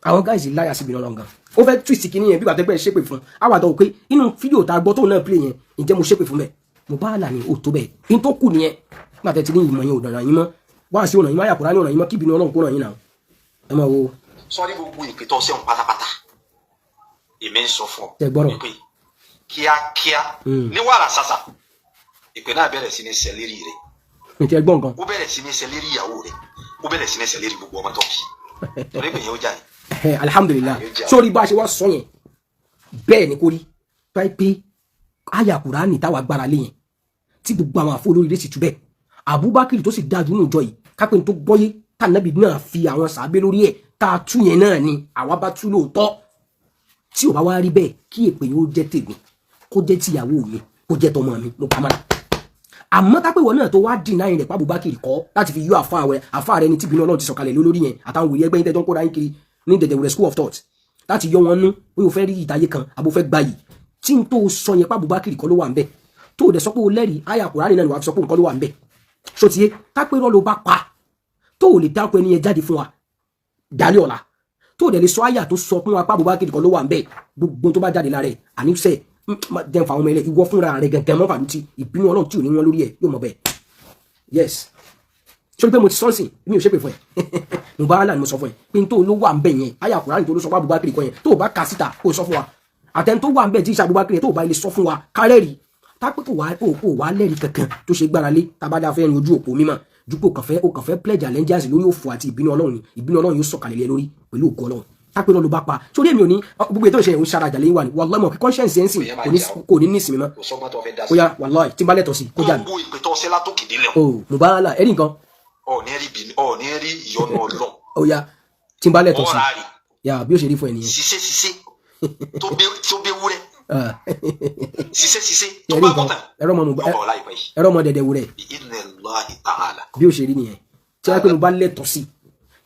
àwọn gáàsì láyà síbi náà lọ́ngàn ó fẹ́ twist kìíní yẹn bí wàá tẹ́gbẹ́ ṣépè fún àwàdàn pé inú fídíò tá a gbọ́ tóun náà play yẹn ǹjẹ́ mo ṣépè fún bẹ́ẹ̀ mo bá là ní òtó bẹ́ẹ̀ in tó kù nìyẹn nígbà tẹ́ ti ní ìmọ̀ yẹn ò dànù yín mọ́ wá sí ọ̀nà yín má yàkùrá ní ọ̀nà yín mọ́ kí ìbínú Ọlọ́run kó ràn yín náà ẹ máa wo. sọ ní gbogbo ìpè tó ṣẹ̀wọ̀n pátápátá èmi ń sọ fún ọ wípé kíákíá ní wàrà sàṣà ìpè náà bẹ̀rẹ̀ sí ní sẹ́lẹ̀rì rẹ̀. ǹtí ẹ gbọ́ nǹkan. ó bẹ̀rẹ̀ sí ní sẹ́lẹ̀rì ìyàwó rẹ̀ ó bẹ̀rẹ̀ sí ní sẹ́lẹ̀rì gbogbo ọmọ tó kì torí pé yẹn ó jà ní. alhamdulillah sórí bá a ṣe wá sọ yẹn bẹ́ẹ̀ ni kò rí tó pé àyà Kùránì táwa gbára lé yẹn tí gbogbo àwọn àfọ olórí rẹ̀ sì tú bẹ́ẹ̀ Abubakar tó sì dájú nínú ìjọ yìí kápẹ́ tó gbọ́yé tànàbí náà fi àwọn sàábé lórí ẹ̀ tá a tú yẹn náà ni àwa bá tú lóòótọ́ tí ò bá wá rí bẹ́ẹ̀ kí èpè yóò jẹ́ tèmi kó jẹ́ tìyàwó mi kó jẹ́ tọmọ mi mo pa mọ́ra àmọ́ tápẹ́ ìwọ náà tó wá dì náà rẹ̀ pa Abubakar kọ́ láti fi yọ àfa rẹ̀ ní tìbínú Ọlọ́run ti sọ̀kalẹ̀ lórí yẹn àtàwọn wòye ẹgbẹ́ yín tẹ́jọ́ ń kóra yín kiri ní dẹ̀dẹ̀wẹ̀rẹ̀ school of thought láti yọ wọn nú pé o fẹ́ rí ìtayé kan àbò fẹ́ gbayì tí n tó sọ yẹn pa Abubakar kọ́ ló wà ń bẹ̀ tó o dẹ̀ sọ pé o lẹ́rìí àyà Kùránì náà ni wàá fi sọ pé nǹkan ló wà ń bẹ̀ sotiye tápẹ́ rọ́ ló bá pa tó o lè dáko ẹni yẹn jáde fún wa dálé ọ̀la tó o dẹ̀ lè sọ àyà tó sọ fún wa pa Abubakar kọ́ ló wà ń bẹ̀ gbogbo tó bá jáde lára ẹ̀ àníṣe jẹ́ nfa ọmọ ilẹ̀ ìwọ fúnra rẹ̀ gẹ̀gẹ̀ mọ́ fàmìtì ìbínú Ọlọ́run tí ò ní wọn lórí ẹ̀ yóò mọ̀ bẹ́ẹ̀ yes ṣé pé mo ti sọ́ọ̀sì mi ò ṣépè fún ẹ mo bá hàn ní mo sọ fún ẹ pé n tó ló wà ń bẹ̀ yẹn àyà Kùránì tó ló sọ fún Abubakar kọ́ yẹn tó o bá ka síta kó o sọ fún wa àtẹn tó wà ń bẹ̀ tí ìṣe Abubakar yẹn tó o bá ilé sọ fún wa kárẹ́rì tápẹ́ kò wá lẹ́rìí kankan tó ṣe gbára lé tabadá fẹ́ rin ojú òpó mímọ́ dúpọ̀ kàn fẹ́ pledge allegiance lórí òfò àti ìbínú Ọlọ́run yóò sọ̀kalẹ̀ lé lórí pẹ̀lú ògo Ọlọ́run tápẹ́ lọ́ọ́ ló bá pa sórí èmi ò ní gbogbo ètò ìṣẹ̀yẹ̀ ń ṣarajà lẹ́yìn wà ní wallahi mọ̀ kí conscience yẹn sìn kò ní ní ìsinmi mọ́ ó yá wallahi tí n bá lẹ́tọ̀ sí kó jà mí. gbogbo ìpè tó ṣe látòkè délẹ̀ o mo bá là ẹ̀rí nǹkan. ọ̀ọ́ni rí ìyọnu Ọlọ́run. ó yá tí n bá lẹ́tọ̀ sí ọ̀rá rí yà bí ó ṣe rí fún ẹ nìyẹn. ṣiṣẹ́ tó bẹ wúrẹ́ ṣiṣẹ́ tó ẹ̀rí bá nǹkan bọ̀tàn ẹ̀rọ ọmọ dẹ̀dẹ̀ wù rẹ̀ bi'idhnillahi ta'ala. bí ó ṣe rí nìyẹn tí wọ́n pẹ́ mo bá lẹ́tọ̀ sí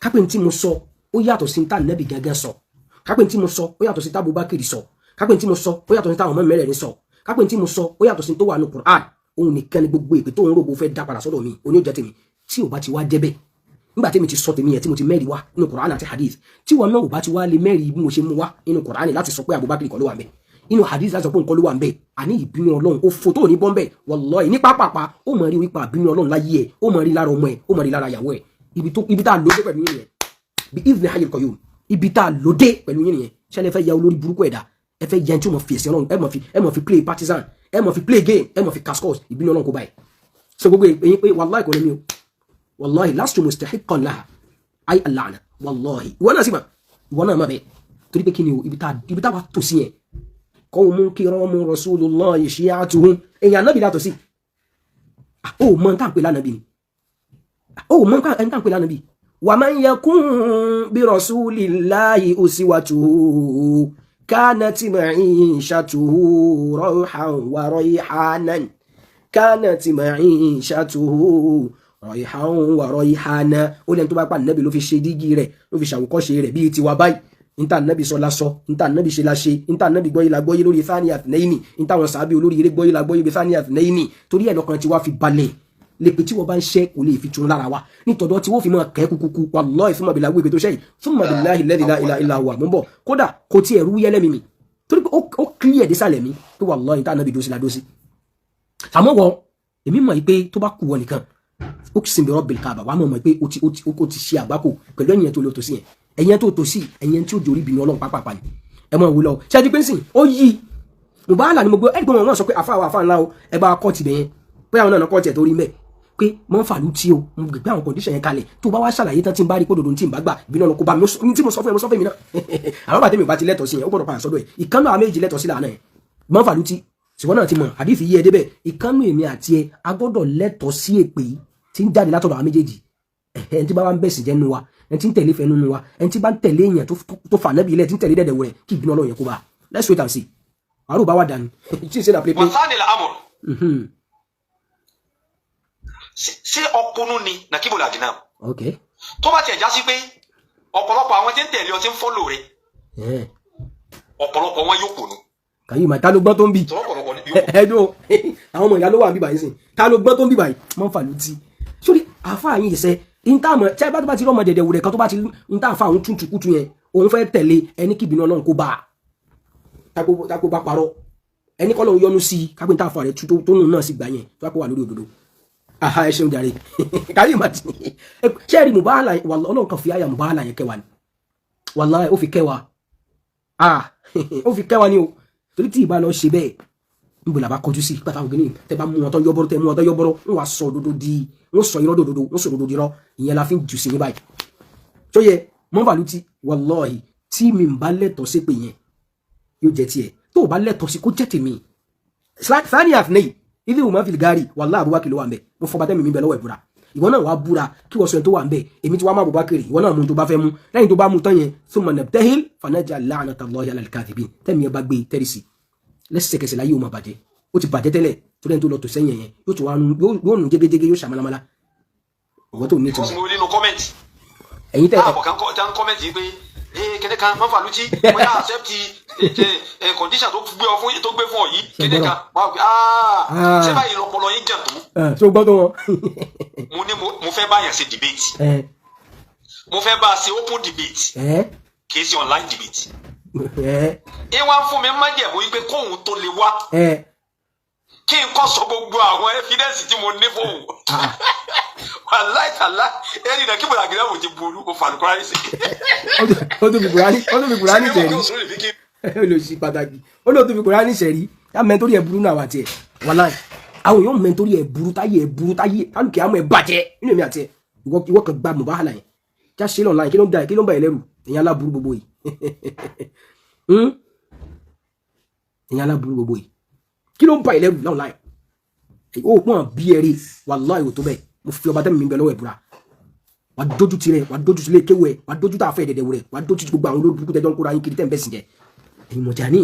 kápẹ́ tí mo sọ ó yàtọ̀ sí ta nẹ́bì gángan sọ kápẹ́ tí mo sọ ó yàtọ̀ sí ta Abubakar sọ kápẹ́ tí mo sọ ó yàtọ̀ sí ta ọmọ mẹ́rẹ̀ẹ̀rin sọ kápẹ́ tí mo sọ ó yàtọ̀ sí tó wà ní Qur'an òun nìkan ni gbogbo èpè tó ń rògbò fẹ́ dá padà sọ́dọ̀ mi òní ó jẹ́ tèmi tí ò bá ti wá jẹ́ bẹ́ẹ̀ nígbà tí mi ti sọ tèmi yẹn tí mo ti mẹ́rin wá nínú Qur'an àti hadith tí wọn náà ò bá ti wá lè mẹ́rin bí mo ṣe mú wá nínú Qur'an láti sọ pé Abubakar kọ́ ló wà ń bẹ̀ inú hadith láti sọ pé nǹkan ló wà ń bẹ̀ àní ìbínú Ọlọ́run ó fò tó ní bọ́m̀bẹ̀ wallahi ní pápápá ó mọ̀ rí wípé ìbínú Ọlọ́run láyé ẹ̀ ó mọ̀ rí lára ọmọ ẹ̀ ó mọ̀ rí lára ìyàwó ẹ̀ ibi tá a lóde pẹ̀lú yín nìyẹn bí ìdílé hayil qayyum ibi tá a lóde pẹ̀lú yín nìyẹn ṣẹlẹ̀ fẹ́ ya olórí burúkú ẹ̀dá ẹ fẹ́ yẹn tí ó mọ̀ fi ẹ̀sìn Ọlọ́run ẹ mọ̀ fi play partisan ẹ mọ̀ fi play game ẹ mọ̀ fi cascos ìbínú Ọlọ́run kó báyìí so gbogbo èyí pé wallahi kò ní mi o wallahi lastu mustahiqqan laha ay alana wallahi ìwọ náà sì mà ìwọ náà má bẹ́ẹ̀ torí pé kí ni o ibi tá a wà tó sí yẹn qawmun kiramun rasulullahi shi'atuhum èèyàn náà bí látọ̀ sí ó mọ̀ tá à ń pè lánàá bí ni ó mọ̀ tá à ń pè lánàá bí wa man yakun bi rasulillahi uswatuhu kanat ma'ishatuhu rawhan wa rayhanan kanat ma'ishatuhu rayhan wa rayhana ó lẹ́ni tó bá pa nàbí ló fi ṣe dígí rẹ̀ ló fi ṣàwòkọ́ṣe rẹ̀ bíi tiwa báyìí níta nàbí sọ lásọ níta nàbí ṣe láṣe níta nàbí gbọ́yé la gbọ́yé lórí thani athnaini níta wọn sàábí olórí eré gbọ́yé la gbọ́yé bí thani athnaini torí ẹ̀ lọ́kàn tí wàá fi balẹ̀ lèpè tí wọ́n bá ń ṣẹ́ kò lè fi tún lára wa nítọ̀dọ̀ tí wọ́n fi máa kẹ́ kúkúkú wallahi fún màbìlá wípé tó ṣẹ́yìn fún màbìlá alladhi la ilaha illa huwa mọ́ bọ̀ kódà kò tí ẹ̀rú yẹ́lẹ́ mi torí pé ó clear dé sàlẹ̀ mi pé wallahi níta nàbí dósí la dósí àmọ́ wọ èmi mọ̀ pé tó bá kú wọ nìkan ó sì ń bẹ̀rọ̀ bẹ̀rẹ̀ káàbà wàá mọ̀ pé ó ti ṣe àgbákò pẹ̀lú ẹ̀yìn tó lọ tó sí yẹn ẹ̀yẹn tó tó sí ẹ̀yẹn tí ó jòrí bìnú Ọlọ́run pápápá ni ẹ mọ̀ wò lọ ṣe é di pé ń sìn ó yí mùbáàlà ni mo gbọ́ ẹ̀gbọ́n wọn sọ pé àfa ńlá o ẹ bá kọ́ọ̀tì bẹ̀yẹn pé àwọn náà kọ́ọ̀tì ẹ̀ tó rí mẹ́ pé mọ́ fàlú tí o mo gbé àwọn kọ̀ǹdíṣàn yẹn kalẹ̀ tó bá wá ṣàlàyé tán tí n bá rí kódòdó tí n bá gbà ìbínú Ọlọ́run kó bá mi tí mo sọ fún mi náà àwọn bàtẹ́ mi bá ti lẹ́tọ̀ọ́ sí yẹn ó gbọ́dọ̀ padà sọ́dọ̀ ẹ̀ ìkànnì àwọn méjì lẹ́tọ̀ọ́ sí làánà yẹn mọ́ fàlú tí ṣùgbọ́n náà ti mọ̀ àdìsí yí ẹ débẹ̀ ìkànnì èmi àti ẹ agbọ́dọ̀ lẹ́tọ̀ọ́ sí èpè tí ń jáde látọ̀dọ̀ àwọn méjèèjì ẹni tí bá wá ń bẹ̀sìn jẹ́ nu wa ẹni tí ń tẹ̀lé fẹ́ nu wa ẹni tí bá ń tẹ̀lé èèyàn tó fà nẹ́bí ilẹ̀ tí ń tẹ̀lé dẹ̀dẹ̀ wẹ̀ kí ìbínú Ọlọ́run yẹn kó bá let's wait and see àrùn bá wà dání tí ń ṣe dà pé. wàtánì làámùr ṣé ọkùnrin ni nàkíbò làdínà tó bá tiẹ̀ já sí pé ọ̀pọ̀lọpọ̀ àwọn tí ń tẹ̀lé ọ tí ń fọ́lò rẹ ọ̀pọ̀lọpọ̀ wọn yóò kùnú. kàyí mà ta ló gbọ́n tó ń bì ẹ̀ẹ́dùn àwọn ọmọ ìyá ló wà ń bì báyìí sìn ta ló gbọ́n tó ń bì báyìí mọ́ fà ló ti sórí àáfàá yìí ṣe ìntàmọ̀ tí a bá ti rọ́mọ dẹ̀dẹ̀ wùrẹ̀ kan tó bá ti ìntàfà òun tútù kútu yẹn òun fẹ́ tẹ̀lé ẹni kí ìbínú Ọlọ́run kó bá a tako bá parọ́ ẹni kọ́ lóun yọnu sí i kápẹ́ ìntàfà rẹ̀ tó nù náà sì gbà yẹn tó bá kó wà lórí òdodo aha ẹ ṣeun jàre kárí ìmọ̀ àti ṣé ẹ̀rí mùbáàlà Ọlọ́run kan fi àyà mùbáàlà yẹn kẹwàá ni wàláhì ó fi kẹwàá ó fi kẹwàá ni o torí tí ìbá lọ ṣe bẹ́ẹ̀ níbo làbá kọjú sí pátá ògìní tẹ bá mú wọn tó yọbọrọ tẹ mú wọn tó yọbọrọ ń wá sọ òdodo di wọn sọ irọ́ dòdòdó wọn sọ òdodo di irọ́ ìyẹn la fi ń jù sí ní báyìí tó yẹ mọ́fàlú tí wàláhì tí mi ń bá lẹ́tọ̀ọ́ sí pé yẹn yóò jẹ́ tiẹ̀ tó bá lẹ́tọ̀ọ́ sí kó jẹ́ tèmi sani àfínẹ́yì ilé ìwòmọ́ fìlgárì wàláhì Abubakar ló wà ń bẹ̀ mo fọba tẹ́mi mi bẹ̀ lọ́wọ́ ìbúra ìwọ náà wàá búra kí wọ́n sọ ẹni tó wà ń bẹ̀ èmi ti wá má Abubakar ìwọ náà mú tó bá fẹ́ mú lẹ́yìn tó bá mú tán yẹn thumma nabtahil fanaj'al la'natallahi 'alal kadhibin tẹ́mi yẹn bá gbé tẹ́rìsì lẹ́sẹ̀kẹsẹ̀ láyé ó máa bàjẹ́ ó ti bàjẹ́ tẹ́lẹ̀ tó lẹ́yìn tó lọ tó sẹ́yìn yẹn yóò tó wá yóò nù jégéjégé yóò ṣàmálámálá ìwọ tó ní ìtumọ̀. because mo nínú kọ́mẹ̀ntì ẹ̀yin tẹ́ àbọ̀ kan kọ́mẹ̀ntì pé kéde kan má fàlùtì wọ́n yà accept condition tó gbé fún ọ yìí kéde kan wọ́n á gbé ṣé báyìí lọ́pọlọ yín jẹ̀ tó. ṣé o gbọ́ tó wọn. mo ní mo fẹ́ báyàn ṣe debate mo fẹ́ bá a ṣe open debate kì í ṣe online debate. ìwà fún mi má jẹ̀bú wípé kóhun tó lè wá kí n kọ́ sọ gbogbo àwọn evidence tí mo ní fóun wàláìtàlá ẹni náà kí mo làgìrẹ́ mo ti burú mo fà lùkúrá sí. ó tó fi kùránì sẹ̀rí olùsí pàtàkì ó lóò tó fi kùránì sẹ̀rí yá mẹ́ntórí ẹ̀ burú náà wà tiẹ̀ wàláì àwọn èèyàn mẹ́ntórí ẹ̀ burú táyé kálukì àmọ́ ẹ̀ bàjẹ́ nínú èmi àti ẹ̀ ìwọ kan gba mùbáhàlà yẹn já ṣe lọ́nà kí ló ń bá ẹ̀ lẹ́rù èèyàn aláburú gbogbo yìí èèyàn aláburú gbogbo yìí kí ló ń bá ẹ̀ lẹ́rù náà láì ó pọ́n bí ẹ̀rí wàláì ò tó bẹ́ẹ̀ mo fi ọba tẹ́mi mi bẹ lọ́wọ́ ìbúra wà dójú tirẹ̀ wà dójú tilé kéwù ẹ̀ wà dójú tá a fẹ́ dẹ̀dẹ̀ wù rẹ̀ wà dójú gbogbo àwọn olóògùn tẹ́jọ́ ń kóra yín kiri tẹ́ ń bẹ́ sìn jẹ́ ẹ̀yin mọ̀jà ní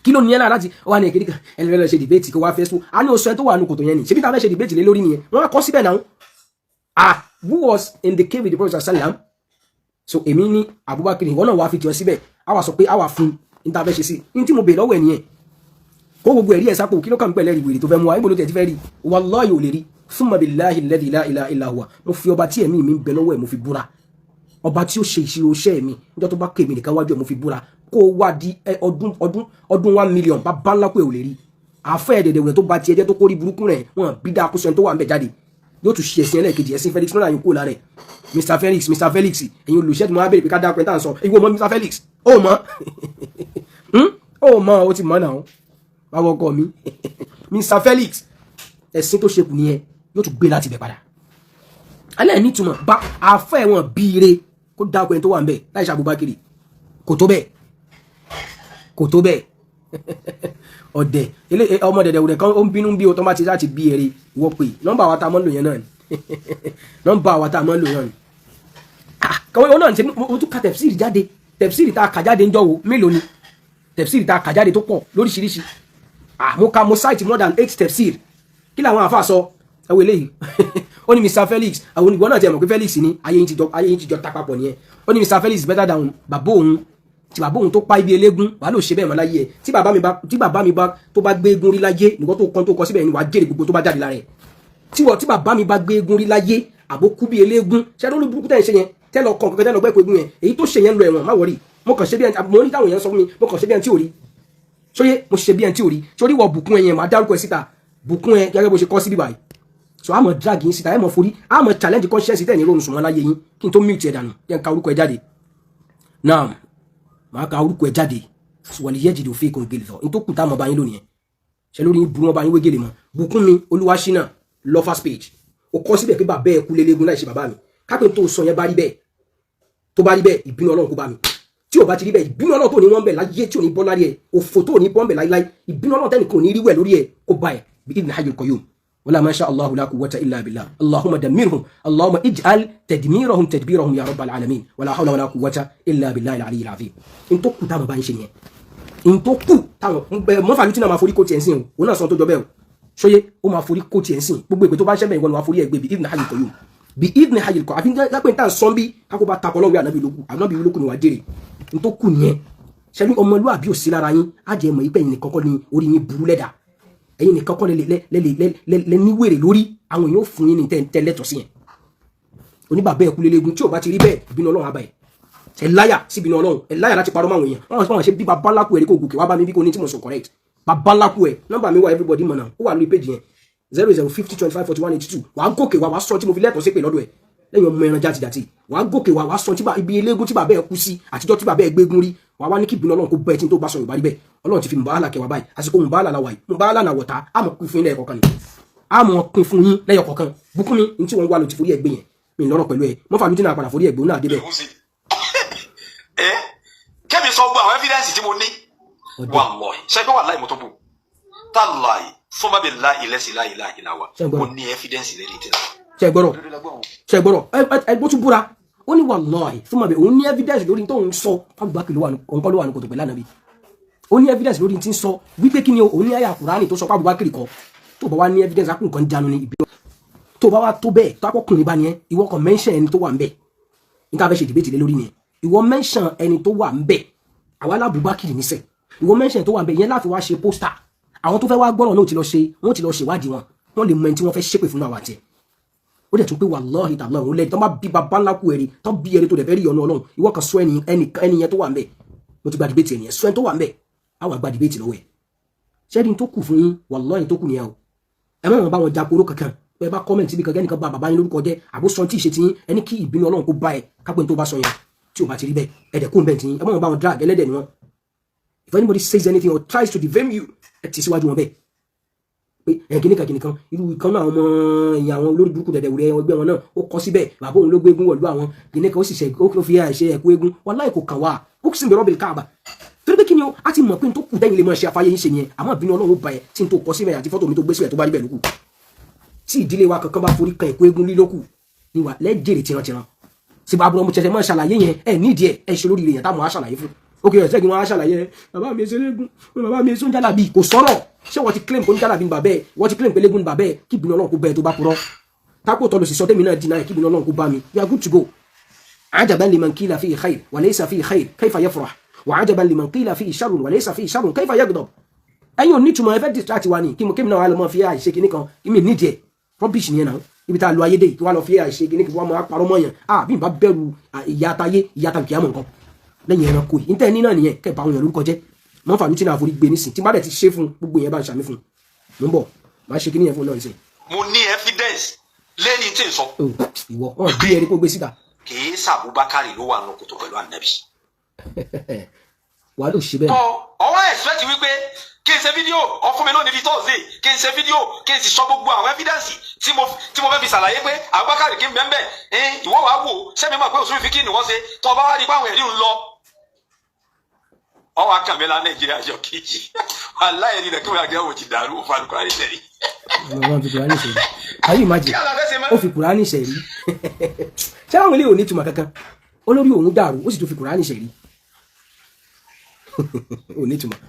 kí ló ní ẹ̀ náà láti wà ní èkéde kan ẹni fẹ́ lọ ṣe dìbẹ́tì kó wá fẹ́ sùn á ní oṣù ẹ̀ tó wà ní kòtò yẹn ni ṣebí tá a fẹ́ ṣe dìbẹ́tì lé lórí nìyẹn wọ́n á kọ́ síbẹ̀ náà who was in the cave with the Prophet sallam so èmi ní Abubakar ìwọ náà wà fi tiwọn síbẹ̀ á wà sọ pé á wà fún ní tá a fẹ́ ṣe sí ní tí mo bè lọ́wọ́ ẹ̀ nìyẹn kó gbogbo ẹ̀rí ẹ̀ sápò kí ló kàn pẹ̀lẹ́ rí wèrè tó fẹ́ mú wa níbo ló tẹ̀ ti fẹ́ rí wallahi ò lè rí thumma billahi alladhi la ilaha illa huwa mo fi ọba tí ẹ̀mí mi ń bẹ lọ́wọ́ ẹ̀ mo fi búra ọba tí ó ṣe ìṣirò iṣẹ́ mi níjọ́ tó bá ké mi nìkan wájú ẹ̀ mo fi búra kó o wá di ọdún 1 million bá bá ńlá pé ò lè rí àfẹ́ ẹ̀dẹ̀dẹ̀ rẹ̀ tó bá tiẹ̀ jẹ́ tó kórí burúkú rẹ̀ wọn bí dáa kó sọ ẹni tó wà ń bẹ̀ jáde yóò tún ṣe ẹ̀sìn ẹlẹ́ẹ̀kejì ẹ̀sìn Felix lọ́la yín kó lára ẹ̀ Mr Felix ẹ̀yin olùṣẹ́ tí mo wá bèrè pé ká dáa pé tá à ń sọ ìwọ mọ Mr Felix ó mọ ó mọ ó ti mọ náà báwo ọkọ mi Mr Felix ẹ̀sìn tó ṣe kù nìyẹn yóò tún gbé láti bẹ̀ padà alẹ́ nítumọ̀ bá afẹ́ wọn bíire kó dákọ̀ ẹni tó wà ń bẹ̀ láì ṣe Abubakar kò tó bẹ́ẹ̀ ọ̀dẹ̀ ọmọ dẹ̀dẹ̀ òdẹ̀ kan ó ń bínú bí o tó bá ti láti bí eré wọ́ pé nọ́mbà wa ta mọ́ lò yẹn náà ni nọ́mbà wa ta mọ́ lò yẹn ni kọ́wé náà ṣe mo tún ka tẹ̀fsìrì jáde tẹ̀fsìrì tá a kà jáde ń jọ wo mélòó ni tẹ̀fsìrì tá a kà jáde tó pọ̀ lóríṣiríṣi mo cite more than 8 tẹ̀fsìrì kí làwọn àfa sọ ẹwọ eléyìí ó ní Mr Felix àwọn ìwọ náà ti mọ̀ pé Felix ní ayé yín ti jọ tapapọ̀ nìyẹn ó ní Mr Felix better than bàbá òun tí bàbá òun tó pa ibi eléégún wà ló ṣe bẹ́ẹ̀ mọ́ láyé ẹ̀ tí bàbá mi bá tó bá gbé eégún rí láyé nìkan tó kọ síbẹ̀ ni wàá jèrè gbogbo tó bá jáde lára ẹ̀ tí bàbá mi bá gbé eégún rí láyé àbó kú bí eléégún ṣẹ́dọ́ ló burúkú tẹ̀ ń ṣe yẹn tẹ́lọ̀ kàn kankan tẹ́lọ̀ gbẹ́ eégún yẹn èyí tó ṣe yẹn lọ ẹ̀wọ̀n má wọrí mo kàn ṣe bí ẹni mo ní táwọn èèyàn sọ fún mi mo kàn ṣe bí ẹni tí ò rí sóyè mo ṣe bí ẹni tí ò rí sórí wọ bùkún ẹ yẹn máa dárúkọ ẹ síta bùkún ẹ gẹ́gẹ́ bó ṣe kọ́ sí bíbáyìí so àmọ́ drag yín síta ẹ mọ̀ forí àmọ́ challenge conscience tẹ̀ ní ronú sùnmọ́ láyé yín kí n tó mute ẹ̀ dànù yẹn ka orúkọ ẹ jáde náà máa ka orúkọ ẹ jáde wọlé yẹ́jì ló fẹ́ kó n gèlè lọ nítorí kùtà mọ́ bá yín lónìí ẹ̀ ṣe lórí burú wọn bá yín wégele mọ́ bùkún mi Olúwaṣínà lovers page ó kọ́ síbẹ̀ pé bàbá ẹ̀ kú lélẹ́gùn láì ṣe bàbá mi kápẹ́ tó sọ yẹn bá rí bẹ́ẹ̀ tó bá rí bẹ́ẹ̀ ìbínú Ọlọ́run kó bá mi tí ò bá ti rí bẹ́ẹ̀ ìbínú Ọlọ́run tó ní wọ́n bẹ̀ láyé tí ò ní bọ́ lárí ẹ̀ òfò tó ní bọ́ ń bẹ̀ láíláí ìbínú Ọlọ́run tẹ́nìkan ò ní rí wẹ̀ lórí ẹ̀ kó bá ẹ̀ bí ibn Hayyul Qayyum ولا ما شاء الله لا قوة إلا بالله اللهم دمرهم اللهم اجعل تدميرهم تدبيرهم يا رب العالمين ولا حول ولا قوة إلا بالله العلي العظيم انتو كو تاما با نشي انتو كو تاما mo fa lutina ma forí ko ti ensin o na so tó jọ bẹ́ẹ̀ o soye o ma forí ko ti ensin gbogbo ìpè tó bá ṣe be ìwọ ni wa forí egbe bí ibn Hayyul Qayyum bí ibn Hayyul Qayyum àfi la pé tan son bí kako ba ta ko Ọlọ́run Ànábì lókù ni wa jèrè ento kù nìyẹn ṣe ni ọmọlúàbí ò sí lára yín a jẹ́ mọ̀ ipe yin kọ́kọ́ ni orí yín burú lẹ́dà ẹ̀yin nìkan kọ́ lẹ ní wèrè lórí àwọn èèyàn fún yín ní tẹ́lẹ̀tọ̀ sí yẹn oníbàbẹ́ ẹ̀kú lélẹ́gùn tí ò bá ti rí bẹ́ẹ̀ ìbínú Ọlọ́run àbáyé ẹ̀ láyà sí ìbínú Ọlọ́run ẹ̀ láyà láti parọ́ máwọn èèyàn wọ́n ṣe bí bàbá ńlá kú ẹ̀ kó gòkè wá bá mi bí kò ní tí mo sọ correct bàbá ńlá kú ẹ̀ nọ́mbà mi wà everybody mọ̀ náà ó wà lórí péjì yẹn 0050254182 wàá gòkè wá sọ tí mo fi lẹ́tọ̀ọ́ sí pé lọ́dọ̀ ẹ̀ lẹ́yìn ọmọ ẹran játijàti wàá gòkè wá sọ tí ibi eléégún tí bàbá ẹ̀ kú sí àtijọ́ tí bàbá ẹ̀ gbégún rí wàá wá ní kí ìbínú Ọlọ́run kó bẹ́ẹ̀ tí tó bá sọ Yorùbá rí bẹ́ẹ̀ Ọlọ́run ti fi mùbáhálà kẹwàá báyìí àsìkò mùbáhálà làwà yìí mùbáhálà nà wọ̀ta àmọ̀ pín fún ilẹ̀ ẹ̀kọ̀kan ni àmọ̀ pín fún yín lẹ́yọ̀ kọ̀ọ̀kan bùkún mi ní tí wọ́n wà ló ti forí ẹgbẹ́ yẹn mi lọ́rọ̀ pẹ̀lú ẹ̀ mọ́fà ló ti náà padà forí ẹgbẹ́ náà débẹ̀. kẹ́mi sọ gbọ́ àwọn evidence tí mo ní wallahi ṣẹ́gbẹ́ wà láì mọ́tò bò tallahi fún bábí láì lẹ́sìn láì láì láwà ó ní evidence lérí tí ṣẹgbọ́rọ̀ ẹgbọ́ tún búra ó ní wallahi fún bábí òun ní evidence lórí tó ń sọ Abubakar ló wà ní kòtò pẹ̀lú ànábì ó ní evidence lórí tí ń sọ wípé kí ni òun ní àyà Kùránì tó sọ pé Abubakar kọ tó bá wá ní evidence akún kan jánu ní ibi tó bá wá tó bẹ́ẹ̀ tó akọkùnrin bá nìyẹn ìwọ kan mention ẹni tó wà ń bẹ̀ nígbà fẹ́ ṣe debate lé lórí nìyẹn ìwọ mention ẹni tó wà ń bẹ̀ àwa Abubakar níṣẹ́ ìwọ mention tó wà ń bẹ̀ yẹn láti wá ṣe poster àwọn tó fẹ́ wá gbọ́rọ̀ náà wọ́n ti lọ ṣèwádìí wọ́n lè mọ ẹni tí wọ́n fẹ́ ṣépè fún àwọn àti ẹ̀ ó dẹ̀ tún pé wallahi ta'ala òun lẹ́yìn tó bá bí bàbá ńlá kú ẹ̀rí tó bí ẹni tó dẹ̀ fẹ́ rí ọ̀nà Ọlọ́run ìwọ kan sọ ẹni yẹn tó wà ń bẹ̀ mo ti gba debate ẹni yẹn sọ ẹni tó wà ń bẹ̀ àwọn àgbà debate lọ́wọ́ ẹ̀ ṣẹ́ni tó kù fún yín wallahi tó kù nìyẹn o ẹ má wọn bá wọn jakoro kankan ẹ bá comment síbi kankan ẹnìkan bá bàbá yín lórúkọ jẹ́ àbósọ tí ì ṣe ti yín ẹni kí ìbínú Ọlọ́run kó bá ẹ kápẹ́ tó bá sọ yẹn tí ò bá ti rí bẹ́ẹ̀ ẹ̀dẹ̀ kún bẹ́ẹ̀ ti yín ẹ má wọn bá wọn drag ẹlẹ́dẹ̀ ni wọn if anybody says anything or tries to defame you ẹ ti síwájú wọn bẹ́ẹ̀ pé kìnìkan irú ìkan náà ọmọ ìyá àwọn olórí burúkú dẹ̀dẹ̀ wùrẹ́ ẹgbẹ́ wọn náà ó kọ́ síbẹ̀ bàbá òun ló gbé eégún wọ̀lú àwọn kìnìkan ó sì ṣe ó fi àìṣe ẹ̀kú eégún wallahi kò kàn wá bókùsì bẹ̀rọ̀ bẹ̀rẹ̀ káàbà torí pé kí ni o a ti mọ̀ pé n tó kù dẹ́yìn lè máa ṣe afáyé yín ṣe yẹn àmọ́ ìbínú Ọlọ́run ó ba ẹ tí n tó kọ síbẹ̀ àti fọ́tò mi tó gbé síbẹ̀ tó bá rí bẹ̀ lókù tí ìdílé wa kankan bá forí kan ẹ̀kú eégún lílókù ni wà lẹ́jẹ̀rẹ̀ tirantiran sì bá burú ọmọ tẹ̀sẹ̀ máa ṣàlàyé yẹn ẹ̀ nídìí ẹ̀ ṣe lórí yẹn táwọn á ṣàlàyé fún ókè ẹ̀ sẹ́gun wọn á ṣàlàyé bàbá mi ṣe léegun bàbá mi ṣe ń jálàbí kò sọ̀rọ̀ ṣé wọ́n ti claim kó ń jálàbí bàbá ẹ̀ wọ́n ti claim pé léegun bàbá ẹ̀ kí ìbínú Ọlọ́run kó bẹ́ẹ̀ tó bá purọ́ tápò tọ́lù sì sọ tẹ́mi náà dínà kí ìbínú Ọlọ́run kó bá mi you are good to go ajaban liman qila fihi khair wa laysa fihi khair kayfa yafrah wa ajaban liman qila fihi sharrun wa laysa fihi sharrun kayfa yaghdab ẹ̀yin ò ní túmọ̀ ẹ fẹ́ distract wa ni kí mo kémi náà wà lọ mọ́ fi àìṣe kinní kan ìmì nídìí ẹ̀ rubbish nìyẹn náà ibi tá a lo ayédè tí wàá lọ fi àìṣe kinní kan wọ́n máa parọ́ mọ́ yẹn bí n bá bẹ̀rù ìyá àtayé ìyá àtàkì kìámọ̀ nǹkan lẹ́yìn ẹranko yìí níta ẹni náà nìyẹn kẹ́ bá àwọn èèyàn lórúkọ jẹ́ mọ́ fàlú tí náà forí gbé nísìn tí bá dẹ̀ ti ṣe fún gbogbo yẹn bá ń ṣàmì fún mo ń bọ̀ máa ṣe kinní yẹn fún náà nísìn. mo ní evidence lẹ́yìn tí n sọ. ìwọ wọn bí ẹni kó gbé síta. kì í sàbúbákàrí ló wà nù kòtò pẹ̀lú ànábì. wàá lò ṣe bẹ́ẹ̀. ọwọ́ expect wípé kí n ṣe fídíò ọkùnrin mi lónìí ní tọ́sídẹ̀ kí n ṣe fídíò kí n sì sọ gbogbo àwọn evidence tí mo fẹ́ fi ṣàlàyé pé Abubakar kí n bẹ́ẹ̀ bẹ́ẹ̀ ìwọ wàá wò sẹ́mi mọ̀ pé òṣùwìn fi kí ni wọ́n ṣe tọ́ bá wá rí pàwọn ẹ̀rí ń lọ. ọwọ́ akànmẹ́lá Nàìjíríà yọ kíjì aláìní rẹ̀ kí wọ́n àgbẹ̀ wò ti dàrú òfin Al-Qur'ani ṣẹ̀rí. wọ́n fi Kùránì ṣẹ̀rí ayé ìmájì ó fi Kùránì ṣẹ̀rí ṣé àwọn ilé ò ní túmọ̀ kankan olórí òun dàrú ó sì tún fi Kùránì ṣẹ̀rí ò ní túmọ̀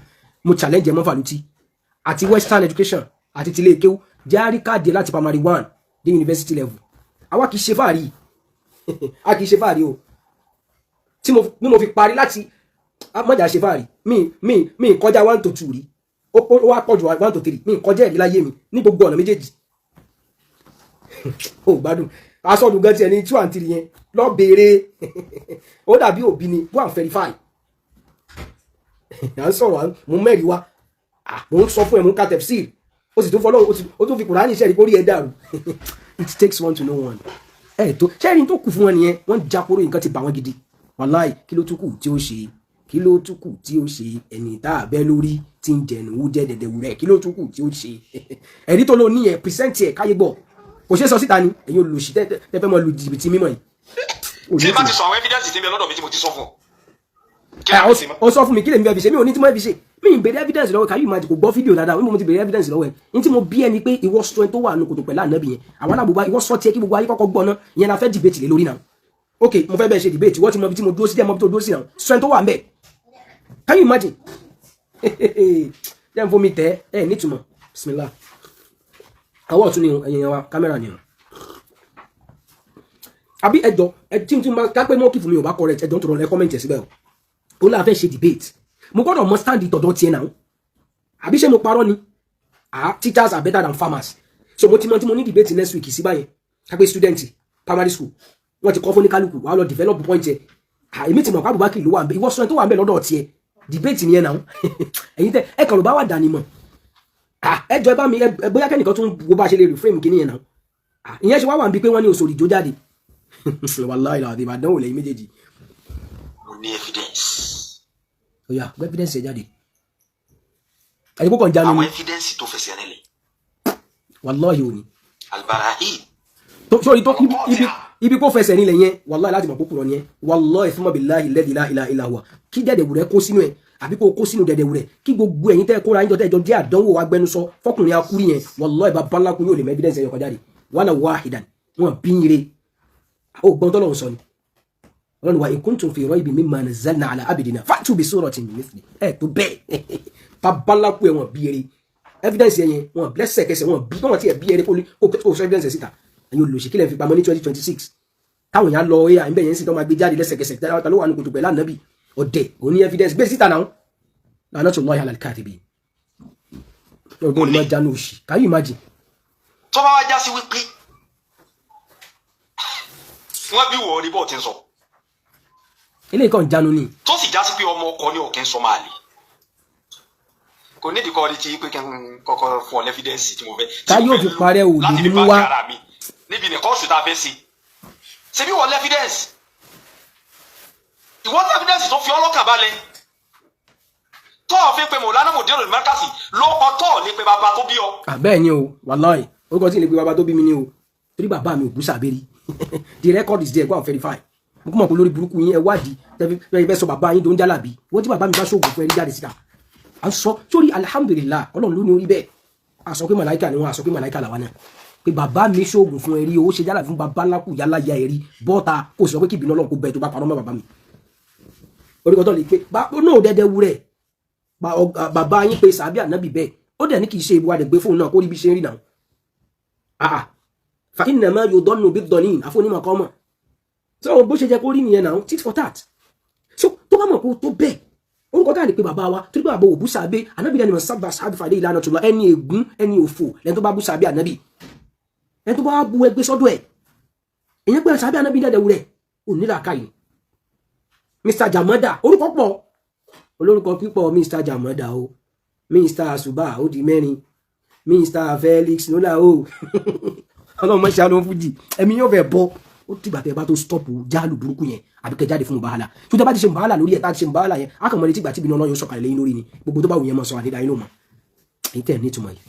mo challenge ẹ mọ́ Fàlùtì àti western education àti tilé ìkéwú járí káàdì láti primary 1 dé university level àwa kìí ṣe fàárí a kìí ṣe fàárí o tí mo fi parí láti mọ́jà ṣe fàárí mi kọjá 1 to 2 rí ó wá pọ̀jù 1 to 3 mi kọjá ẹ̀rí láyé mi ní gbogbo ọ̀nà méjèèjì ó gbádùn aṣọ́dún gan ti ẹni 2 and 3 yẹn lọ béèrè ó dàbí òbí ni go and verify à ń sọ̀rọ̀ mú mẹ́rin wá mò ń sọ fún ẹ̀ mò ń ka tẹ̀fsíìr ó sì tún fọlọ́ ó tún fi Kùránì ṣẹ́ẹ̀rí kórí ẹ̀ dàrú it takes one to know one ẹ̀ tó ṣẹ́ẹ̀rí tó kù fún wọn nìyẹn wọ́n jákòrò nǹkan ti bà wọ́n gidi wàláì kí ló tún kù tí ó ṣe kí ló tún kù tí ó ṣe ẹni tá a bẹ́ lórí tí ń jẹnu wú jẹ́ dẹ̀dẹ̀ wúrẹ́ kí ló tún kù tí ó ṣe ẹ̀rí tó ló ní ẹ̀ present ẹ̀ káyé gbọ́ kò ṣe sọ síta ni ẹ̀yin olùsí tẹ́fẹ́ mọ́ lu jìbìtì mímọ́ yìí. tí bá ti sọ àwọn evidence tí mi lọ́dọ̀ mi tí mo ti sọ fún ọ sọ fún mi kí lèmi fẹ́ fi ṣe mi ò ní tí mo fẹ́ fi ṣe mi ì bèrè evidence lọ́wọ́ kàyí ìmájì kò gbọ́ fídíò dáadáa mo ti bèrè evidence lọ́wọ́ ẹ̀ ní tí mo bí ẹni pé ìwọ sọ ẹni tó wà nù kòtò pẹ̀lú ànábì yẹn àwọn alábòbá ìwọ sọ tiẹ̀ kí gbogbo ayé kọ́kọ́ gbọ́ ná ìyẹn la fẹ́ dìbètì lé lórí náà ok mo fẹ́ bẹ́ẹ̀ ṣe dìbètì wọ́n ti mọ ibi tí mo dúró sí jẹ́ mọ ibi tó dúró sí náà sọ ẹni tó wà ń bẹ̀ can you imagine jẹ́ n fomi tẹ́ ẹ nítumọ̀ bismillah àwọ̀ ọ̀tún ni ẹ̀yìn wa kámẹ́rà ni àbí ẹjọ́ tí n bá kápẹ́ mọ́ kí fún mi ò bá correct ẹjọ́ ń tọrọ ẹ kọ́mẹ̀ntì ẹ̀ síbẹ̀ ó láà fẹ́ ṣe debate mo gbọ́dọ̀ mọ stand ìtọ̀dọ̀ tiẹ̀ náà àbí ṣé mo parọ́ ni teachers are better than farmers so mo ti mo ní debate next week sí báyẹn kápẹ́ student primary school wọ́n ti kọ́ fún ní kálukú wàá lọ develop point ẹ̀ èmi ti mọ̀ pé Abubakar ló wà ń bẹ ìwọ sọ tó wà ń bẹ lọ́dọ̀ tiẹ̀ debate nìyẹn náà ẹ̀yin tẹ ẹ kàn ló bá wà dání mọ̀ ẹjọ́ ẹ bá mi bóyá kẹ́nìkan tún wo bá ṣe lè reframe kí nìyẹn náà ìyẹn ṣe wá wà ń bí pé wọ́n ní òṣòrì jó jáde wàláhì làwọn ìbàdàn ò lẹ́yìn méjèèjì. mo ní evidence. ó yá gbé evidence ẹ jáde ẹni kó kàn jáde àwọn evidence tó fẹsẹ̀ rẹ̀ lẹ̀. wàláhì òní. albarahi. sórí tó ibi kó fẹsẹ̀ nílẹ̀ yẹn wàláhì láti mọ̀ kókò rọ ni ẹ wàláhì thumma billahi alladhi la ilaha illa huwa kí jáde wùrẹ́ kó sínú ẹ àbí kó kó sínú dẹ̀dẹ̀ rẹ̀ kí gbogbo ẹ̀yin tẹ́ kóra yín jọ tẹ́jọ jẹ́ àdánwò agbẹnusọ fọkùnrin akúrí yẹn wallahi bàbá ńlá kún yóò lè mọ evidence ẹ̀yọ kọjá rè wala wahidan wọn bí yire ó gbọ́n tọ́lọ́run sọ ni ọlọ́run wa in kuntum fi raybin mimma nazzalna ala abidina fa'tu bi suratin min mithli ẹ̀ tó bẹ́ẹ̀ bàbá ńlá kún ẹ̀ wọn bí yire evidence yẹn wọn lẹ́sẹ̀kẹsẹ̀ wọn bí wọn ti ẹ̀ bí yire kó sọ evidence síta ẹ̀yin olùsí kílẹ̀ fi pamọ́ ní 2026 táwọn èèyàn lọ ẹ̀ à ń bẹ̀ yẹn sì tó máa gbé jáde lẹ́sẹ̀kẹsẹ̀ tá ló wà ní kòtò pẹ̀lú ànábì ọ̀dẹ̀ òní evidence bẹ́ẹ̀ síta náà lanatullahi ala al-kadhibin ọgbọ́n ni máa jánu òṣì can you imagine. tó bá wá já sí wípé wọ́n bí wọ̀ ọ́ ní bọ́ọ̀ ti ń sọ. eléyìí kan jánu ni. tó sì já sí pé ọmọ ọkọ ní òkè ń sọ máa lè kò nídìí kọ́ ọ́ ti pé kí n kọ́kọ́ fún ọ lẹ́fídẹ́ǹsì tí mo fẹ́. ká yóò fi parẹ́ òòlù láti ní fi bá wá. ara mi níbi nìkan oṣù tá a fẹ́ sí ṣe bí wọ́n lẹ́fídẹ́ǹsì ìwọ́n lẹ́fídẹ́ǹsì tó fi ọlọ́kàn balẹ̀ tọ́ọ̀ fi pe mọ̀lánà mọ̀dẹ́rù mẹ́kàsì lọ́kọ̀ tọ́ọ̀ ní pé bàbá tó bí ọ. bẹ́ẹ̀ ni o wallahi orúkọ tí ì lè pe bàbá tó bí mi ni o torí bàbá mi ò bú sàbẹ́rì the record is there go and verify mo kún mọ̀ pé lórí burúkú yín ẹ wádìí tẹ́fẹ́ fẹ́ sọ bàbá yín tó ń jálàbí wọ́n tí bàbá mi bá ṣoògùn fún ẹ rí jáde síta à ń sọ sórí alhamdulillah ọlọ́run ló ní orí bẹ́ẹ̀ à sọ pé màláìkà ni wọ́n à sọ pé màláìkà làwa náà pé bàbá mi ṣoògùn fún ẹ rí owó ṣe jálàbí fún bàbá ńlá kù yálà ya ẹ rí bọ́ta kò sọ pé kí ìbínú ọlọ́run kò bẹ̀ tó bá parọ́ mọ́ bàbá mi orúkọ tó lè pé náà dẹ́dẹ́ wúrẹ́ bàbá yín pé sàbí ànábì bẹ́ẹ̀ ó dẹ̀ ní kì í ṣe ìwà àdẹ̀gbé fóun náà kó rí bí ṣe ń rí náà fa innama yudhannu bid-dhanin àfọnímọ̀ kọ́ mọ̀ so bó ṣe jẹ́ kó rí nìyẹn náà tit for tat so tó bá mọ̀ kó tó bẹ́ẹ̀ orúkọ táà lè pe bàbá wa torí bàbá òbú sàbẹ́ ànábì lẹ́nu sábà sábà fàdé ìlànà tó lọ ẹni ègún ẹni òfò lẹ́ni tó bá bú sàbẹ́ ànábì ẹni tó bá bú ẹgbẹ́ sọ́dọ̀ ẹ̀ èyàn pé sàbẹ́ ànábì dẹ́dẹ̀ wúrẹ̀ ò nílà káyìí Mr. Jamada orúkọ pọ̀ olórúkọ pípọ̀ Mr. Jamada o Mr. Asuba ó di mẹ́rin Mr. Felix nola o ọlọ́mọ ṣe alóhun fújì ẹ̀mí yóò fẹ́ bọ́ ó tìgbà tẹ́ bá tó stop jáàlù burúkú yẹn àbí kẹ́ jáde fún mubahala tó tẹ́ bá ti ṣe mubahala lórí ẹ̀ tá ti ṣe mubahala yẹn á kàn mọ́ ní tìgbà tí ìbínú ọlọ́yún sọ̀kalẹ̀ lẹ́yìn lórí ni gbogbo tó bá wù yẹn mọ́ sọ àdédà yín ló mọ̀ èyí tẹ̀ ní ìtumọ̀ yìí.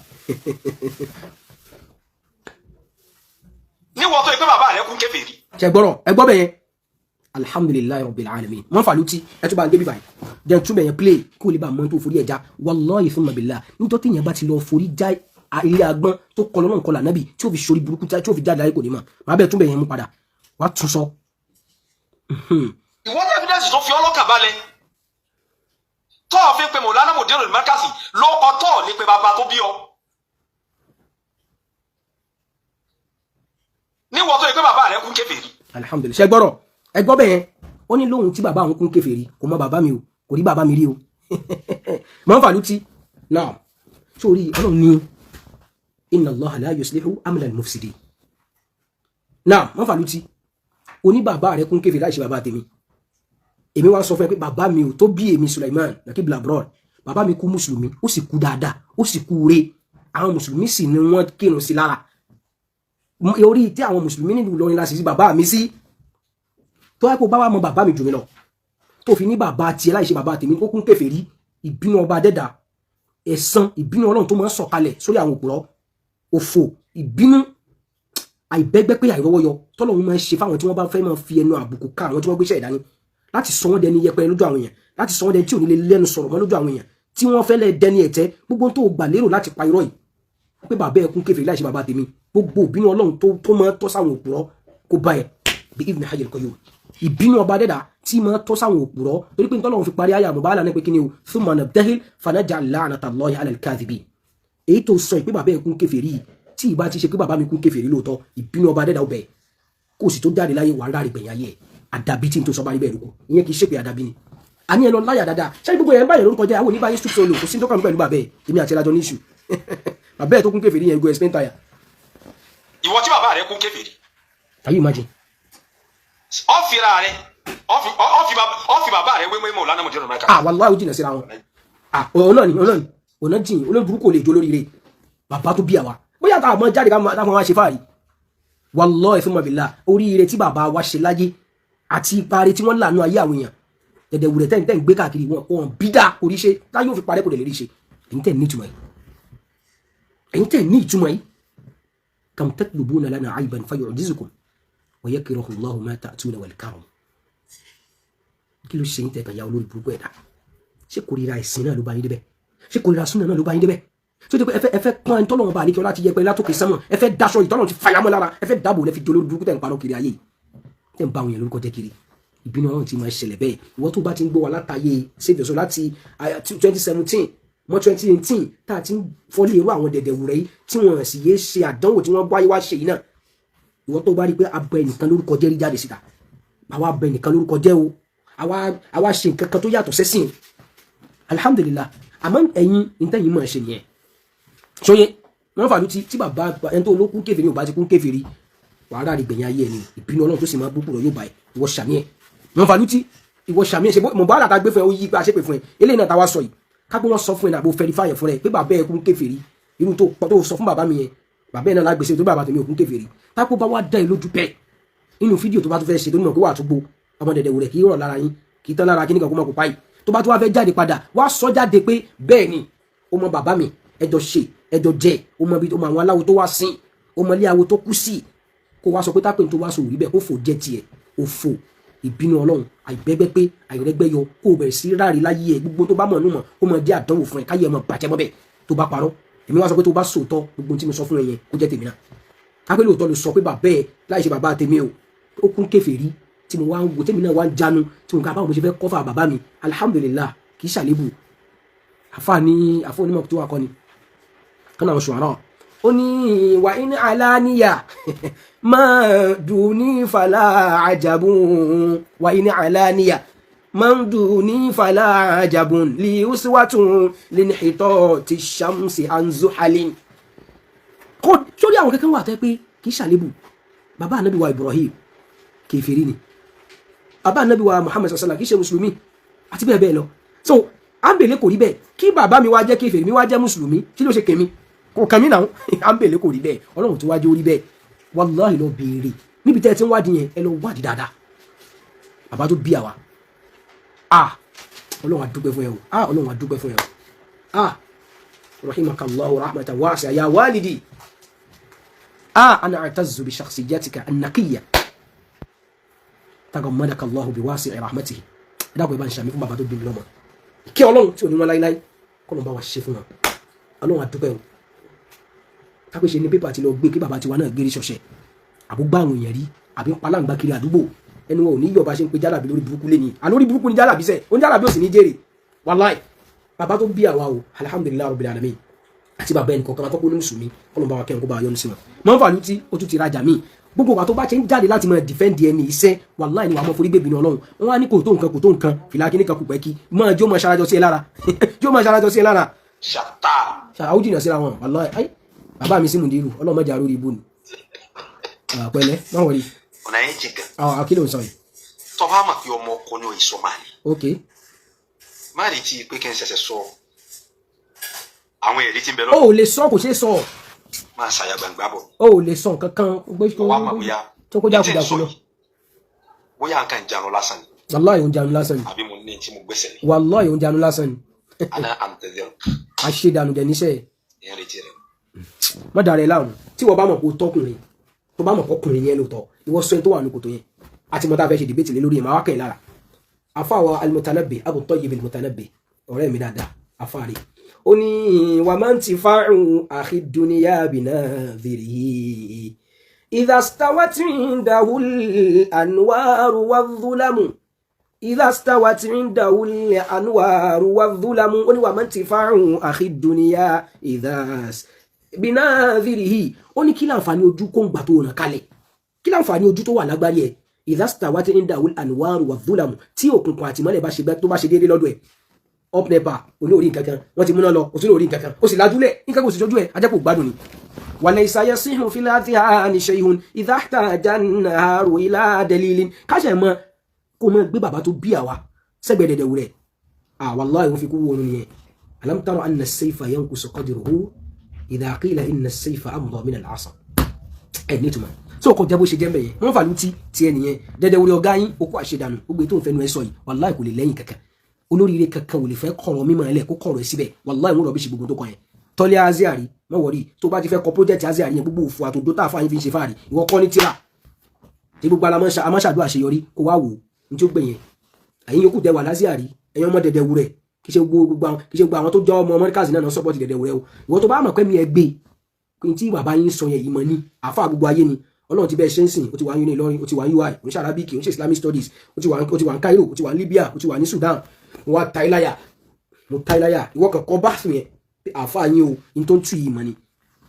níwọ̀n tó yẹ pé bàbá rẹ̀ kún kèfèrí. ṣe gbọ́rọ̀ ẹ gbọ́ bẹ́yẹn alhamdulilayi rabbil alamin wọn fà lùtì ẹ tún bá débi báyìí jẹ́ tún bẹ̀yẹn play kó lè bá mọ́ tó forí ẹja wallahi thumma billah nítorí tí yẹn bá ti lọ forí já ilé agbọ́n tó kọlọ́ náà kọlà nábì tí ó fi ṣorí burúkú tí ó fi jáde láyé kò ní mọ̀ máa bẹ́ẹ̀ tún bẹ̀yẹn mú padà wàá tún sọ. ìwọ́n evidence tó fi ọlọ́kàn balẹ̀ tọ́ọ̀ fi pe mọ̀lánà mọ̀dẹ́rù mẹ́kàsì lọ́kọ̀ tọ́ọ̀ ní pé bàbá tó bí ọ. níwọ̀n tó yẹ pé bàbá rẹ̀ kún kèfèrí. alhamdulilayi ṣe gbọ́rọ̀ ẹ gbọ́ bẹ́yẹn ó ní lóhun tí bàbá àwọn kún kèfèrí kò mọ bàbá mi o kò rí bàbá mi rí o mọ̀ ń fà lùtì náà sórí ọlọ́run ní inna Allaha la yuslihu amala al-mufsidin náà mọ̀ ń fà lùtì oní bàbá rẹ̀ kún kèfèrí láì ṣe bàbá tèmi èmi wá sọ fún ẹ pé bàbá mi ò tó bí èmi Sulaiman Nakib Labroad bàbá mi kú mùsùlùmí ó sì kú dáadáa ó sì kú re àwọn mùsùlùmí sì ni wọ́n kírun sí lára orí tí àwọn mùsùlùmí nílùú Ìlọrin la sì sí bàbá mi sí tó wá pé bá wà mọ bàbá mi jù mí lọ tó fi ní bàbá tiẹ̀ láì ṣe bàbá tèmi ó kún kèfèrí ìbínú ọba dẹ́dà ẹ̀san ìbínú ọlọ́run tó máa ń sọ̀kalẹ̀ sórí àwọn òpùrọ́ òfò ìbínú àìbẹ́gbẹ́ pé àìrọ́wọ́ yọ tọ́lọ́run máa ń ṣe fáwọn tí wọ́n bá fẹ́ máa fi ẹnu àbùkù ká àwọn tí wọ́n gbéṣẹ́ ìdání láti sọ wọ́n dẹni yẹpẹrẹ lójú àwọn èèyàn láti sọ wọ́n dẹni tí ò ní lè lẹ́nu sọ̀rọ̀ mọ́ lójú àwọn èèyàn tí wọ́n fẹ́ lẹ́ dẹni ẹ̀tẹ́ gbogbo tó gbà lérò láti pa irọ́ yìí pé bàbá ẹ kún kèfèrí láì ṣe bàbá tèmi gbogbo ìbínú ọlọ́run tó máa tọ́ sáwọn òpùrọ́ kó bá ẹ bí ibn Hajar al-Qayyum ìbínú ọba dẹ́dà tí máa tọ́ sáwọn òpùrọ́ torí pé tọ́lọ́run fi parí ayé àmúbáàlà náà pé kí ni o thumma nabtahil fanaj'al la'natallahi 'ala al-kadhibin èyí tó sọ ìpé bàbá ẹ kún kèfèrí tí ìbá ti ṣe pé bàbá mi kún kèfèrí lóòótọ́ ìbínú ọba dẹ́dà ọbẹ̀ kó sì tó jáde láyé wà láàrin gbẹ̀yìn ayé àdàbí tí n tó sọ bá rí bẹ́ẹ̀ lóko ìyẹn kì í ṣèpè àdàbí ni àní ẹ lọ láyà dáadáa ṣáà gbogbo yẹn báyìí lórúkọ jẹ́ àwọn oníbàyẹn stúpù sọlọ kò sí tó kàn pẹ̀lú bàbá ẹ èmi àti ẹlájọ ní ìṣù bàbá ẹ tó kún kèfèrí yẹn go explain tire. ìwọ tí bàbá rẹ̀ kún kèfèrí. Can you imagine. ọ fira rẹ ọ fi bàbá rẹ̀ wéwé mọ̀ lánàá mọ̀jọ́rọ̀ mẹ́ka. wallahi ó jìnà síra wọn ọ̀nà jìn olórí burúkú lè jó lórí rẹ̀ bàbá tó bí àwa bóyá táwọn ọmọ jáde káwọn wá ṣe fáàrí wallahi thumma billah oríire tí bàbá wa ṣe láyé àti ipa rẹ̀ tí wọ́n lànà ayé àwọn èèyàn dẹ̀dẹ̀wùrẹ̀ tẹ́ ń gbé káàkiri wọn bídà oríṣe táyé ò fi parẹ́ kò lè rí ṣe èyí tẹ́ ní ìtumọ̀ yìí kam tatlubuna lana ayban fayu'jizukum wa yakrahu Allahu ma ta'tuna wal karam kí ló ṣe ń tẹ̀kàn ya olórí burúkú ẹ̀dá ṣé kórìíra ìsìn náà ló bá yín débẹ̀ ṣé kórìíra súnà náà ló bá yín débẹ̀ tó dé pé ẹ fẹ́ pọ́n ẹni tọ́lọ́wọ́n bá àníkẹ́ láti yẹ pé látòkè sánmọ̀ ẹ fẹ́ daṣọ ìtọ́lọ́wọ́n ti fàyàmọ́ lára ẹ fẹ́ dáàbò lẹ́fi jolórí burúkú tẹ̀ ń parọ́ kiri ayé tẹ̀ ń bá àwọn èèyàn lórúkọ jẹ́ kiri ìbínú ọlọ́run ti máa ṣẹlẹ̀ bẹ́ẹ̀ ìwọ́n tó bá ti ń gbọ́ wa látàyè save your soul láti 2017 mọ́ 2018 tá a ti ń fọ́lé irú àwọn dẹ̀dẹ̀wù rẹ̀ yìí tí wọ́n sì yé ṣe àdánwò tí wọ́n wáyé wá ṣe yìí náà ìwọ́n tó bá rí pé abẹ nìkan lórúkọ jẹ́ rí jáde síta àwa abẹ nìkan lórúkọ jẹ́ o àwa ṣe nǹkan kan tó yàtọ̀ sẹ́sìn alhamdulillah àmọ́ ẹ̀yin ìtẹ́yìn máa ṣe nìyẹn ṣóyẹ wọ́n fàlú tí bàbá ẹni tó olókùn kéfèrè ò bá ti kún kéfèrè wàhálà rí gbẹ̀yìn ayé ẹni ìbínú ọlọ́run tó sì máa búkúrọ̀ yóò bá ẹ ìwọ ṣàmì ẹ wọ́n fàlú tí ìwọ ṣàmì ẹ ṣe mọ̀ bá àlàtà gbé fún ẹ ó yí pé àṣepè fún ẹ eléyìí náà táwa sọ yìí kágbó wọn sọ fún ẹ náà bó fẹrifáì ẹ fún ẹ pé bàbá ẹ kún kéfèrè irú tó sọ fún bàbá mi yẹn bàbá ẹ náà lágbèsè tó bàbá tèmi ò kún kéfèrè tápó bá wá dá ẹ lójú bẹ́ẹ̀ nínú fídíò tó bá tó fẹ́ ṣe tó ní mọ̀ pé wà á tó gbó ọmọ dẹ̀dẹ̀ wò rẹ̀ kì í rọ̀ lára yín kì í tán lára kí nìkan kó mọ̀ kó páyì tó bá tó wá fẹ́ jáde padà wá sọ jáde pé bẹ́ẹ̀ ni ó mọ bàbá mi ẹjọ ṣe ẹjọ jẹ ó mọ àwọn aláwo tó wá sí ó mọ ilé awo tó kú sí kó wá sọ pé tápẹ́ tó wá sọ òrí bẹ́ẹ̀ kó fò jẹ́ tiẹ̀ òfò ìbínú ọlọ́run àìbẹ́gbẹ́ pé àìrẹ́gbẹ́ yọ kó o bẹ̀rẹ̀ sí ráre láyé ẹ gbogbo tó bá mọ̀ nùmọ̀ ó mọ jẹ́ àdánwò fún ẹ káyé ẹ mọ bàjẹ́ mọ́ bẹ́ẹ̀ tó bá parọ́ èmi wá sọ pé tó bá sòótọ́ gbogbo tí mo sọ fún ẹ yẹn kó jẹ́ tèmi náà kápẹ́ lóòótọ́ ló sọ pé bàbá ẹ láì ṣe bàbá tèmi o ó kún kèfèrí tí mo wá ń wo tèmi náà wá ń jánu tí mo ká báwo mo ṣe fẹ́ kọ́fà bàbá mi alhamdulillah kì í ṣàlébù àfa onímọ̀ tó wà kọ́ ni kan àwọn ṣùgbọ́n ó ní wà ní aláníyà máa dùn ní fàlà àjàbùn wà ní aláníyà máa dùn ní fàlà àjàbùn lè ó síwátún lè ní ìtọ́ ti ṣàmùsì àǹzó halin sórí àwọn kankan wà tẹ́ pé kì í ṣàlébù bàbá ànábì wa Ibrahim kèfèrí ni bàbá ànábì wa Muhammad sallallahu kì í ṣe mùsùlùmí àti bẹ́ẹ̀ bẹ́ẹ̀ lọ so àmbèlé kò rí bẹ́ẹ̀ kí bàbá mi wá jẹ́ kèfèrí mi wá jẹ́ mùsùlùmí kí ló ṣe kèmí kò kàn mí náà àmbèlé kò rí bẹ́ẹ̀ ọlọ́run tó wájú orí bẹ́ẹ̀ wàláhì lọ béèrè níbi tẹ́ ẹ ti ń wádìí yẹn ẹ lọ wádìí dáadáa bàbá tó bí àwa ọlọ́run àdúgbẹ́ fún ẹ o ọlọ́run àdúgbẹ́ fún ẹ o rahimakallahu rahmatan wasi'a ya walidi ana a'tazzu bi shakhsiyatika an-naqiyya tagammadaka Allahu bi wasi'i rahmatihi dábò ìbá ń ṣàmì fún bàbá tó bí mi lọ́mọ kí ọlọ́run tí ò ní wọn láíláí kọ́ ló ń bá wa ṣe fún wọn ọlọ́run àdúpẹ́ o kápẹ́ ṣe ní pépà tí lọ gbé kí bàbá tiwa náà gbé rí ṣọṣẹ àbúgbà àwọn èèyàn rí àbí palangba kiri àdúgbò ẹnu wọn ò ní yọba ṣe ń pe jálàbí lórí burúkú lé ní alórí burúkú ní jálàbí sẹ ó ní jálàbí ò sì ní jèrè wàláì bàbá tó bí àwa o alhamdulilayi rabbil alamin àti bàbá ẹnì kọ̀ọ̀kan akọ́kọ́ ní mùsùlùmí kọ́ ló ń bá wa kẹ́hìn kó bá wa yọ́nu sí wọn mọ́ fàlú tí ó tún ti rajà míì gbogbo wa tó bá ṣe ń jáde láti máa dìfẹ́ǹdì ẹni iṣẹ́ wàláì ni wàá mọ́ forí gbèbí ní ọlọ́run wọn wá ní kò tó nǹkan fìlà kíní kan kù pẹ́ kí máa jó máa ṣarajọ sí ẹ lára jó máa ṣarajọ sí ẹ lára ṣàràwù jìnnà síra wọn wàláì ayé bàbá mi sí mùdírù ọlọ́run mọ́jà lórí ibú ni pẹ̀lẹ́ má wọlé. ọ̀nà yẹn jẹ gan. akílò ń sọ yìí. tọ́ba mà pé ọmọ ọkọ ní òyìnbó máa ní. ok. má rí ti pé kí n ṣẹ̀ṣẹ̀ sọ àwọn èrè tí ń bẹ o ò lè sọ kò ṣeé sọ. máa ṣàyà gbàngbà bọ̀. o ò lè sọ nǹkan kan ọwọ́ àmà bóyá tó kó jákujàku lọ. bóyá nǹkan ìjánu lásán ni. wàláhì òun jánu lásán ni. àbí mo ní tí mo gbẹ́sẹ̀ lé. wàláhì òun jánu lásán ni. àná àǹtẹ̀dẹ̀. àṣedànù jẹ níṣẹ́ ìyẹn retí rẹ. má dàrẹ́ láàmú tí wọ́n bá mọ̀ pé ó tọkùnrin tó bá mọ̀ pọ́kùnrin yẹn lóòótọ́ ìwọ sọ ẹni tó wà ní kòtò yẹn àti mọ́tà fẹ́ ṣe dìbẹ́tì lé lórí ẹ̀ máa wá kẹ́yìn lára afáwa al-Mutanabbi Abu Tayyib al-Mutanabbi ọ̀rẹ́ mi dáadáa afáàrí ó ní wa man tifa'u akhi dunya binadhirihi idha stawat indahu al-anwaru wadh-dhulamu idha stawat indahu al-anwaru wadh-dhulamu ó ní wa man tifa'u akhi dunya idha binadhirihi ó ní kí láǹfààní ojú kó ń gbà tó ràn kalẹ̀ kí láǹfààní ojú tó wà lágbárí ẹ̀ idha stawat indahu al-anwaru wadh-dhulamu tí òkùnkùn àti ìmọ́lẹ̀ bá ṣe tó bá ṣe déédéé lọ́dọ̀ ẹ̀ up nepa oní orí nǹkan kan wọ́n ti múná lọ òsì orí nǹkan kan ó sì lajúlẹ̀ nǹkan kò sì jọjú ẹ̀ ajẹ́pọ̀ gbádùn ni. walaysa yasihu fil adhani shay'un idha ihtaja an-naharu ila dalilin káṣẹ̀ mọ́ kó mọ́ gbé bàbá tó bí àwa sẹ́gbẹ̀ẹ́ dẹ̀dẹ̀ wúrẹ̀ wallahi òun fi kú wọnú nìyẹn alam tara anna as-sayfa yanqusu qadruhu idha qila inna as-sayfa amdha min al-'asa ẹ̀ nítumọ̀ so kò jẹ́ bó ṣe jẹ́ mẹ́yẹn wọ́n fà lù tí tiẹ̀ nìyẹn dẹ̀dẹ̀ wúrẹ̀ ọ̀gá yín okú àṣedànù ó gbé tó ń fẹnu ẹ sọ yìí wallahi kò lè lẹ́yìn kankan olóríire kankan ò lè fẹ́ kọ̀rọ̀ mímọ̀ ẹlẹ́ kó kọ̀rọ̀ ẹ síbẹ̀ wàláì wọn rọ̀ bí ṣe gbogbo tó kàn yẹn tọ́lé aziari wọ́n wọ̀rí tó bá ti fẹ́ kọ project aziari yẹn gbogbo òfu àtòdó tá a fáyín fi ń ṣe fáàrí ìwọ kọ́ ní tíra tí gbogbo amáṣàdó àṣeyọrí kó wá wò ní tí ó gbẹ̀yẹn ẹ̀yin yòókù tẹ wà láziari ẹ̀yin ọmọ dẹ̀dẹ̀ wúrẹ̀ kì í ṣe gbogbo àwọn tó jọ ọmọ Amẹ́ríkà náà support Dẹ̀dẹ̀wúrẹ́ o ìwọ tó bá mọ̀ pé mi ẹ gbé kí tí bàbá yín sọ yẹn ìmọ̀ ni àfa gbogbo ayé ni Ọlọ́run ti bẹ́ẹ̀ ṣe ń sìn ó ti wà ní Ìlọrin ó ti wà ní UI oníṣẹ́ Arabic oníṣẹ́ Islamic Studies ó ti wà ní Cairo ó ti wà ní Libya ó ti wà ní Sudan mo wá ta iláyà ìwọ kankan bá sùn yẹn àfa yín o ní tó ń tú ìmọ̀ ni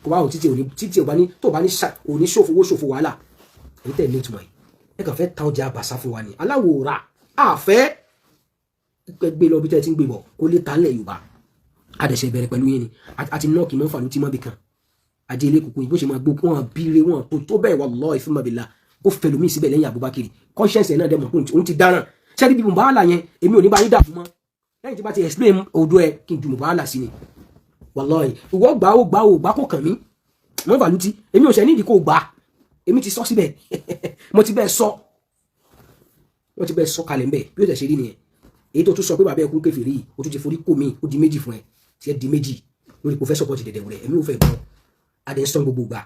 kò bá wọn títí ò bá ní tó bá ní ṣòfò wàhálà èyí tẹ̀ ní ìtumọ̀ yìí ẹ kàn fẹ́ ta ọjà àbàṣà fún wa ni aláwòrán àfẹ́ gbé lọ bí tẹ́ ti ń gbé bọ̀ kó lè ta ńlẹ̀ Yorùbá adẹ̀ṣẹ̀ bẹ̀rẹ̀ pẹ̀lú yín ni àti nọ́ọ̀kì mọ́fà ló ti mọ́ bì kan adé ilé kùkù ìbò ṣe máa gbó wọn bíire wọn tó bẹ́ẹ̀ wallahi fún mọ́bìlá ó fẹlòmíì síbẹ̀ lẹ́yìn Abubakar conscience ẹ̀ náà dẹ̀ mọ̀ pé òun ti dáràn ṣẹ́ni bí Mùbáàlà yẹn èmi ò ní bá yín dàbò mọ́ lẹ́yìn tí bá ti explain odò ẹ kí n ju Mùbáàlà sí ni wallahi ìwọ gbà kò kàn mí mọ́fà ló ti èmi ò ṣẹ́ nídìí kò gbà èmi ti sọ síbẹ̀ mo ti bẹ́ẹ̀ sọ kalẹ̀ ń bẹ̀ bí ó tẹ̀ ṣe rí nìyẹn èyí tó tún sọ pé bàbá ẹkún kèfèrí yìí ó tún ti forí kò mí ó di méjì fún ẹ tí ẹ di méjì lórí kò fẹ́ support Dẹ̀dẹ̀wúrẹ́ ẹ̀mí ò fẹ́ gbọ́ adé ń sọ gbogbo gbà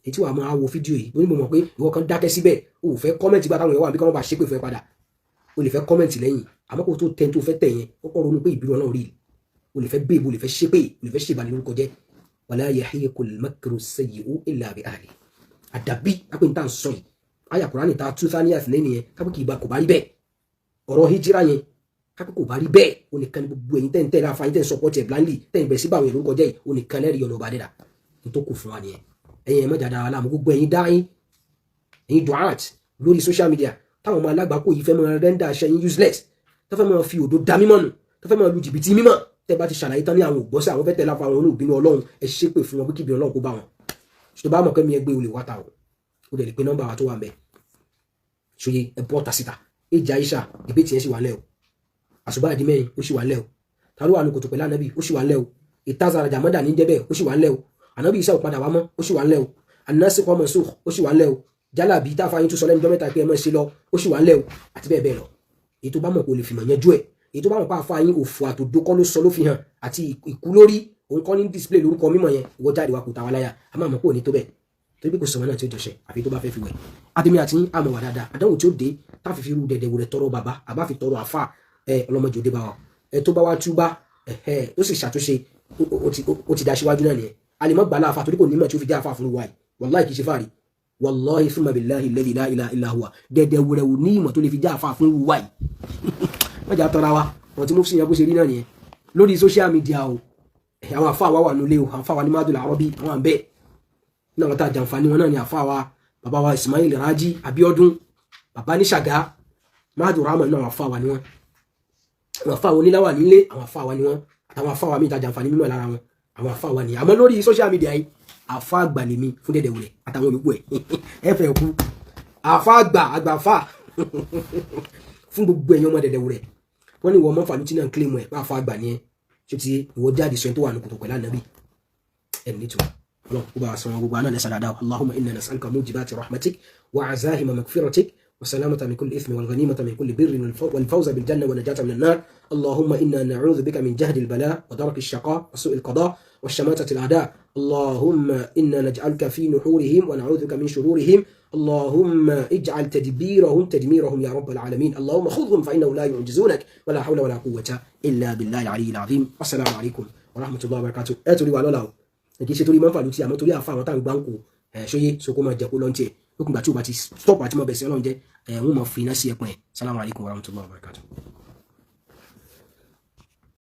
èyí tí wàá máa wo fídíò yìí lórí mo mọ̀ pé ìwọ kan dákẹ́ síbẹ̀ o ò fẹ́ kọ́mẹ̀ntì bá táwọn èèyàn wà bí káwọn bá ṣépè fún ẹ padà o lè fẹ́ kọ́mẹ̀ntì lẹ́yìn àmọ́ kó tó tẹ́ tó fẹ́ tẹ̀ yẹn ó kọ́ ronú pé ìbínú Ọlọ́run rí o lè fẹ́ bẹ́ẹ̀ o lè fẹ́ ṣépè o lè fẹ́ ṣèbàlẹ̀ lórúkọ jẹ́ wala yahiqul makru sayyi'u illa bi ahli àdàbí apẹ̀ níta ń sọ yìí àyà Kùránì ta tú sáníyàs lẹ́yìn yẹn kápẹ́ kì í ba kò bá rí bẹ́ẹ̀ ọ̀rọ̀ hijira yẹn kápẹ́ kò bá rí bẹ́ẹ̀ o nìkan ní gbogbo ẹ̀yin tẹ́ǹtẹ́ ra fa ẹ̀yin tẹ́ǹ support ẹ̀ blindly tẹ́ǹ bẹ̀ sí báwọn èrò kọjá yìí o nìkan lẹ́rìí ọ̀nà ọba dẹ́dà ní tó kù fún wa nìyẹn ẹ̀yin ẹ̀ mọ́jà dára láàmú gbogbo ẹ̀yin dáhìn ẹ̀yin duat lórí social media táwọn ọmọ alágbàkó yìí fẹ́ máa rẹ́ńdà aṣẹ yín useless tó fẹ́ máa fi òdo da mímọ́ nù tó fẹ́ máa lu jìbìtì mímọ́ tẹ́ bá ti ṣàlàyé tán ní àwọn ògbọ́sẹ̀ àwọn fẹ́ tẹ̀lé àwọn olùbínú Ọlọ́run ẹ ṣépè fún wọn bí kíbi Ọlọ́run kó bá wọn ṣùgbọ́n bá mọ̀ kẹ́mi ẹgbẹ́ olè wáta o ó dẹ̀ lè pe nọ́mbà wa tó wà ń bẹ̀ ṣòye ẹ bọ́ ta síta ìjà Aisha ìbéètì yẹn sì wà lẹ́ o àṣùbà àdí mẹ́rin ó sì wà lẹ́ o ta ló wà ní kòtò pẹ̀lú ànábì ó sì wà lẹ́ o ìtazara jàmọ́dà ní jẹ́bẹ̀ ó sì wà lẹ́ o ànábì Isa ò padà wá mọ́ ó sì wà lẹ́ o an-nasikh wa mansukh ó sì wà lẹ́ o jálàbí tá a fa yín tún sọ lẹ́nu dọ́mẹ́ta pé ẹ mọ̀ sí lọ ó sì wà lẹ́ o àti bẹ́ẹ̀ bẹ́ẹ̀ lọ èyí tó bá mọ̀ kó lè fìmọ̀ yanjú ẹ̀ èyí tó bá mọ̀ pé àfa yín òfò àtòdókọ́ ló sọ ló fi hàn àti ìkú lórí òun kọ́ ní display lórúkọ mímọ̀ yẹn ìwọ jáde wa kò tà wá láyà a máa mọ̀ pé òní tó bẹ́ẹ̀ torí pé kò sọ̀rọ̀ náà tí ó jọ̀ṣẹ̀ àfi tó bá fẹ́ fi wẹ̀ adémi àti àmọ̀ wà dáadáa àdánwò tí ó dé táfi fi rú Dẹ̀dẹ̀wúrẹ́ tọrọ bàbá àbá fi tọrọ àfa ọlọ́mọdé òde bá wa tó bá wá túbá ó sì ṣàtúnṣe ó ti dá síwájú náà nìyẹn a lè mọ́ gbà láàfà torí kò nímọ̀ tí ó fi já àfà fún wa yìí wàláì kìí ṣe fàárí wàláì thumma billahi alladhi la ilaha illa huwa Dẹ̀dẹ̀wúrẹ́ ò ní ìmọ̀ tó lè fi já àfà fún wa yìí wọ́n jà tọ́ra wa wọ́n ti mú sí yẹn bó ṣe rí náà nìyẹn lórí social media o àwọn àfa wa wà nulẹ̀ o àwọn àfa wa ní Madul Arabi àwọn àbẹ́ náà wọ́n ta jàǹfààní wọn náà ní àfa wa bàbá wa Ismail Raji Abiodun bàbá ní Ṣàgá Madul Rahman náà àwọn àfa wa ni wọn àwọn àfa wa oníláwà nílé àwọn àfa wa ni wọn àtàwọn àfa wa mi ta jàǹfààní mímọ̀ lára wọn àwọn àfa wa ni àmọ́ lórí social media yìí àfa àgbà lèmi fún Dẹ̀dẹ̀wúrẹ́ àtàwọn olùkú ẹ fẹ́ kú àfa àgbàfà fún gbogbo ẹ̀yàn ọmọ Dẹ̀dẹ̀wúrẹ́ wọ́n ní ìwọ mọ́fà ló ti náà ń kílèmù ẹ̀ máa fa àgbà ní ẹ́ ṣe ti ìwọ jáde sọ ẹni tó wà ní kòtò pẹ̀lú ànábì ẹni nítorí ọlọ́run kó bá wa sanwó gbogbo àná lẹ́sà dáadáa Allahumma inna nas'aluka mujibati rahmatik wa azahima magfiratik wa salamata min kulli ithmi wal ghanimata min kulli birrin wal fawza bil janna wa najata min an-nar Allahumma inna na'udhu bika min jahdi al-bala wa darki ash-shaqa wa su'i al-qada wa shamatati al-a'da Allahumma inna naj'aluka fi nuhurihim wa na'udhu bika min shururihim اللهم اجعل تدميرهم يا رب العالمين اللهم خذهم فإنه لا يعجزونك ولا حول ولا قوة إلا بالله العلي العظيم والسلام عليكم ورحمة الله وبركاته اتوري wà lọ́la o kì í ṣe torí máa ń fàlù tí àmọ́ torí àfa àwọn táwọn gbáǹkù ṣóyé soko máa jẹ́ kó lọ́njẹ́ lókùngbà tí ó bá ti stop àti mọ̀ bẹ̀sẹ̀ ọlọ́njẹ́ wọ́n máa fi iná sí ẹ̀pọ̀n ẹ̀ salamu alaykum wa rahmatullahi wa barakatuh.